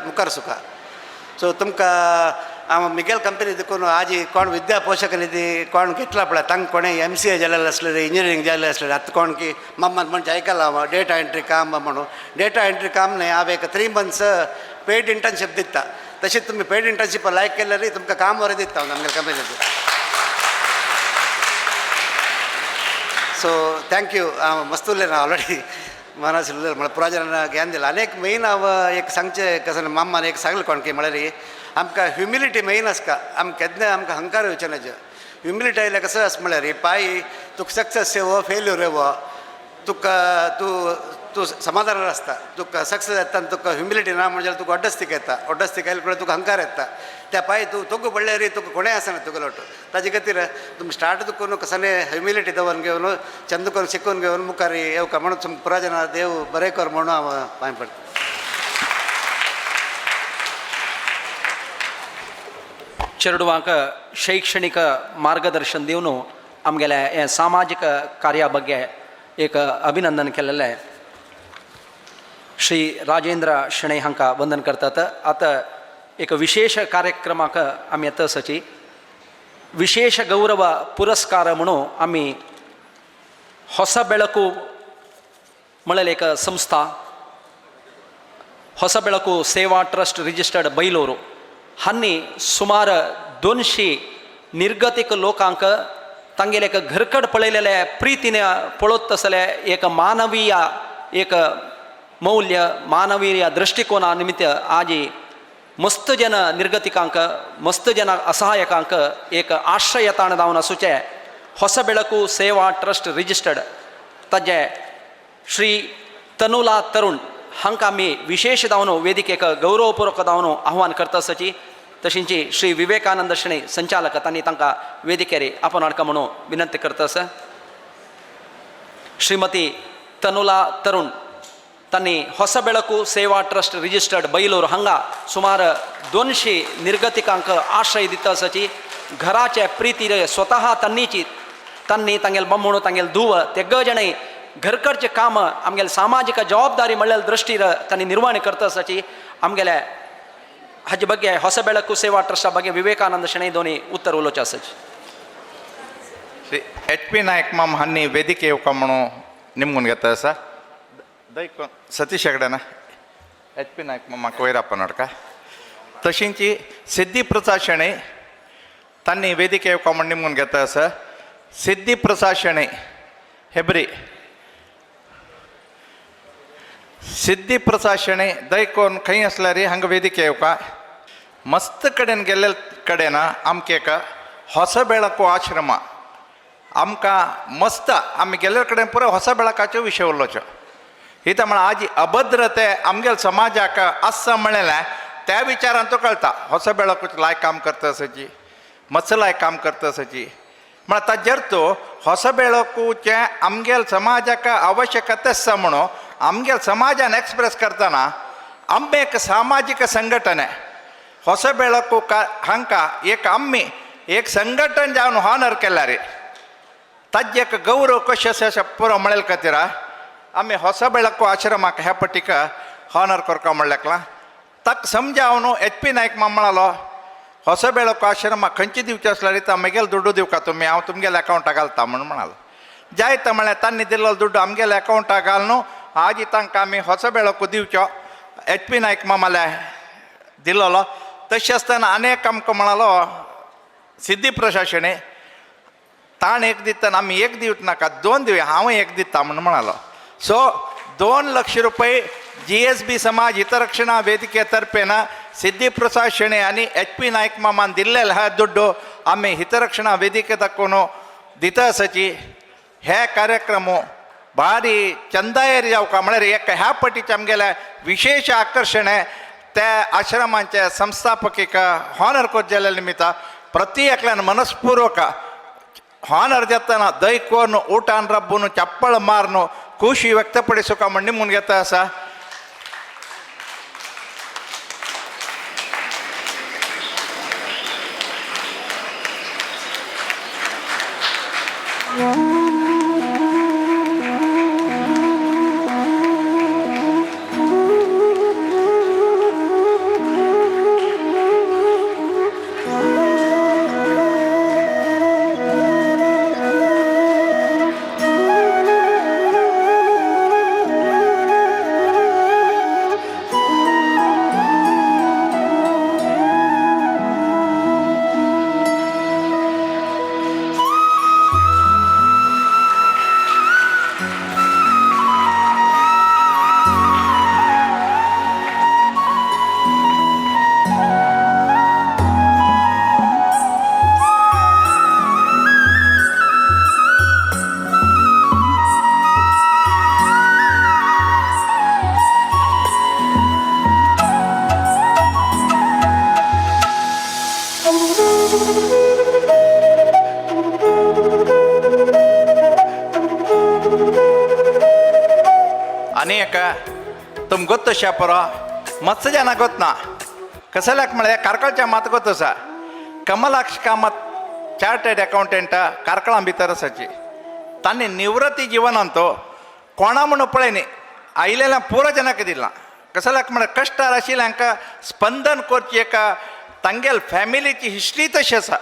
मुखार सुका. सो तुमकां मिगेल कंपनी देखून आज कोण विद्या पोषक निधी कोण घेतला पडला तंग कोणे MCA जालेले असलेले इंजिनियरिंग जालेले असलेले आता कोण की मम्मा म्हणजे ऐकायला हवं डेटा एंट्री काम म्हणून डेटा एंट्री कामने हांव एक 3 months पेड इंटर्नशिप दिता तशीच तुम्ही पेड इंटर्नशिप लायक केल्यार तुमकां काम बरें दिता आमगे कंपनीचे सो थँक्यू मस्त उरलें ना ऑलरेडी मनास उरलें म्हळ्यार प्रोजेक्टान ज्ञान दिलां आनी एक मेन हांव एक सांगचें कसं माम्मान एक सांगलें कोण की म्हळ्यार आमकां ह्युमिलिटी मेन आसता आमकां केन्ना आमकां अहंकार येवचेनाचे ह्युमिलिटी आयल्यार कसं आसा म्हळ्यार पाय तुका सक्सेस येवो फेल्यूर येवो तुका तूं समाधान आसता तुका सक्सेस येता आनी तुका ह्युमिलिटी ना म्हणजे तुका ओडस्तीक येता ओडस्तीक आयले तुका अहंकार येता त्या पाय तुका पडल्यार तुका कोणें आसना तुका लोट ताजे खातीर तुमी स्टार्ट करून कसाने ह्युमिलिटी दवरून घेवन चंद करून शिकून घेवन मुखार येवका म्हणून तुमकां पुराजना देव बरें कर म्हणून हांव पांय पडटा ಚೆರಡುವಾಂಕ ಶೈಕ್ಷಣಿಕ ಮಾರ್ಗದರ್ಶನ ದೇವನು ಆಮಗೆಲೆ ಸಾಮಾಜಿಕ ಕಾರ್ಯ ಬಗ್ಗೆ ಏಕ ಅಭಿನಂದन केलेले श्री राजेंद्र शणै हांकां वंदन करतात आता एक विशेष कार्यक्रमाक आमी येतसची विशेष गौरव पुरस्कार म्हणून आमी ಹೊಸ ಬೆಳಕು म्हळ्यार एक संस्था ಹೊಸ ಬೆಳಕು ಸೇವಾ ಟ್ರಸ್ಟ್ ರಿಜಿಸ್ಟರ್ಡ್ ಬೈಲೂರು हांनी सुमार 200 निर्गतीक लोकांक तांगेले एक घरकड पळयलेले प्रितीने पळोवत तसले एक मानवीय एक मौल्य मानवीय दृष्टिकोना निमित्त आज मस्त जन निर्गतिकांक मस्त जन असहायकांक एक आश्रय ताण जावन आसूचे ಹೊಸ ಬೆಳಕು ಸೇವಾ ट्रस्ट रिजिस्टर्ड ताजे श्री तनुला तरुण हांकां आमी विशेष जावन वेदिकेक गौरवपूर्वक जावन आव्हान करता आसची तशींची श्री विवेकानंद शणै संचालक तांणी तांकां वेदिकेर आपण हाडका म्हणून विनंती करता आसा श्रीमती तनुला तरुण तांणी ಹೊಸ ಬೆಳಕು ಸೇವಾ ट्रस्ट रिजिस्टर्ड बैलूर हांगा सुमार 200 निर्गतिकांक आश्रय दिता आसची घराचे प्रितीर स्वता तांणी तांगेल बंबूण तांगेल धुव तेग जणय घरकडचे काम आमगेले सामाजिक जबाबदारी म्हणल्यार दृश्टीर तांणी निर्वहण करता आसची आमगेले हाजे ಬಗ್ಗೆ ಹೊಸ ಬೆಳಕು ಸೇವಾ ಟ್ರಸ್ಟ್ ಬಗ್ಗೆ ವಿವೇಕಾನಂದ ಶೆಣೈ दोनी उत्तर उलोवचें आसची श्री HP नायक माम हांनी वेदिके येवका म्हणून निमगून घेता आसा दैकोन सतीश हेगडेना HP नायक माम म्हाका वयर नडका तशींची सिद्धी प्रसाद शेणै तांणी वेदिके येवका म्हणून निमगून घेता आसा सिद्धी प्रसाद शेणै हेब्री सिद्धी प्रसाद शेणै दैकोन खंय आसल्यार हांगा वेदिके येवका मस्त कडेन गेल्ले कडेन आमकां एक ಹೊಸ ಬೆಳಕು आश्रम आमकां मस्त आमी गेल्ले कडेन पुरो ಹೊಸ ಬೆಳಕಾचो विशय उलोवचो हिता म्हळ्यार आज अभद्रते आमगेल्या समाजाक आसा म्हणलें त्या विचारान तो कळटा ಹೊಸ ಬೆಳಕು लायक काम करता आसची मस्त लायक काम करता आसची म्हळ्यार ताजेर तो ಹೊಸ ಬೆಳಕುचे आमगेल्या समाजाक आवश्यकता आसा म्हणून आमगेल्या समाजान एक्सप्रेस करतना आमी एक सामाजिक संघटने ಹೊಸ ಬೆಳಕು हांकां एक आमी एक संघटन जावन हॉनर केला रे ताजे एक गौरव कशें अशें पुरो म्हळ्या खातीर आमी ಹೊಸ ಬೆಳಕು आश्रमाक ह्या पटीक हॉनर करता म्हणल्याकला ताका समजावन HP नायक माम म्हणालो ಹೊಸ ಬೆಳಕು आश्रमाक खंयची दिवची आसल्यार ता म्हगेलो दुड्डू दिवका तुमी हांव तुमगेल्या अकावंटाक घालता म्हणून म्हणालो जायत म्हळ्यार तांणी दिल्लो दुड्डू आमगेल्या अकावंटाक घाल न्हू आज तांकां आमी ಹೊಸ ಬೆಳಕು दिवचो HP नायक मामाले दिल्लो तशें आसतना आनीक आमकां म्हणालो सिद्धी प्रसाद शेणै ताण एक दिता आमी एक दिवच नाका 2 दिवया हांव एक दिता म्हणून म्हणालो सो 2 लाख रुपये GSB समाज हितरक्षणा वेदिके तर्फेन सिद्धी प्रसाद शेणै आनी HP नायक मामान दिल्लेले हा दुड्डू आमी हितरक्षणा वेदिके दाखोवन दिता आसची हे कार्यक्रम भारी चंदायेर जावका म्हळ्यार एक ह्या पटीचे आमगेले विशेष आकर्षण त्या आश्रमांचे संस्थापकीक हॉनर कोरजेल्या निमित्त प्रति एकल्यान मनस्पूर्वक हॉनर देतना दैकोन ಊಟಾನ್ ರಬ್ಬುನು ಚಪ್ಪಳ ಮಾರ್ನು ಖುಷಿ ವ್ಯಕ್ತಪಡಿಸುಕ ಮಂಡಿ ಮುನ್ಗೆತ ಆಸಾ अनेक तुम गोत्त शापुर मस्त जन गोत ना कसल्याक म्हळ्यार कारकळच्या मात गोत आसा कमलाक्ष कामत चार्टर्ड अकाउंटंट कारकळा भितर आसाची तांणी निवृत्ती जिवनांत कोणा म्हणून पळयनी आयिल्ल्या पुरो जनाक दिला कसल्याक म्हळ्यार कश्टार आशिल्ल्यांक स्पंदन करची एका तांगेल फॅमिलीची हिस्ट्री तशी आसा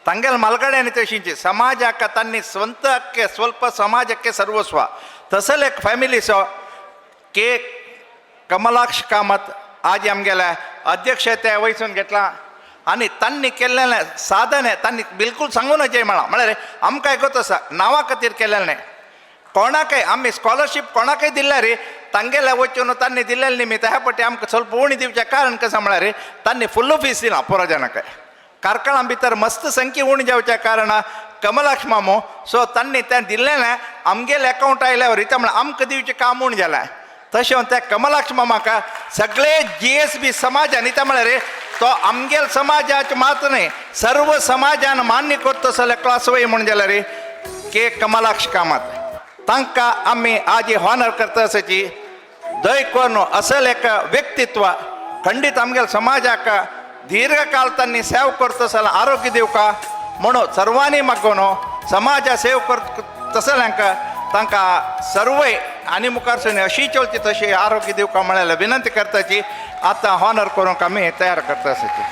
तांगेल मालगाड्यांनी तशींची समाजाक तांणी स्ವಂತಕ್ಕೆ ಸ್ವಲ್ಪ ಸಮಾಜಕ್ಕೆ ಸರ್ವಸ್ವ तसल एक फॅमिली सो के कमलाक्ष कामत आज आमगेल्या अध्यक्षते वयसून घेतला आनी तांणी केल्लें साधने तांणी बिलकूल सांगून नजे म्हळ्यार आमकां गोत आसा नांवा खातीर केलेलें कोणाकय आमी स्कॉलरशीप कोणाकय दिल्ल्या रे तांगेल्या वचून तांणी दिल्लेले निमित्त ह्या पटी आमकां ಸ್ವಲ್ಪ उणी दिवचें कारण कशें म्हळ्यार तांणी फुल्ल फीस दिना पुरो जनाकय कारकळां भितर मस्त संख्या उणी जावच्या कारण कमलाक्ष मामो सो तांणी तें दिल्लें आमगेले अकाउंट आयल्यावर रिता म्हळ्यार आमकां दिवचें काम उण जालें तशें त्या कमलाक्ष मामाक सगळे GSB समाजान दिता म्हळ्यार तो आमगेल समाजाचे मात न्हय सर्व समाजान मान्य करता तसले क्लास वय म्हण जाल्यार के कमलाक्ष कामत तांकां आमी आज हॉनर करता आसाची दय कोण असल एक व्यक्तित्व खंडीत आमगेल समाजाक दीर्घकाल तांणी सेव करता आसतना आरोग्य दिवका म्हणून सर्वांनी मागून समाजा सेव करता तसल्यांक तांकां सर्वय आनी मुखार सुनी अशी चलची तशी आरोग्य दिवका म्हळ्यार विनंती करताची आतां हॉनर करूंक आमी तयार करता आसाची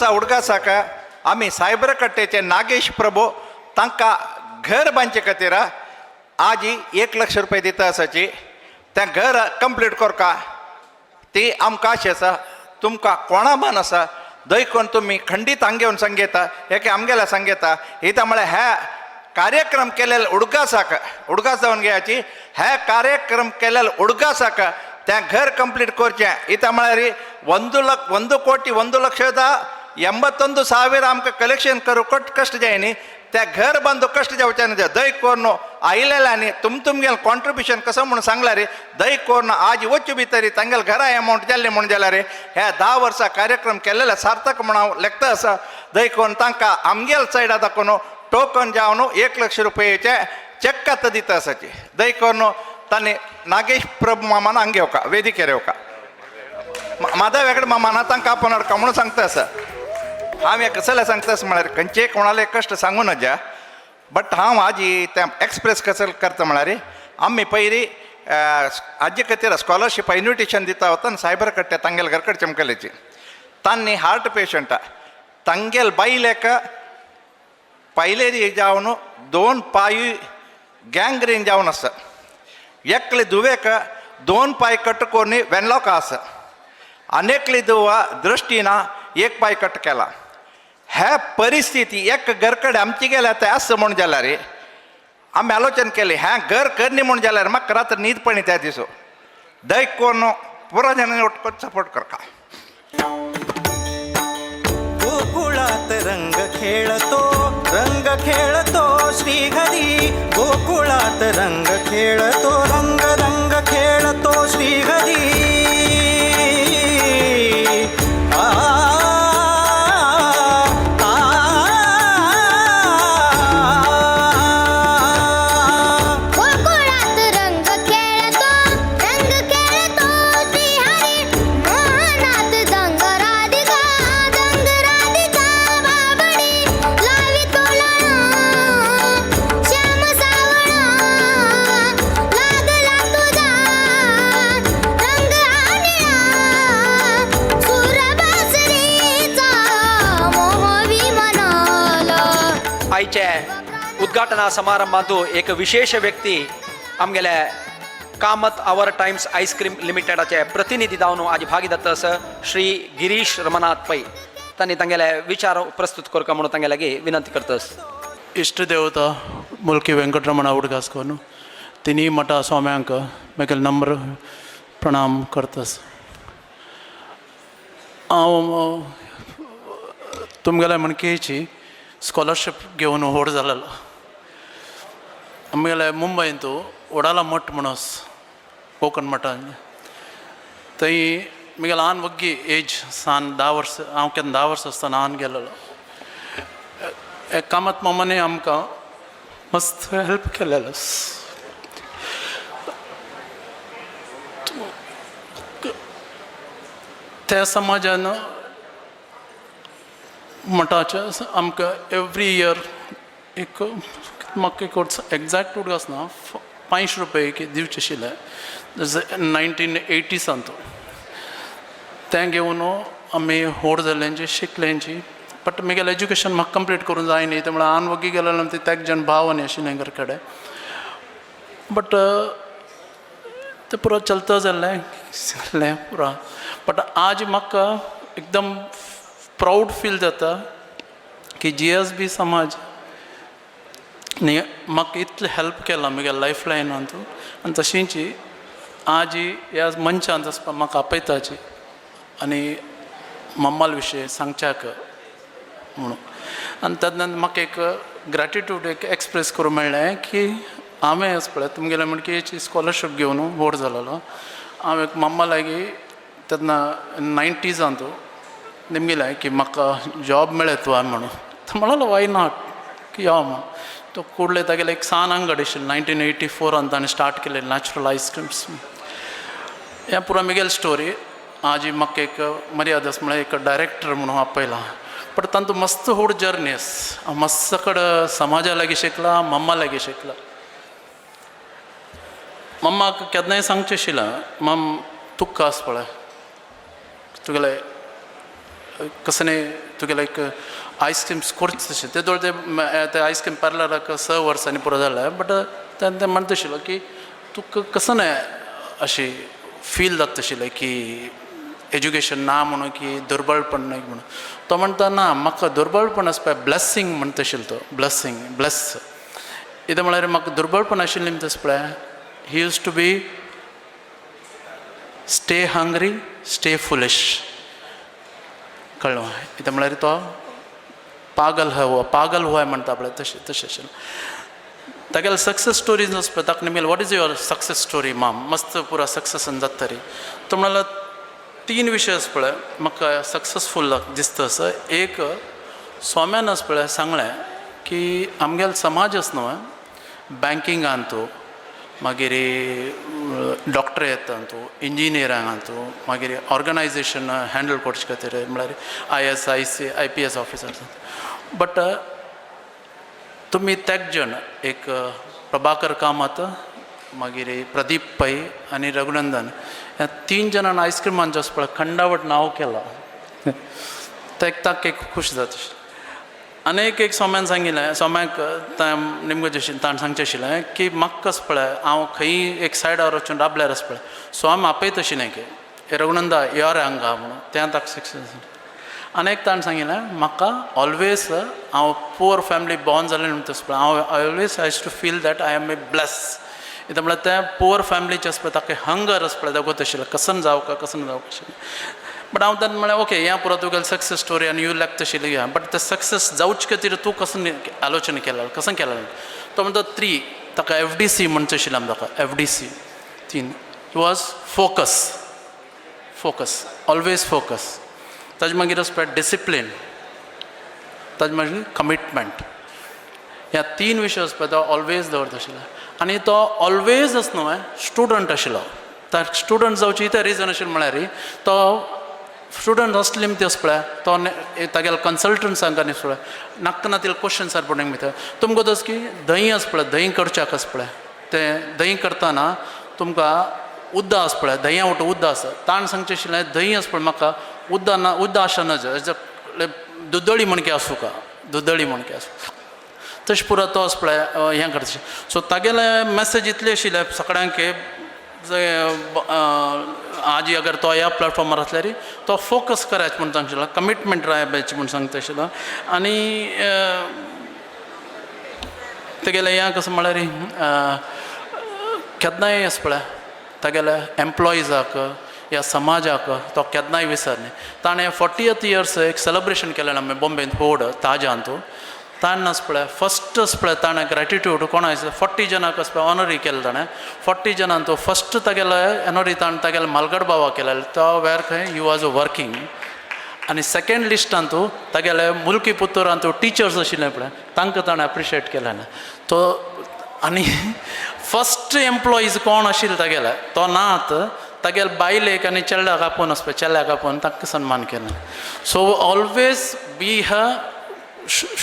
हुडगा साका आमी सायबर कट्टेचे नागेश प्रभू तांकां घर बांदचे खातीर आज 1 लाख रुपया दिता आसाची तें घर कंप्लीट करका ती आमकां आशा आसा तुमकां कोणा मान आसा दय कोण तुमी खंडीत हांगा घेवन सांगेता एके आमगेल्या सांगेता हिता म्हळ्यार ह्या कार्यक्रम केलेले उडगासाक उडगास जावन घेयाची हे कार्यक्रम केलेले उडगासाक तें घर कंप्लीट करचें हिता म्हळ्यार 1,81,000 आमकां कलेक्शन करूं कश्ट जाय न्ही त्या घर बांदू कश्ट जावचें न्हय दय कोरून आयिल्ल्यांनी तुमगेल कॉन्ट्रिब्युशन कसो म्हणून सांगला रे दय कोरून आज वच्चे भितर तांगेल घरा अमावंट जाल्ली म्हूण जाल्यार हे 10 वर्सां कार्यक्रम केलेले सार्थक म्हूण हांव लेखता आसा दय कोरून तांकां आमगेल सायडा दाखोवन टोकन जावन 1 लाख रुपयाचे चेक आतां दिता आसाची दय कोरून तांणी नागेश प्रभू मामान हांगा घेवका वेदिकेर येवका माधव वेगळे मामाना तांकां आपण हाडका म्हणून सांगता आसा हांव हे कसले सांगता आसा म्हळ्यार खंयचे कोणाले कश्ट सांगू नजा बट हांव आज तें एक्सप्रेस कसं करता म्हळ्यार आमी पयलीं हाजे खातीर स्कॉलरशीप इन्विटेशन दिता वता सायबर कट्टे तांगेल घरकड चमकलेची तांणी हार्ट पेशंट तांगेल बायलेक पायलेरी जावन 2 पाय गँग्रीन जावन आसा एकले दुवेक 2 पाय कट करून वेनलॉक आसा अनेकली दुवा दृश्टीना 1 पाय कट केला हे परिस्थिती एक घरकडे आमची गेल्या ते आस म्हूण जाल्यार आमी आलोचन केली हे घर करनी म्हूण जाल्यार म्हाका रात्र न्हीद पडली त्या दिसो दय कोण पुरो जनांनी उठकोन सपोर्ट करता गोकुळात रंग खेळतो श्रीहरी गोकुळात रंग खेळतो रंग रंग खेळतो श्रीहरी रंग आयचे उद्घाटना समारंभांतू एक विशेष व्यक्ती आमगेले कामत आवर टाइम्स आईस्क्रीम लिमिटेडाचे प्रतिनिधी जावन आज भाग घेतस श्री गिरीश रमनाथ पै तांणी तांगेले विचार प्रस्तुत करता म्हणून तांगे लागी विनंती करतस. इष्ट देवता मुल्की वेंकटरमण उडगासकर तिनी मठा स्वाम्यांक म्हगेले नम्र प्रणाम करतस. हांव तुमगेल्या मणकेची स्कॉलरशीप घेवन व्हड जालेलो. आमगेले मुंबईंत वडाला मठ म्हणून कोकण मठान थंय म्हगे ल्हान वग्गी एज सान 10 वर्सां हांव केन्ना 10 वर्सां आसतना हांव गेलेलो. कामत मामाने आमकां मस्त हेल्प केलेलो. त्या समाजान मठाचे आमकां एवरी इयर एक म्हाका एक एग्जॅक्ट उडक आसना 500 रुपये दिवचे आशिल्ले 1980 तें घेवन आमी व्हड जाल्ल्यांची शिकल्यांची. बट म्हगेलें एज्युकेशन म्हाका कंप्लीट करूंक जाय न्ही ते म्हळ्यार हांव वगी गेलेलो ते एक जण भाव आनी आशिल्ले घरा कडेन. बट तें पुरो चलता जाल्लें पुरो. बट आज म्हाका एकदम प्राऊड फील जाता की GSB समाज न्ही म्हाका इतलें हेल्प केलां म्हगे लायफ लायनांत आनी तशींच आज ह्या मंचान म्हाका आपयताची आनी मम्माल विशयी सांगच्याक म्हणून. आनी तातूंत म्हाका एक ग्रेटिट्यूड एक एक्सप्रेस करूं मेळ्ळें की हांवें अशें पळय तुमगेल्या मणकेची स्कॉलरशीप घेवन व्हड जालोलो. हांव एक मम्मा लागीं तेन्ना 90s निमगेलें की म्हाका जॉब मेळ्ळें तुवें म्हणून. तो म्हणलो वाय नॉट की यो म्हणून. तो कुडले तागेले एक सान अंगड आशिल्लें 1984 ताणें स्टार्ट केलें नॅचरल आयस्क्रीम्स. हें पुरो म्हगेली स्टोरी. आज म्हाका एक मर्यादास म्हळ्यार एक डायरेक्टर म्हणून आपयलां. बट तांतू मस्त व्हड जर्नी आसा. हांव मस्त कडेन समाजा लागीं शिकलां, मम्मा लागीं शिकलां. मम्माक केन्नाय सांगचें आशिल्लें मम तुका आस पळय तुगेले कसले तुगेले एक आयस्क्रीम्स करचे तशें ते दोळ ते आयस्क्रीम पार्लराक 6 वर्सांनी पुरो जालें. बट तेन्ना म्हणटा आशिल्लो की तुका कसं अशी फील जाता आशिल्लें की एज्युकेशन ना म्हणून की दुर्बळपण ना म्हणून. तो म्हणटा ना म्हाका दुर्बळपण आसपा ब्लेसींग म्हणटा आशिल्लो तो ब्लेस इतें म्हळ्यार म्हाका दुर्बळपण आशिल्लें म्हणटा पळय he use to be stay hungry stay foolish कळ्ळें. इतें म्हळ्यार तो पागल हुआ म्हणटा पळय तशें आशिल्लें. तागेले सक्सेस स्टोरीज आसपा ताका न्ही what is your success story माम मस्त पुरा सक्सेसान जाता तरी. तो म्हणलो 3 विशय आसा पळय म्हाका सक्सेसफूल दिसता असो. एक स्वाम्यान आसा पळय सांगलें की आमगेलो समाज आसा न्हू बँकिंगान तूं मागीर डॉक्टर येता तूं इंजिनियरांक तूं मागीर ऑर्गनायजेशन हँडल करचे खातीर म्हळ्यार IAS IPS ऑफिसर. बट तुमी तेग जण एक प्रभाकर कामत मागीर प्रदीप पै आनी रघुनंदन ह्या 3 जाणांनी आयस्क्रीमान जसं पळय खंडावट नांव केलां तेक ताका एक खूश जाता. आनीक एक सोम्यान सांगिल्लें सोम्याक निमगे जशें ताणें सांगचें आशिल्लें की म्हाका कसं पळय हांव खंय एक सायडार वचून राबल्यार आसा पळय स्वाम आपयता तशें की रघुनंदा यो रे हांगा म्हणून तें ताका सक्सेस. आनीक ताणें सांगिल्लें म्हाका ऑलवेज हांव पुअर फॅमिली बॉर्न जालें म्हणटा पळय हांव always has to feel that I am a bless. इतें म्हळ्यार तें पुअर फॅमिलीचें आसा पळय ताका हंगर आसा पळय दाखोवता आशिल्लें कसन जावं आशिल्लें. बट हांव तेन्ना म्हळ्यार ओके ह्या पुरो तुगेलें सक्सेस स्टोरी आनी यू लायक तशिल्ली घ्या. बट तें सक्सेस जावचे खातीर तूं कसं आलोचना केलें कसं केलें. तो म्हणटा 3 ताका FDC म्हणचें आशिल्लें आमी ताका FDC 3 was focus always focus. ताजे मागीर आसा पळय डिसिप्लीन ताजे मागीर कमिटमेंट. ह्या 3 विशय आसा पळय तो ऑलवेज दवरता आशिल्लो. आनी तो ऑलवेज आसा न्हू स्टुडंट आशिल्लो. ताका स्टुडंट जावची इतें रिजन आशिल्लें म्हळ्यार तो स्टुडंट असले ते आसा पळय तो तागेले कन्सल्टंट्सांक आनी पळय नाका नातिले क्वेश्चन्स आर पडूंक भितर तुमकां दोस की दही आसा पळय दही कडच्याक आसा पळय तें दही करतना तुमकां उद्दा आसा पळय दह्या वांटो उद्दा आसा ताण सांगचें आशिल्लें दही आसा पळय म्हाका उद्दा ना उद्दा आसना दुदळी म्हणके आसूं का दुदळी म्हणके आसूं तशें पुरो तोच पळय हें करता सो तागेले मॅसेज इतली आशिल्ले सगळ्यांक आजी अगर तो ह्या प्लॅटफॉर्मार आसल्यार तो फोकस करायचं म्हणून सांगशिल्लो कमिटमेंट रावपाची म्हणून सांगता आशिल्लो आनी तेगेलें हें कसं म्हळ्यार केन्नाय आसा पळय तागेल्या एम्प्लॉइजाक ह्या समाजाक तो केन्नाय विसरना ताणें 40th इयर्स एक सेलिब्रेशन केलें आमी बॉम्बेंत व्हड ताजांत ताणें आस पळय फस्ट आस पळय ताणें ग्रेटिट्यूड कोणा 40 जनांक आस पळय ऑनरी केलें ताणें 40 जनांक तो फस्ट तागेले ऑनरी ताणें तागेले मालगड बाबा केलेले तो वेर खंय ही वॉज वर्कींग आनी सेकेंड लिस्टान तूं तागेले मुलकी पुत्तूरान तूं टिचर्स आशिल्ले पळय तांकां ताणें एप्रिशिएट केलें तो आनी फस्ट एम्प्लॉईज कोण आशिल्ले तागेले तो नात तागेले बायलेक आनी चेड्याक आपोवन आस पळय चेड्याक आपोवन तांकां सन्मान केलें सो ऑलवेज बी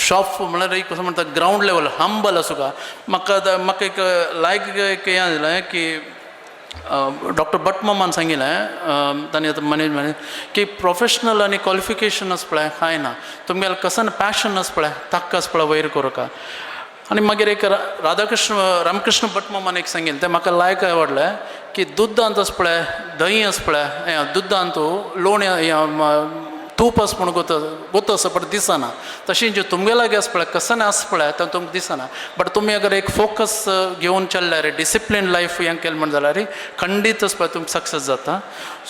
शॉप म्हळ्यार एक कसो म्हणटा ग्रावंड लेवल हंबल आसूं का म्हाका एक लायक एक हें जालें की डॉक्टर भट मामान सांगिल्लें ताणें आतां मॅनेजमेंट की प्रोफेशनल आनी क्वॉलिफिकेशन आस पळय कांय ना तुमगेलें कसन पॅशन आस पळय ताका आस पळय वयर करूं का आनी मागीर एक रामकृष्ण भट मामान एक सांगिल्लें तें म्हाका लायक आवडलें की दुदांत आस पळय दही आस पळय दुदांत तूं लोणें तूप आस पूण गोत आसा बट दिसना तशीं ज्यो तुमगे लागीं आस पळय कसन आस पळय तें तुमकां दिसना बट तुमी अगर एक फोकस घेवन चल्ल्यार डिसिप्लीन लायफ हें केलें म्हण जाल्यार खंडीत आस पळय तुमकां सक्सेस जाता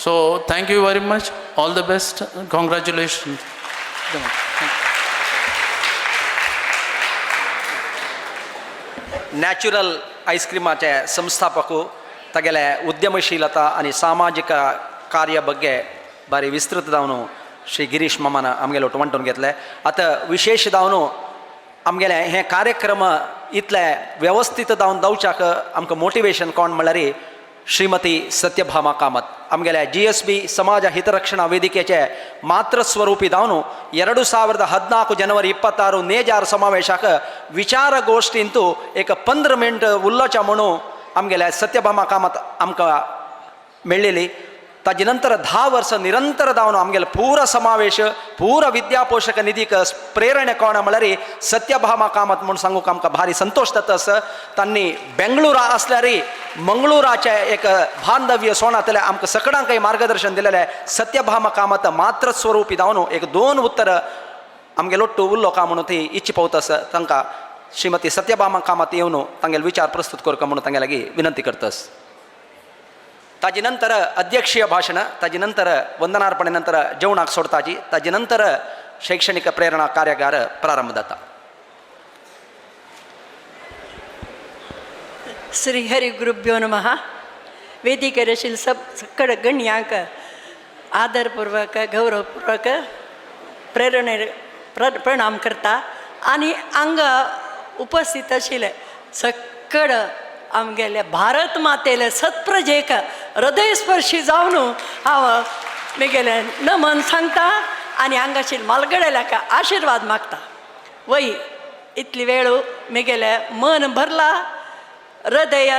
so thank you very much all the best congratulation natural ice ಕ್ರೀಮಾचे ಸಂಸ್ಥಾಪಕು ತಗೆಲೆ ಉದ್ಯಮಶೀಲತಾ आणि ಸಾಮಾಜಿಕ कार्य ಬಗ್ಗೆ ಬಾರಿ विस्तृतदावनो श्री गिरीश मामान आमगेले वटवंटून घेतले आतां विशेशदावनो आमगेले हे कार्यक्रम इतले व्यवस्थीत जावच्याक आमकां मोटिवेशन कोण म्हणल्यार श्रीमती सत्यभामा कामत आमगेले GSB समाज हितरक्षणा ವೇದಿಕೆचे ಮಾತೃ ಸ್ವರೂಪಿ ದಾವನು 2014 ಜನವರಿ 26 ನೇಜಾರ್ ಸಮಾವೇಶಾಕ ವಿಚಾರಗೋಷ್ಠಿಂತೂ एक 15 मिनट उल्लोचा म्हणू आमगेले सत्यभामा कामत आमकां मेळ्ळेली ताजे नंतर 10 वर्सां निरंतर जावन आमगेले पूर समावेश पूर विद्यापोषक निधीक प्रेरणे कोण म्हळ्यार सत्यभामा कामत म्हणून सांगूक आमकां भारी संतोष जाता तांणी बेंगळुरा आसल्यार मंगळुराचे एक बांधव्य सोणातले आमकां सकडांकय मार्गदर्शन दिलेलें सत्यभामा कामत मात्र स्वरूपी जावन एक 2 उत्तर आमगे लोट्टू उरलो का म्हणून ती इच्छी पावतास तांकां श्रीमती सत्यभामा कामत येवन तांगेले विचार प्रस्तुत करता म्हणून तांगे लागीं विनंती करतास ताजे नंतर अध्यक्षीय भाषण ताजे नंतर वंदनार्पणे नंतर जेवणाक सोडताची ताजे नंतर शैक्षणिक प्रेरणा कार्यागार प्रारंभ जाता श्री हरि गुरुभ्यो नमः ವೇದಿಕೆಯ ಸಕಲ ಗಣ್ಯಾಂಕ आदरपूर्वक गौरवपूर्वक प्रेरणे प्रणाम करता आणि हांगा उपस्थित आशिल्ले सकड आमगेले भारत मातेले सत्प्रजेक हृदयस्पर्शी जावन हांव म्हगेले नमन सांगता आनी हांगा आशिल्ले मालगड्याक आशिर्वाद मागता वय इतली वेळ म्हगेले मन भरला हृदय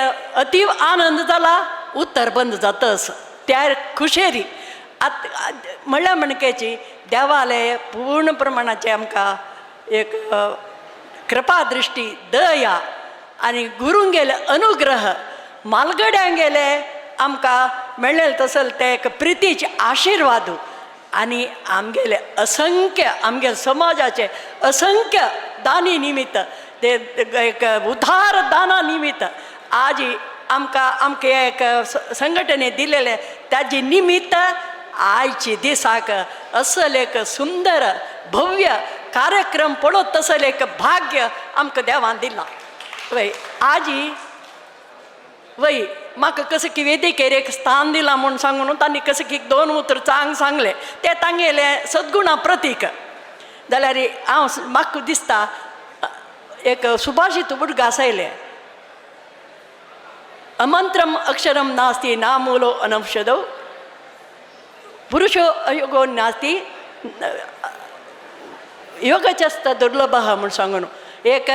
अतीव आनंद जाला उत्तर बंद जातस त्या खुशेरी म्हणल्या म्हणकेची देवालय पूर्ण प्रमाणाचे आमकां एक कृपा दृष्टी दया आनी गुरूंगेले अनुग्रह मालगड्यांगेले आमकां मेळ्ळेले तसल ते एक प्रितीचे आशिर्वाद आनी आमगेले असंख्य आमगे समाजाचे असंख्य दानी निमित्त ते एक उदार दाना निमित्त आज आमकां एक संघटने दिलेले ताजे निमित्त आयचे दिसाक असल एक सुंदर भव्य कार्यक्रम पळोवप तसल एक भाग्य आमकां देवान दिला वय आजी वय म्हाका कसं की वेदिकेर एक स्थान दिला म्हणून सांगून तांणी कसं की 2 उतर सांगले ते तांगेले सद्गुणा प्रतीक जाल्यार हांव म्हाका दिसता एक सुभाषित उडगा आसयले अमंत्रम अक्षरम नास्ति नामूलो अनौषधो पुरुषो अयोगो नास्ति योगचस्त दुर्लभः म्हणून सांगून एक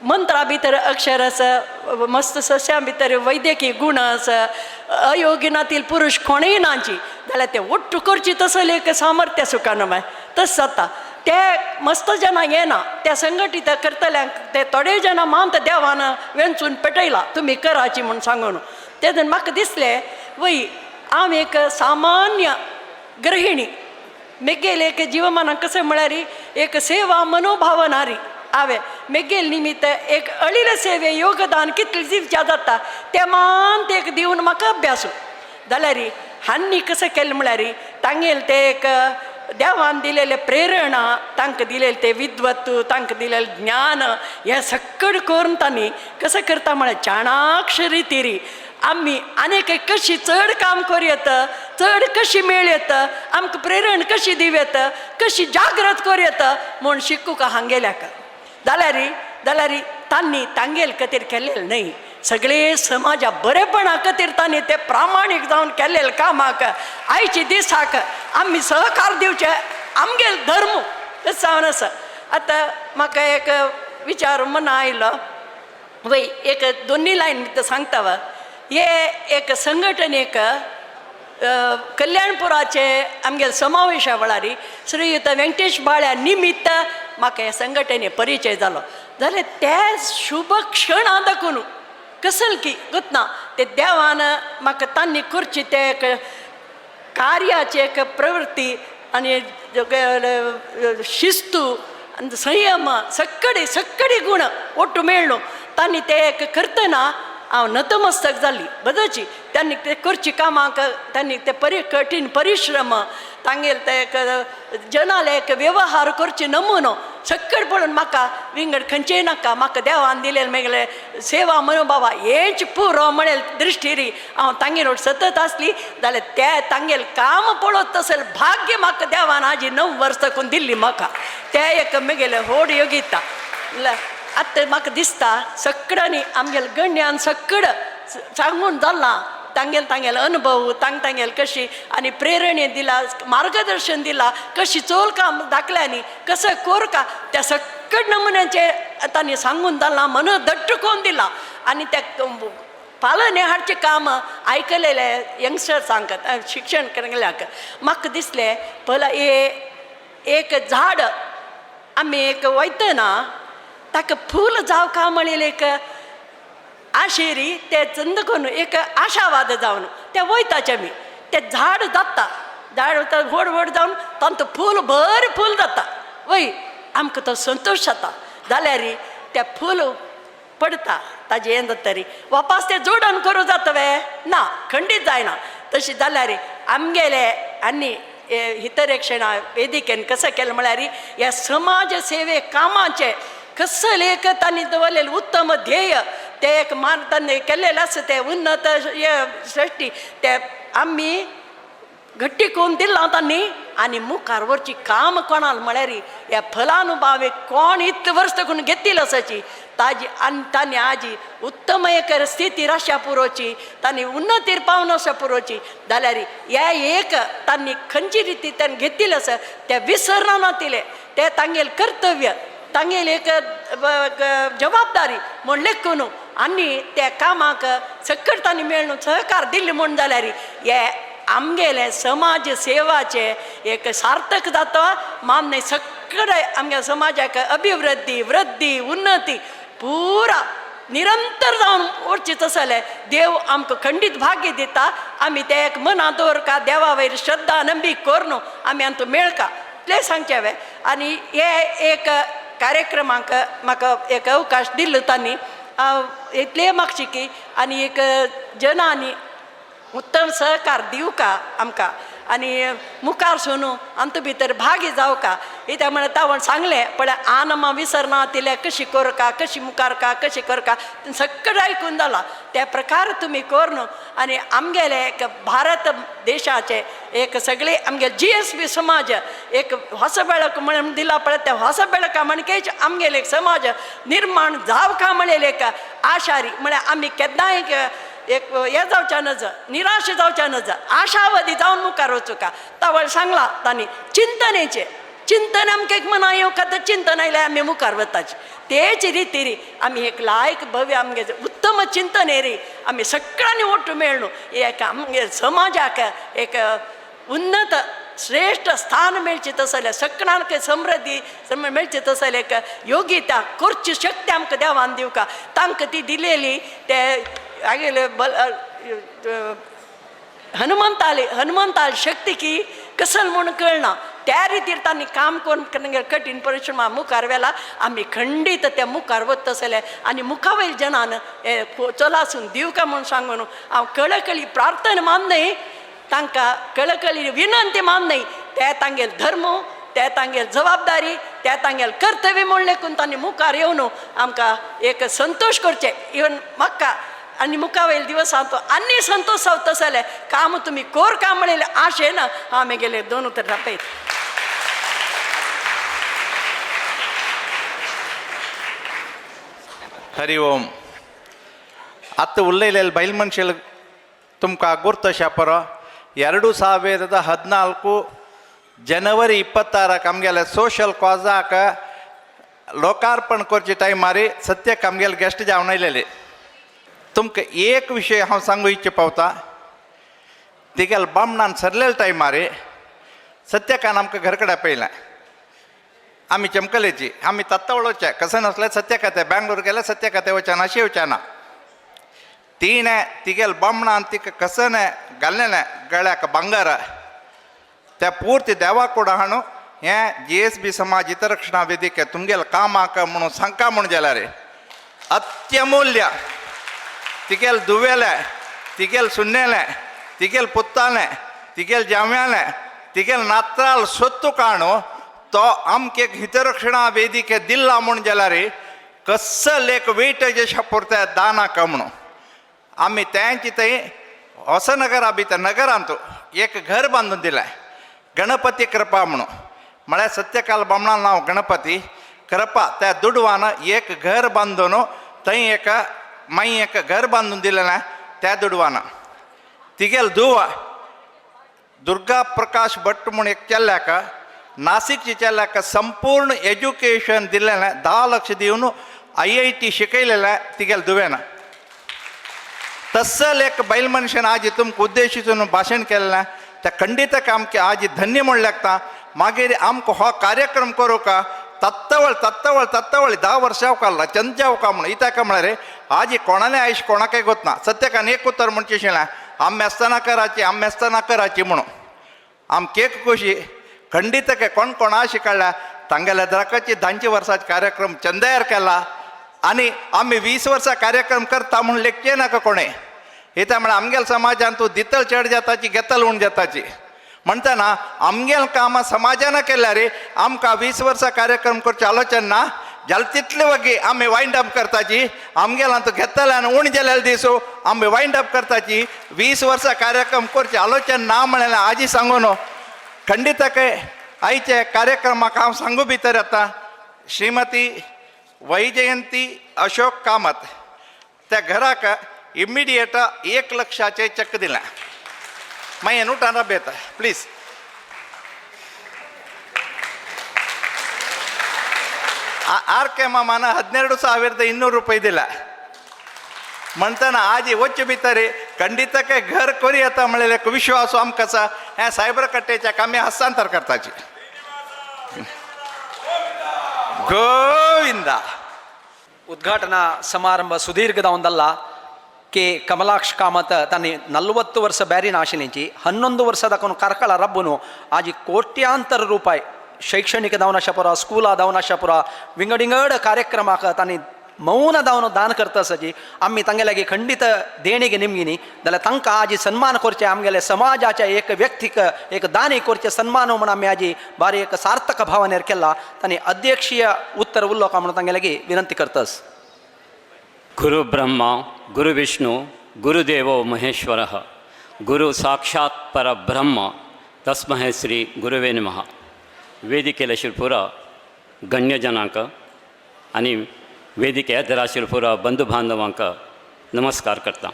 मंत्रा भितर अक्षर आसा मस्त सस्यां भितर वैद्यकीय गुण आसा अयोगिनातील पुरुष कोणेय नाची जाल्यार ते ओट्ट करची तसले एक सामर्थ्य सुकान माय तस जाता ते मस्त जना येना त्या संघटीत करतल्यांक ते थोडे जना मांत देवान वेंचून पेटयला तुम्ही कराची म्हूण सांगून तेदन म्हाका दिसलें वय हांव एक सामान्य गृहिणी मेगेल एक जिवमानाक कशें म्हळ्यार एक सेवा मनोभावनारी हांवें मेगेल निमित्त एक अळील सेवे योगदान कितलें दिवचें जाता तें मान ते एक दिवन म्हाका अभ्यासू जाल्यार हांनी कशें केलें म्हळ्यार तांगेल ते एक देवान दिलेले प्रेरणा तांकां दिलेले ते विद्वत्तू तांकां दिलेलें ज्ञान हें सक्कड करून तांणी कशें करता म्हळ्यार चाणाक्ष रितीरी आमी आनीक कशी चड काम करूं चड कशी मेळयत आमकां प्रेरण कशी दिवं कशी जागृत करूं म्हूण शिकूंक हांगेल्याक जाल्यार तांणी तांगेल खातीर केल्लें न्हय सगळे समाजा बरेपणा खातीर तांणी ते प्रामाणीक जावन केल्लेले कामाक आयच्या दिसाक आमी सहकार दिवचे आमगेल धर्म जावन आसा आतां म्हाका एक विचार मना आयलो वय एक दोनी लायन सांगता वा हे एक संघटनेक कल्याणपुराचे आमगे समावेशा वेळार श्रीयुत व्यंकटेश बाळ्या निमित्त म्हाका हे संघटने परिचय जालो जाल्यार त्या शुभ क्षणा दाखून कसल की गुतना ते देवान म्हाका तांणी करची ते एक कार्याची एक प्रवृत्ती आनी शिस्तू संयम सक्कडी गुण ಒಟ್ಟು मेळ्ळो तांणी ते एक करतना हांव नतमस्तक जाल्ली बदची त्यांनी ते करची कामाक त्यांनी ते कठीण परिश्रम तांगेल ते एक जनाले एक व्यवहार करची नमुनो सक्कड पळोवन म्हाका विंगड खंयचेय नाका म्हाका देवान दिलेले मेगले सेवा मनोभावा हेंच पुरो म्हणेल दृश्टीरी हांव तांगेर सतत आसली जाल्यार ते तांगेल काम पळोवत तसले भाग्य म्हाका देवान आजी 9 वर्सां करून दिल्ली म्हाका ते एक मेगेले होड योगिता आतां म्हाका दिसता सक्कडांनी आमगेल गण्यान सक्कड सांगून जालां तांगेल अनुभव तांगेल कशी आनी प्रेरणे दिला मार्गदर्शन दिला कशी चोल काम दाखल्यांनी कसं कोर का त्या सक्कड नमुन्याचे तांणी सांगून जालां मन दट्ट कोन्न दिला आनी त्या पालने हाडचें काम आयकलेले यंगस्टर्सांक शिक्षण केल्ल्याक म्हाका दिसलें पळय एक झाड आमी एक वयतना ताका फूल जावका म्हणलें एक आशेरी ते चंद करून एक आशावाद जावन ते वयताचे आमी ते झाड जाता झाड व्हड जावन तांचो फूल भर फूल जाता वय आमकां तो संतोश जाता जाल्यार ते फूल पडता ताजें हें जाता तरी वापस ते जोडण करूं जाता वे ना खंडीत जायना तशें जाल्यार आमगेले आनी हितरक्षणा वेदिकेन कशें केलें म्हळ्यार ह्या समाज सेवे कामाचे कसं लेख तांणी दवरलेलें उत्तम ध्येय ते एक मान तांणी केल्लेलें आसा ते उन्नत सृश्टी ते आमी घट्टी करून दिलां तांणी आनी मुखार व्हरची काम कोणाल म्हळ्यार ह्या फलानुभावे कोण इतलें वर्स करून घेतिल्लो आसाची ताजी आनी तांणी आजी उत्तम एक स्थितीर आशा पुरोवची तांणी उन्नतीर पावन आशा पुरोवची जाल्यार ह्या एक तांणी खंयची रिती तांणी घेतिल्लें आसा ते विसरना नातिले ते तांगेल कर्तव्य तांगेल एक जबाबदारी म्हण लेखून आनी त्या कामाक सक्कड तांणी मेळून सहकार दिल्ले म्हण जाल्यार हे आमगेले समाज सेवाचे एक सार्थक जाता मामने सक्कड आमगे समाजाक अभिवृद्धी वृद्धी उन्नती पुरा निरंतर जावन उरची तसले देव आमकां खंडीत भाग्य दिता आमी ते एक मना दवरका देवा वयर श्रद्धा नंबीक करून आमी आमचो मेळका इतलें सांगचें हांवें आनी हे एक कार्यक्रमाक म्हाका एक अवकाश दिल्लो तांणी इतलें मागची की आनी एक जनांनी उत्तम सहकार दिवका आमकां आनी मुखार सुनू आमचे भितर भागी जावका कित्याक म्हळ्यार तावण सांगलें पण आनमा विसरना तिले कशी करका कशी मुखारका कशी करका सक्कड आयकून जाला त्या प्रकार तुमी कर न्हू आनी आमगेले एक भारत देशाचे एक सगळे आमगे GSB समाज एक ಹೊಸ ಬೆಳಕು म्हणून दिला पळय त्या ಹೊಸ ಬೆಳका म्हणकेच आमगेले एक समाज निर्माण जावका म्हणलेले एक आशारी म्हळ्यार आमी केन्नाय एक हे जावच्या नज निराश जावच्या नज आशावादी जावन मुखार वचूं का तावळ सांगला तांणी चिंतनेचे चिंतन आमकां एक मना येवका तर चिंतन आयल्यार आमी मुखार वताची तेच रितीरी आमी एक लायक भव्य आमगे उत्तम चिंतन रे आमी सगळ्यांनी ओट्ट मेळून एक आमगे समाजाक एक उन्नत श्रेष्ठ स्थान मेळचे तसले सकणांक समृद्धी मेळचे तसले योग्यता करची शक्ती आमकां देवान दिवका तांकां ती दिलेली ते आगेले हनुमंताली शक्ती की कसल म्हणून कळना त्या रितीर तांणी काम करून कठीण परिश्रमा मुखार व्हेला आमी खंडीत त्या मुखार वत तसले आनी मुखावयल जनान चलासून दिवका म्हणून सांगून हांव कळकळी प्रार्थना मानय तांकां कळकळी विनंती मानय ते तांगेल धर्म ते तांगेल जबाबदारी ते तांगेल कर्तव्य म्हूण लेखून तांणी मुखार येवन आमकां एक संतोष करचे इवन म्हाका आनी मुखावयल दिवसांत आनी संतोष तसले काम तुमी कोर काम म्हणले आशेन हांव म्हगेले 2 उतर रापयत. ಹರಿ ಓಂ ಅತ್ತ ಉಲ್ಲೈಲೆಲ್ ಬಯಲು ಮನುಷ್ಯಲ್ ತುಮಕ ಗುರ್ತ ಶಾಪರ 2014 ಜನವರಿ 26 आमगेले सोशल कॉजाक लोकार्पण करचे टायमार सत्याक आमगेले गेस्ट जावन आयलेले तुमकां एक विशय हांव सांगूं इच्छा पावता तिगेल बामणान सरलेल्या टायमार सत्याकान आमकां घरकडे पयलें आमी चमकलेची आमी तत्तवळोचे कसे नसले सत्याकाते बँगलोर गेले सत्याकाते वचना अशें वचना तिणें तिगेल बामणान तिका कसने घाल्लेलें गळ्याक भांगर त्या पुर्ती देवाकूड हाडून हें GSB समाज हितरक्षणा वेदिके तुमगेल कामाक म्हणून सांगता म्हूण जाल्यार अत्यमूल्य तिगेल दुवेलें तिगेल सुन्नेलें तिगेल पुत्तालें तिगेल जाम्यालें तिगेल नात्राल सोत्तू काणू तो आमके हितरक्षणा वेदिके दिल्ला म्हूण जाल्यार कसल एक वेटेज अशें पुरते दानाक म्हणून आमी तेंची थंय होसनगरा भितर नगरांत एक घर बांदून दिलें गणपती कृपा म्हणून म्हळ्यार सत्यकाल बामणान नांव गणपती कृपा त्या दुडवान एक घर बांदून थंय एक माई एक घर बांदून दिलेलें त्या दुडवान तिगेल धुव दुर्गा प्रकाश भट्ट म्हूण एक चेल्ल्याक नाशिकच्या चेल्ल्याक संपूर्ण एज्युकेशन दिलेलें 10 लाख दिवन IIT शिकयलेलें तिगेल धुवेन तसल एक बैल मनशान आज तुमकां उद्देशीतून भाशण केल्लें त्या खंडितक आमकां आज धन्य म्हूण लागता मागीर आमकां हो कार्यक्रम करूं का तत्तवळ 10 वर्सां काडला चंद्यावका म्हणून इताका म्हळ्यार आज कोणालें आयुश्य कोणाकय गोतना सत्याकान एक उतर म्हणचें आशिल्लें आमी आसतना कराची म्हणून आम केक कशी खंडितके कोण आशी काडल्या तांगेल्या द्राकाची 10 वर्सांचो कार्यक्रम चंद्यार केला आनी आमी 20 वर्सां कार्यक्रम करता म्हूण लेखचे नाका कोणें येता म्हळ्यार आमगेल्या समाजान तूं दितल चड जाताची घेतल उण जाताची म्हणटना आमगेल कामां समाजान केल्यार आमकां 20 वर्सां कार्यक्रम करची आलोचना ना जाल्यार तितले वगी आमी वायंड अप करताची आमगेला तूं घेतले आनी उण जाल्यार दिसो आमी वायंड अप करताची 20 वर्सां कार्यक्रम करची आलोचना ना म्हणलें आजी सांगून खंडितके आयचे कार्यक्रमाक हांव सांगू भितर येता श्रीमती वैजयंती अशोक कामत त्या घराक इमिडिएट 1 लक्षाचें चेक दिलें मागीर नोटान बेता प्लीज RK मामान 12,200 ರೂಪಾಯಿ दिला म्हणटना आज वच्चे भितर खंडितके घर करी येता म्हणलें एक विश्वास आमकां आसा हें सायबर कट्टेच्याक आमी हस्तांतर करताची गोविंदा ಉದ್ಘಾಟನಾ ಸಮಾರಂಭ ಸುದೀರ್ಘ ಒಂದಲ್ಲ ಕೆ ಕಮಲಾಕ್ಷ ಕಾಮತ್ ತಾನು 40 ವರ್ಷ ಬ್ಯಾರಿನ ಆಶೆ నుంచి 11 ವರ್ಷದ ಕಾರ್ಕಳ ರಬ್ಬನು ಆಜಿ ಕೋಟ್ಯಾಂತರ ರೂಪಾಯಿ ಶೈಕ್ಷಣಿಕ दावनाशापुरा स्कूला दावनाशापुरा विंगडिंगड कार्यक्रमाक तांणी मौन दावन दान करता सजी आमी तांगे लागीं खंडीत देणगे निमगिनी जाल्यार तांकां आजी सन्मान करचे आमगेले समाजाच्या एक व्यक्तीक एक दानी करचे सन्मान म्हूण आमी आजी बारी एक सार्थक भावनेर केला तांणी अध्यक्षीय उत्तर उरलो का म्हणून तांगे लागीं विनंती करतास. गुरु ब्रह्मा गुरु विष्णु गुरुदेवो महेश्वरः गुरु साक्षात् परब्रह्म तस्मै श्री गुरुवे नमः. ವೇದಿಕೆಯಲ್ಲಿ ಶಿಲ್ಪುರ ಗಣ್ಯ ಜನಾಂಕ आणि वेदिके येदेर शिल्पुरा बंधू बांधवांक नमस्कार करता.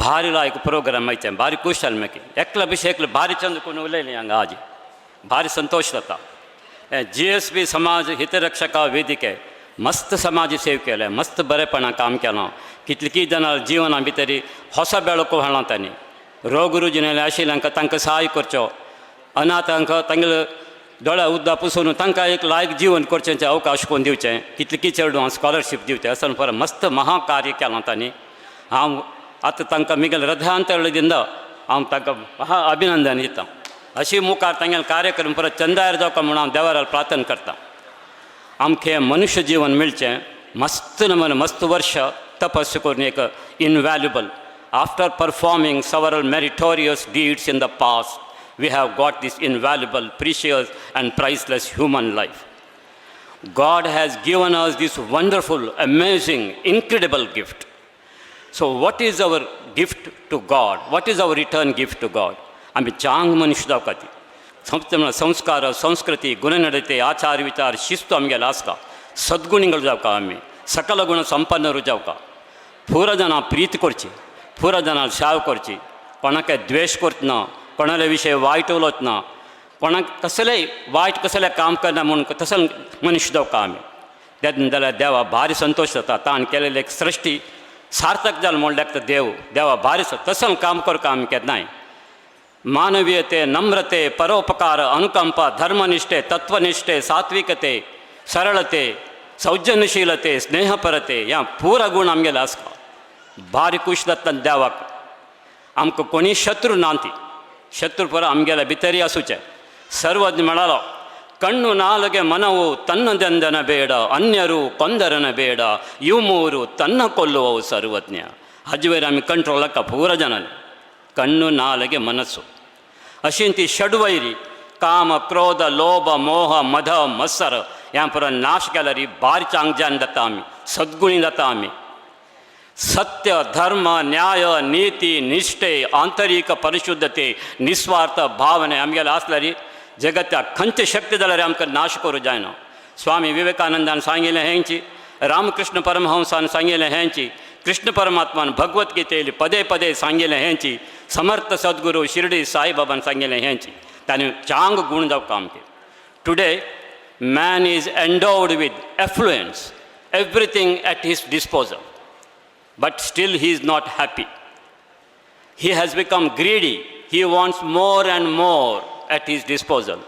भारी लायक प्रोग्राम आयचे भारी खुश जालें म्हाका एकलो अभिषेक भारी चंद करून उलयलें हांगा आज भारी संतोष जाता. GSB समाज हितरक्षका वेदिके मस्त समाज सेव केले मस्त बरेपणां काम केलां कितलीं जाणां जिवना भितर होसो बेळको हाडला तांणी रोग रुजिनेले आशिल्ल्यांक तांकां सहाय करचो अनाथ तांकां तांगेले दोळ्या उद्दा पुसून तांकां एक लायक जीवन करचें अवकाश कोण दिवचें कितले चेडवांक स्कॉलरशीप दिवचें असं पर मस्त महाकार्य केलां तांणी हांव आतां तांकां मिगेल हृदयांतर्गतीन हांव तांकां महा अभिनंदन दितां अशी मुखार तांगेले कार्यक्रम परत चंदायर जावका म्हणून हांव देवाराल प्रार्थना करतां आमचें मनुश्य जीवन मेळचें मस्त नमूने मस्त वर्ष तपस्या करून एक invaluable after performing several meritorious deeds in the past we have got this invaluable precious and priceless human life. God has given us this wonderful amazing incredible gift. So what is our gift to God? What is our return gift to God? आमी चांग मनुष्य जावका ती संस्कार संस्कृती गुणनडते आचार विचार शिस्त आमगेले आसता सद्गुणिಗಳು जावका आमी सकल गुण संपन्नरू जावका पूरा जाणां प्रीत करची पूरा जाणां शाव करची कोणाक द्वेष करतना कोणाले विशय वायट उलोवतना कोणाक कसलेंय वायट कसलें काम करना म्हणून तसले मनुश्य जावका आमी तेन्ना जाल्यार देवा भारी संतोश जाता ताणें केलेलें एक सृश्टी सार्थक जालें म्हणल्यार देवा भारी तसलें काम करता आमी केन्नाय मानवीयते नम्रते परोपकार अनुकंप धर्मनिष्ठे तत्वनिष्ठे सात्विकते सरळते सौजन्यशीलते स्नेहपरते ह्या पूरा गुण आमगेले आसता भारी खुश जाता देवाक आमकां कोणी शत्रू ना ती शत्रू पर आमगेल्या भितरी आसूचे सर्वज्ञ म्हणालो ಕಣ್ಣು ನಾಲಗೆ ಮನವು ತನ್ನದೆಂದನ ಬೇಡ ಅನ್ಯರು ಕೊಂದರನ ಬೇಡ ಇವು ಮೂರು ತನ್ನ ಕೊಲ್ಲುವವು ಸರ್ವಜ್ಞ ಹಜವೇರ आमी कंट्रोलाक पूरा जाणाले कण्णु नालगे मनस्सु अशी ती षडवैरी काम क्रोध लोभ मोह मद मत्सर ह्या पर नाश केल्यार ही भारी चांगजान जाता आमी सद्गुणी जाता आमी सत्य धर्म न्याय नीती निष्ठे आंतरिक परिशुद्धते निस्वार्थ भावने आमगेले आसल्यार जगत्याक खंयची शक्ती जाल्यार आमकां नाश करूं जायना स्वामी विवेकानंदान सांगिल्लें हेंची रामकृष्ण परमहंसान सांगिल्लें हेंची कृष्ण परमात्मान भगवद्गीतेली पदे पदे सांगिल्लें हेंची समर्थ सद्गुरू शिर्डी साईबाबान सांगिल्लें हेंची ताणें चांग गुण जावका आमचे today man is endowed with affluence everything at his disposal but still he is not happy. He has become greedy. He wants more and more at his disposal.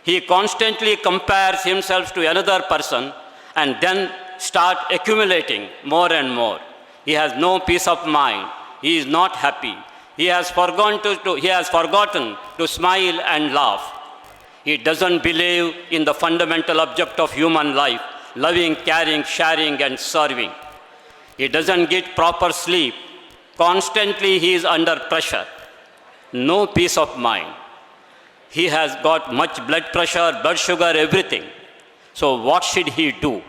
He constantly compares himself to another person and then start accumulating more and more. He has no peace of mind. He is not happy. He has forgotten to smile and laugh. He doesn't believe in the fundamental object of human life, loving, caring, sharing and serving. He doesn't get proper sleep. Constantly he is under pressure. No peace of mind. He has got much blood pressure, blood sugar, everything. So what should he do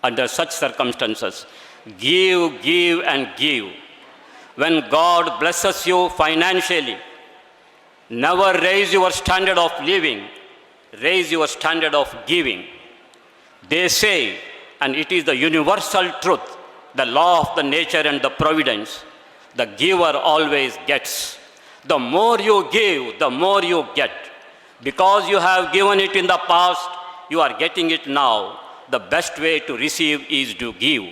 under such circumstances? Give, give and give. When God blesses you financially, never raise your standard of living. Raise your standard of giving. They say, and it is the universal truth, the law of the nature and the providence, the giver always gets. The more you give, the more you get. Because you have given it in the past, you are getting it now. The best way to receive is to give.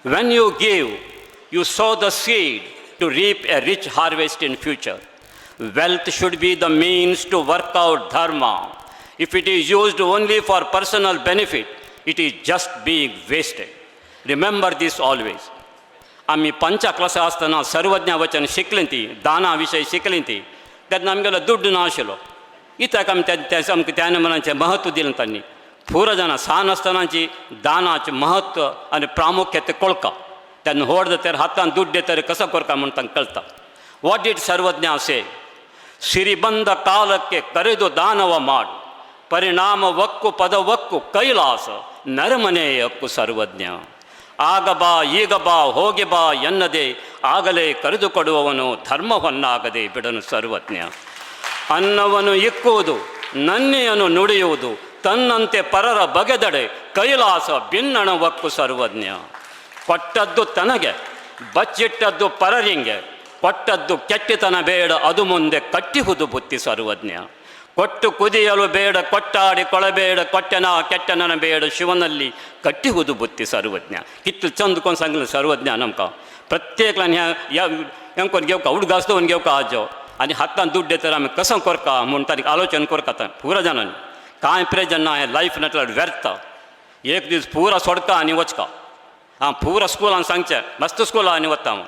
When you give, you sow the seed to reap a rich harvest in future. Wealth should be the means to work out dharma. If it is used only for personal benefit, it is just being wasted. Remember this always. आम्ही 5 क्लासा आसतना सर्वज्ञ वचन शिकलीं ती दाना विशय शिकलीं ती तेन्ना आमगेलो दुड्ड नाशिल्लो इत्याक आमी आमकां त्या नमुन्याचें महत्व दिलें तांणी पुरो जाणां सान आसतनाची दानाचें महत्व आनी प्रामुख्यते कळका तेन्ना व्हड जाल्यार हातान दुड्ड येतर कसो करता म्हूण तांकां कळटा वाट डीड सर्वज्ञ से ಸಿರಿಬಂದ ಕಾಲಕ್ಕೆ ಕರೆದು ದಾನವ ಮಾಡು ಪರಿಣಾಮ ವಕ್ಕು ಪದವಕ್ಕು ಕೈಲಾಸ ನರಮನೆಯಕ್ಕೂ ಸರ್ವಜ್ಞ ಆಗ ಬಾ ಈಗ ಬಾ ಹೋಗಿ ಬಾ ಎನ್ನದೆ ಆಗಲೇ ಕರೆದುಕೊಡುವವನು ಧರ್ಮವನ್ನಾಗದೆ ಬಿಡನು ಸರ್ವಜ್ಞ ಅನ್ನವನ್ನು ಇಕ್ಕುವುದು ನನ್ನೆಯನ್ನು ನುಡಿಯುವುದು ತನ್ನಂತೆ ಪರರ ಬಗೆದಡೆ ಕೈಲಾಸ ಭಿನ್ನಣವಕ್ಕು ಸರ್ವಜ್ಞ ಕೊಟ್ಟದ್ದು ತನಗೆ ಬಚ್ಚಿಟ್ಟದ್ದು ಪರರಿಂಗೆ ಕೊಟ್ಟದ್ದು ಕೆಟ್ಟಿತನ ಬೇಡ ಅದು ಮುಂದೆ ಕಟ್ಟಿಹುದು ಬುತ್ತಿ ಸರ್ವಜ್ಞ ಕೊಟ್ಟು ಕುದಿಯಲು ಬೇಡ ಕೊಟ್ಟಾಡಿ ಕೊಳಬೇಡ ಕೊಟ್ಟೆನ ಕೆಟ್ಟನನ ಬೇಡ ಶಿವನಲ್ಲಿ ಕಟ್ಟಿಹುದು ಬುತ್ತಿ ಸರ್ವಜ್ಞ कितलं चंद सांगलं सर्वज्ञ आमकां प्रत्येकान ह्या कोण घेवका उडगासतो घेवका आजो आनी हातान दूध देतर आमी कसं करता म्हूण ताणें आलोचन करता पुरा जाणांनी कांय प्रेजन ना हें लायफ नटल्यार व्यर्थ एक दीस पुरा सोडका आनी वचका हांव पुरा स्कूलान सांगचें मस्त स्कूल आनी वता हांव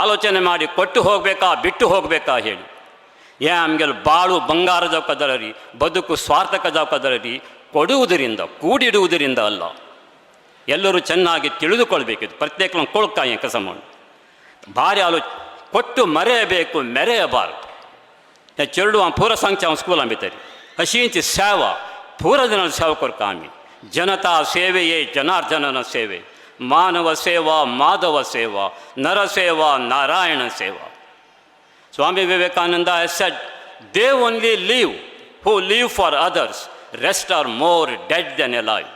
ಆಲೋಚನೆ ಮಾಡಿ ಕೊಟ್ಟು ಹೋಗಬೇಕಾ ಬಿಟ್ಟು ಹೋಗಬೇಕಾ ಹೇಳಿ ನಮಗೆಲ್ಲ ಬಾಳು ಬಂಗಾರ ಜಾವಕದರಿ ಬದುಕು ಸ್ವಾರ್ಥಕ ಜಾವಕದರಿ ಕೊಡುವುದರಿಂದ ಕೂಡಿಡುವುದರಿಂದ ಅಲ್ಲ ಎಲ್ಲರೂ ಚೆನ್ನಾಗಿ ತಿಳಿದುಕೊಳ್ಬೇಕಿತ್ತು ಪ್ರತ್ಯೇಕ ಕೊಳ್ಕಾಯ ಕೆಲಸ ಮಾಡಿ ಭಾರಿ ಕೊಟ್ಟು ಮರೆಯಬೇಕು ಮೆರೆಯಬಾರದು ಚೆರಡು ಪೂರ ಸಂಖ್ಯೆ ಸ್ಕೂಲ್ ಅಂಬಿತಾರೆ ಹಸಿಂಚಿ ಸೇವಾ ಪೂರ ಜನ ಸೇವೆ ಕೊರ್ಕ ಆಮಿ ಜನತಾ ಸೇವೆಯೇ ಜನಾರ್ದನನ ಸೇವೆ ಮಾನವ ಸೇವಾ ಮಾಧವ ಸೇವಾ ನರಸೇವಾ ನಾರಾಯಣ ಸೇವಾ Swami Vivekananda has said they only live who live for others rest are more dead than alive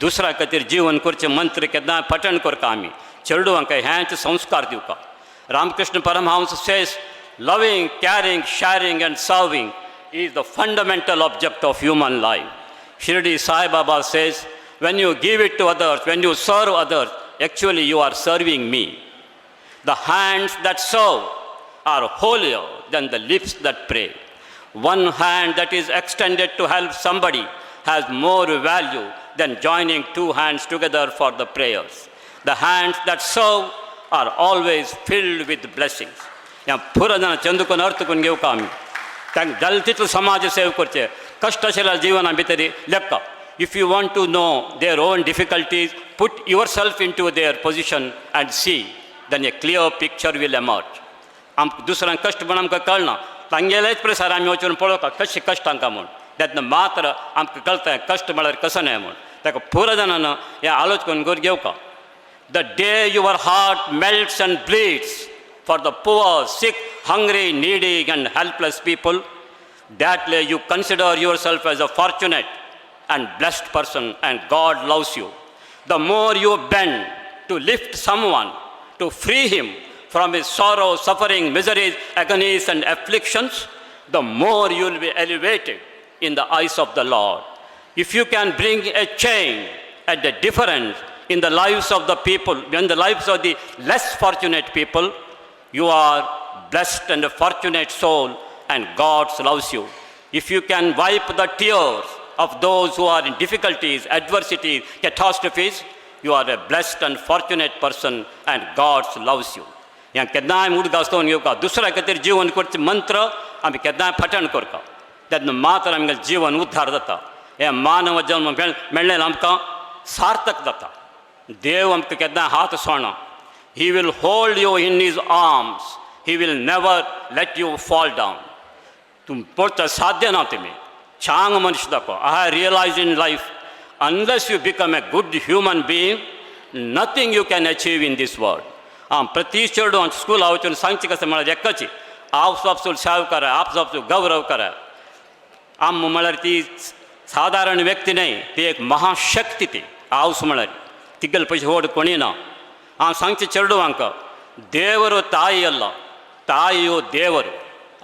दुसऱ्या खातीर जीवन करचें मंत्र केन्ना पठण करता आमी चेडवांक हेंच संस्कार दिवका Ramakrishna Paramahamsa says loving caring sharing and serving is the fundamental object of human life. Shirdi Sai Baba says, when you give it to others, when you serve others, actually you are serving me. The hands that serve are holier than the lips that pray. One hand that is extended to help somebody has more value than joining two hands together for the prayers. The hands that serve are always filled with blessings. या पुरा जण चंदुकून अर्थकून घेवका आमी तांकां जाल तितलो समाज सेवा करचे कश्ट आशिल्ल्या जिवना भितर लेखा if you want to know their own difficulties put yourself into their position and see then a clear picture will emerge आमकां दुसऱ्यांक कश्ट म्हण आमकां कळना तांगेलेच प्रसार आमी वचून पळोवका कशें कश्ट तांकां म्हूण तेन्ना मात्र आमकां कळटा कश्ट म्हळ्यार कसो न्हय म्हूण ताका पुरा जाणांना हें आलोचन करून घेवका the day your heart melts and bleeds for the poor, sick, hungry, needy and helpless people, that day you consider yourself as a fortunate and blessed person and God loves you. The more you bend to lift someone, to free him from his sorrow, suffering, miseries, agonies and afflictions, the more you will be elevated in the eyes of the Lord. If you can bring a change and a difference in the lives of the people, in the lives of the less fortunate people, you are blessed and a fortunate soul and God loves you. If you can wipe the tears of those who are in difficulties, adversities, catastrophes, you are a blessed and fortunate person and God loves you. ह्या केन्नाय उदक आसतोन घेवका दुसऱ्या खातीर जीवन करचें मंत्र आमी केन्नाय पठण करता तेन्ना मात्र आमगेलें जीवन उद्धार जाता हें मानव जल्म मेळ्ळें आमकां सार्थक जाता देव आमकां केन्नाय हात सोडना He will hold you in his arms. He will never let you fall down. तुम पळोवचा साध्य ना तुमी छांग मनुष्य दाखो I have realized in life unless you become a good human being nothing you can achieve in this world. प्रति चेडू school वचून सांगचें कशें म्हळ्यार एकाची आपसूल सेवा करा आपसूल गौरव करा आम म्हळ्यार ती साधारण व्यक्ती न्हय ती एक महाशक्ती ती आवस म्हळ्यार तिगेले पयशे व्हड कोणी ना सांगचे ಚೆರಡುವಂಕ ದೇವರು ತಾಯಿ ಅಲ್ಲ ತಾಯಿಯು ದೇವರು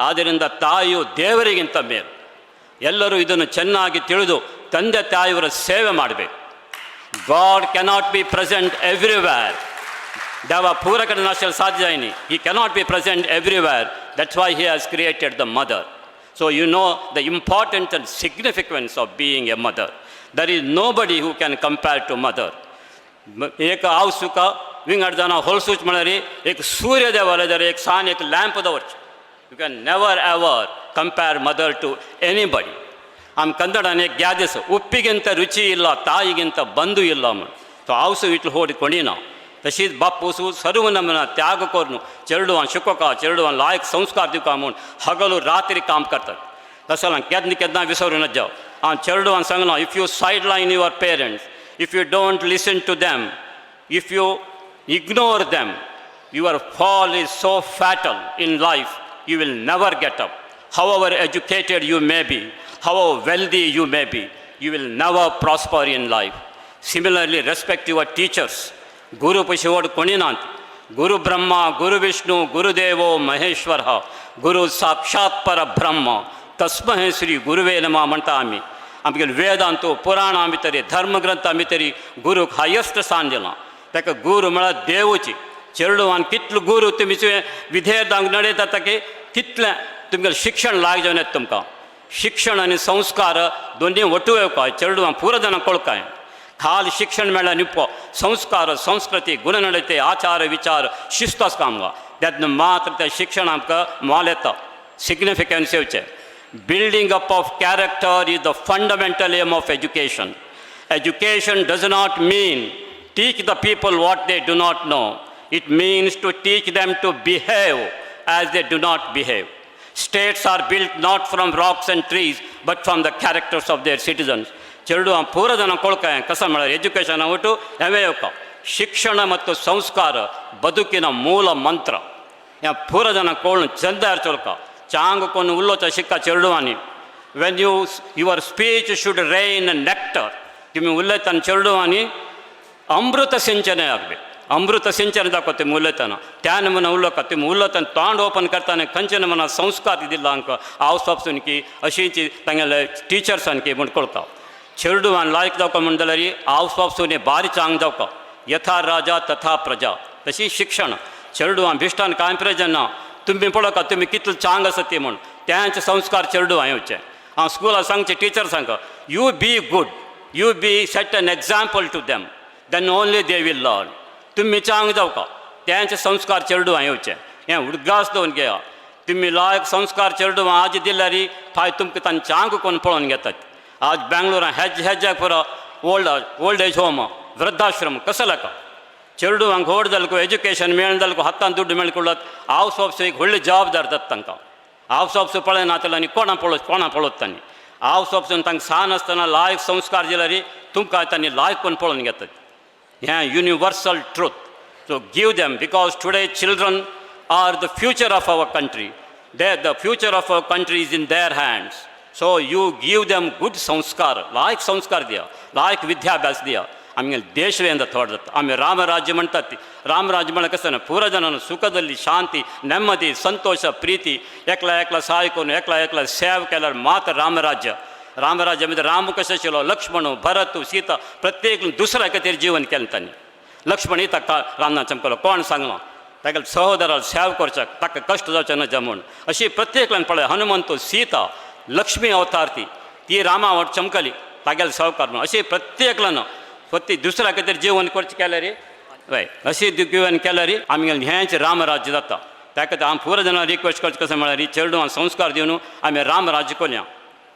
ಆದ್ದರಿಂದ ತಾಯಿಯು ದೇವರಿಗಿಂತ ಮೇಲು ಎಲ್ಲರೂ ಇದನ್ನು ಚೆನ್ನಾಗಿ ತಿಳಿದು ತಂದೆ ತಾಯಿಯವರ ಸೇವೆ ಮಾಡಬೇಕು God cannot be present everywhere ದೇವ ಪೂರ ಕಡೆ ನಾಶಲು ಸಾಧ್ಯ any he cannot be present everywhere that's why he has created the mother so you know the importance and significance of being a mother there is nobody who can compare to mother एक आवस तुका विंगड जाणा होलसूच म्हळ्यार एक सूर्य देवाले जाल्यार एक सान एक लॅम्प दवरचें you can never ever compare mother to anybody आमी कन्नडान एक ग्याद आसा उप्पिगिंत रुची ಇಲ್ಲ ತಾಯಿಗಿಂತ ಬಂಧು ಇಲ್ಲ म्हण तो आवस इतलो होड कोणीना तशीच बापूसू सर्व नमना त्याग करून चेडवान शिकोवका चेडवान लायक संस्कार दिवका म्हूण हगलू रात्री काम करतात तसो केन्ना विसरूं नजा हांव चेडवान सांगलां if you sideline your parents if you don't listen to them if you ignore them your fall is so fatal in life you will never get up however educated you may be however wealthy you may be you will never prosper in life similarly respect your teachers guru pashivod koninant guru brahma guru vishnu guru devo maheshwara guru sakshat para brahma tasmahe shri guruve namah म्हणटा आमी आमगेले वेदांतू पुराणां भितर धर्मग्रंथां भितर गुरूक highest स्थान दिलां ताका गुरू म्हळ्यार देवची चेडवान कितलो गुरू तुमी विधेयक नडयता ताका तितलें तुमगेलें शिक्षण लाग जावन येता तुमकां शिक्षण आनी संस्कार दोनी वटू येवकाय चेडवां पुरो जाणां कळकाय खाल शिक्षण मेळ्ळें न्ही संस्कार संस्कृती गुणनडते आचार विचार शिस्त आसता आमकां त्यातून मात्र तें शिक्षण आमकां मोल येता सिग्निफिकन्स येवचें building up of character is the fundamental aim of education education does not mean teach the people what they do not know it means to teach them to behave as they do not behave states are built not from rocks and trees but from the characters of their citizens चेडवां पूरा जन कळकाय कसं म्हळ्यार education ಒಟ್ಟು ಹೆವೆ येवका ಶಿಕ್ಷಣ ಮತ್ತು ಸಂಸ್ಕಾರ ಬದುಕಿನ ಮೂಲ ಮಂತ್ರ ह्या पूरा जाणां कळून चंदार चलका चांग कोण उलोवचा शिक्का चेडवांनी when your speech should rain nectar तुम्ही उलयतना चेडवांनी अमृत सिंचन ಆಗಬೇಕು अमृत सिंचन दाखव तुम्ही उलयतना त्या नमुना उलोवका तुम्ही उलयतना तोंड ओपन करताना खंयचे नमुना संस्कार दिला हांकां हांव सोपसून की अशींची तांगेले टिचर्सान की म्हूण कळका चेडवान लायक जावका म्हण जाल्यार हांव सोपसून बारी चांग जावका यथा राजा तथा प्रजा तशी शिक्षण चेडवां बिश्टान कांय प्रयोजन ना तुम्ही पळोवका तुम्ही कितले चांग आसा ती म्हूण तेंचे संस्कार चेडवां येवचे हांव स्कुलाक सांगचें टिचर्सांक you be good you be set an example to them then only they will learn तुम्ही चांग जावका तेंचे संस्कार चेडवां येवचे हें उडगास दवरून घेया तुम्ही लायक संस्कार चेडवां आज दिल्यार फाय तुमकां तांचे चांग कोण पळोवन घेतात आज बेंगलोरान हेज्याक पुरो ओल्ड एज होम वृद्धाश्रम कसं लाका चेडवांक व्हड जालें एज्युकेशन मेळना जालें हातान दुड्ड मेळकुळत हांव सोपसो एक व्हडली जबाबदार जाता तांकां हांव सोपसो पळयना आनी कोणा पळोवता तांणी हांव सोपसून तांकां सान आसतना लायक संस्कार दिल्यार तुमकां तांणी लायक कोण पळोवन घेतात हें universal truth so give them because today children are the future of our country the future of our country is in their hands so you give them good sanskar लायक संस्कार दिया लायक विद्याभ्यास दिया आमगे ದೇಶವೇಂದ ತೋಡ್ದತ್ತ ಆಮೇಲೆ ರಾಮರಾಜ್ಯ म्हणतात ರಾಮರಾಜ್ಯ म्हणल्यार कसं ना पूरा जनांना सुखದಲ್ಲಿ शांती ನೆಮ್ಮದಿ संतोष प्रीती एकला सायकून एकला सेव केल्यार मात्र रामराज्य म्हणजे राम कशें आशिल्लो लक्ष्मण भरत सीता प्रत्येक दुसऱ्या खातीर जीवन केलें तांणी लक्ष्मण ताका रामनाथ चमकलो कोण सांगलो तागेले सहोदराक सेव करच्याक ताका कश्ट जावचें ना जमून अशी प्रत्येकल्यान पळय हनुमंत सीता लक्ष्मी अवतार ती रामा वाट चमकली तागेले सहकार म्हणून अशी प्रत्येकल्यान फक्त दुसऱ्या खातीर जीवन करचें केल्यार हय अशें जीवन केल्यार आमगेलें हेंच रामराज्य जाता त्या खातीर हांव पुरो जाणां रिक्वेस्ट करचें कसं म्हळ्यार चेडवां संस्कार दिवन आमी रामराज्य कोल्या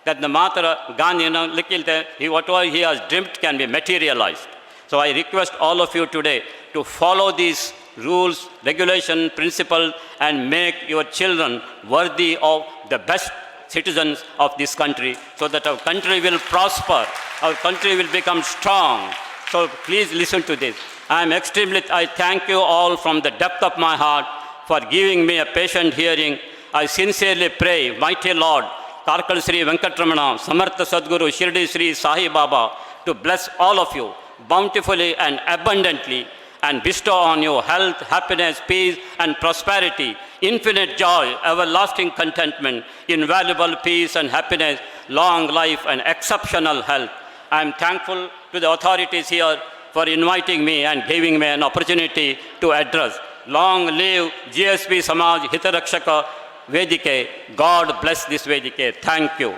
त्यातून मात्र गांधीन लिखिल्लें तें whatever he has dreamed can be materialised so I request all of you today to follow this rules, regulation, principles and make your children worthy of the best citizens of this country so that our country will prosper, our country will become strong. So please listen to this. I thank you all from the depth of my heart for giving me a patient hearing. I sincerely pray, mighty Lord, Karkal Sri Venkatramana, Samartha Sadguru, Shirdi Sri Sai Baba, to bless all of you bountifully and abundantly and bestow on you health, happiness, peace and prosperity, infinite joy, everlasting contentment, invaluable peace and happiness, long life and exceptional health. I am thankful to the authorities here for inviting me and giving me an opportunity to address. Long live GSB Samaj Hitarakshaka Vedike. God bless this Vedike. Thank you.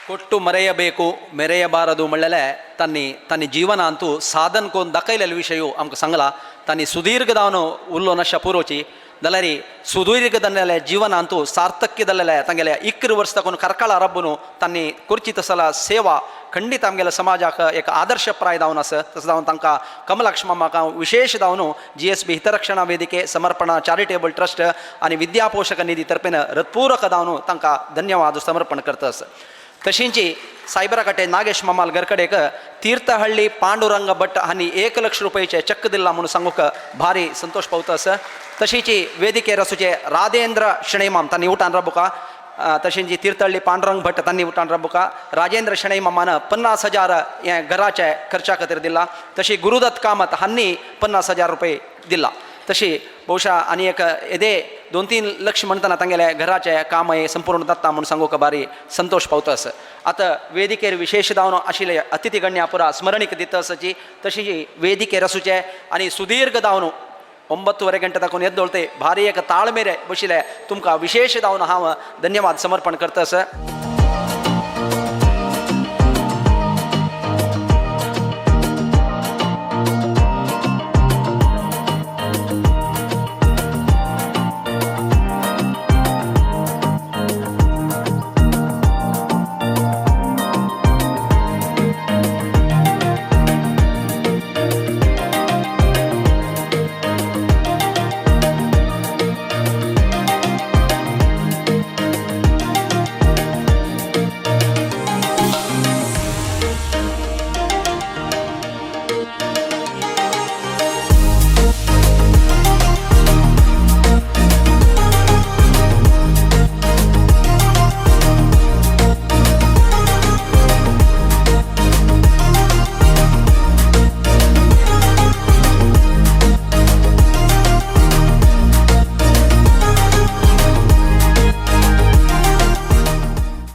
ಕೊಟ್ಟು ಮರೆಯಬೇಕು ಮೆರೆಯಬಾರದು ಮಳ್ಳಲೆ ತನ್ನ ಜೀವನ ಅಂತೂ ಸಾಧನ್ಕೋನ್ ದಕೈಲೆಲ್ ವಿಷಯವು ಆಮ್ಗೆ ಸಂಗಲ ತನ್ನ ಸುದೀರ್ಘದವನು ಉಲ್ಲೋನ ಶಪುರೋಚಿ ದಲರಿ ಸುದೀರ್ಘದಲ್ಲೆಲೆ ಜೀವನ ಅಂತೂ ಸಾರ್ಥಕ್ಯದಲ್ಲೆಲೆ ತಂಗೆಲೆ ಇಕ್ಕರು ವರ್ಷ ತಗೊಂಡು ಕರ್ಕಳ ಅರಬ್ಬನು ತನ್ನ ಕುರ್ಚಿತ ಸಲ ಸೇವಾ ಖಂಡಿತ ಆಮ್ಗೆಲ್ಲ ಸಮಾಜಕ ಏಕ ಆದರ್ಶಪ್ರಾಯದವನ ತಸದವನ್ ತನಕ ಕಮಲಕ್ಷ್ಮಮ್ಮ ವಿಶೇಷದವನು GSB ಹಿತರಕ್ಷಣಾ ವೇದಿಕೆ ಸಮರ್ಪಣಾ ಚಾರಿಟೇಬल ट्रस्ट आणि विद्यापोषक निधी तर्फेन हृत्पूर्वकदावनु तंका धन्यवाद समर्पण करतस तशींची सायबरा कटे नागेश ममाल गरकडेक तीर्थहಳ್ಳಿ पांडुरंग भट हांनी 1 लाख रुपयाचे चक्क दिला म्हणून सांगूक भारी संतोष पावतस तशीची वेदिके रसूचे राजेंद्र शणैमाम तांणी उठान रबुका तशींची तीर्थहಳ್ಳಿ पांडुरंग भट तांणी उठान रबुका राजेंद्र शणैमामान 50,000 हे घराचे खर्चा खातीर दिला तशी गुरुदत्त कामत हांनी 50,000 रुपये दिला तशी बहुशा आणि एक येदे 2-3 लक्ष म्हणताना तांगेले घराचे काम हे संपूर्ण दत्ता म्हणून सांगूक बारी संतोष पावतस आता वेदिकेर विशेष दावन आशिल्ले अतिथी गण्या पुरा स्मरणीक दितसची तशी वेदिकेर असूचे आणि सुदीर्घ दावन 9:30 गंटे दाखवून येत भारी एक ताळमेरे बशिले तुमकां विशेष जावन हांव धन्यवाद समर्पण करता सर.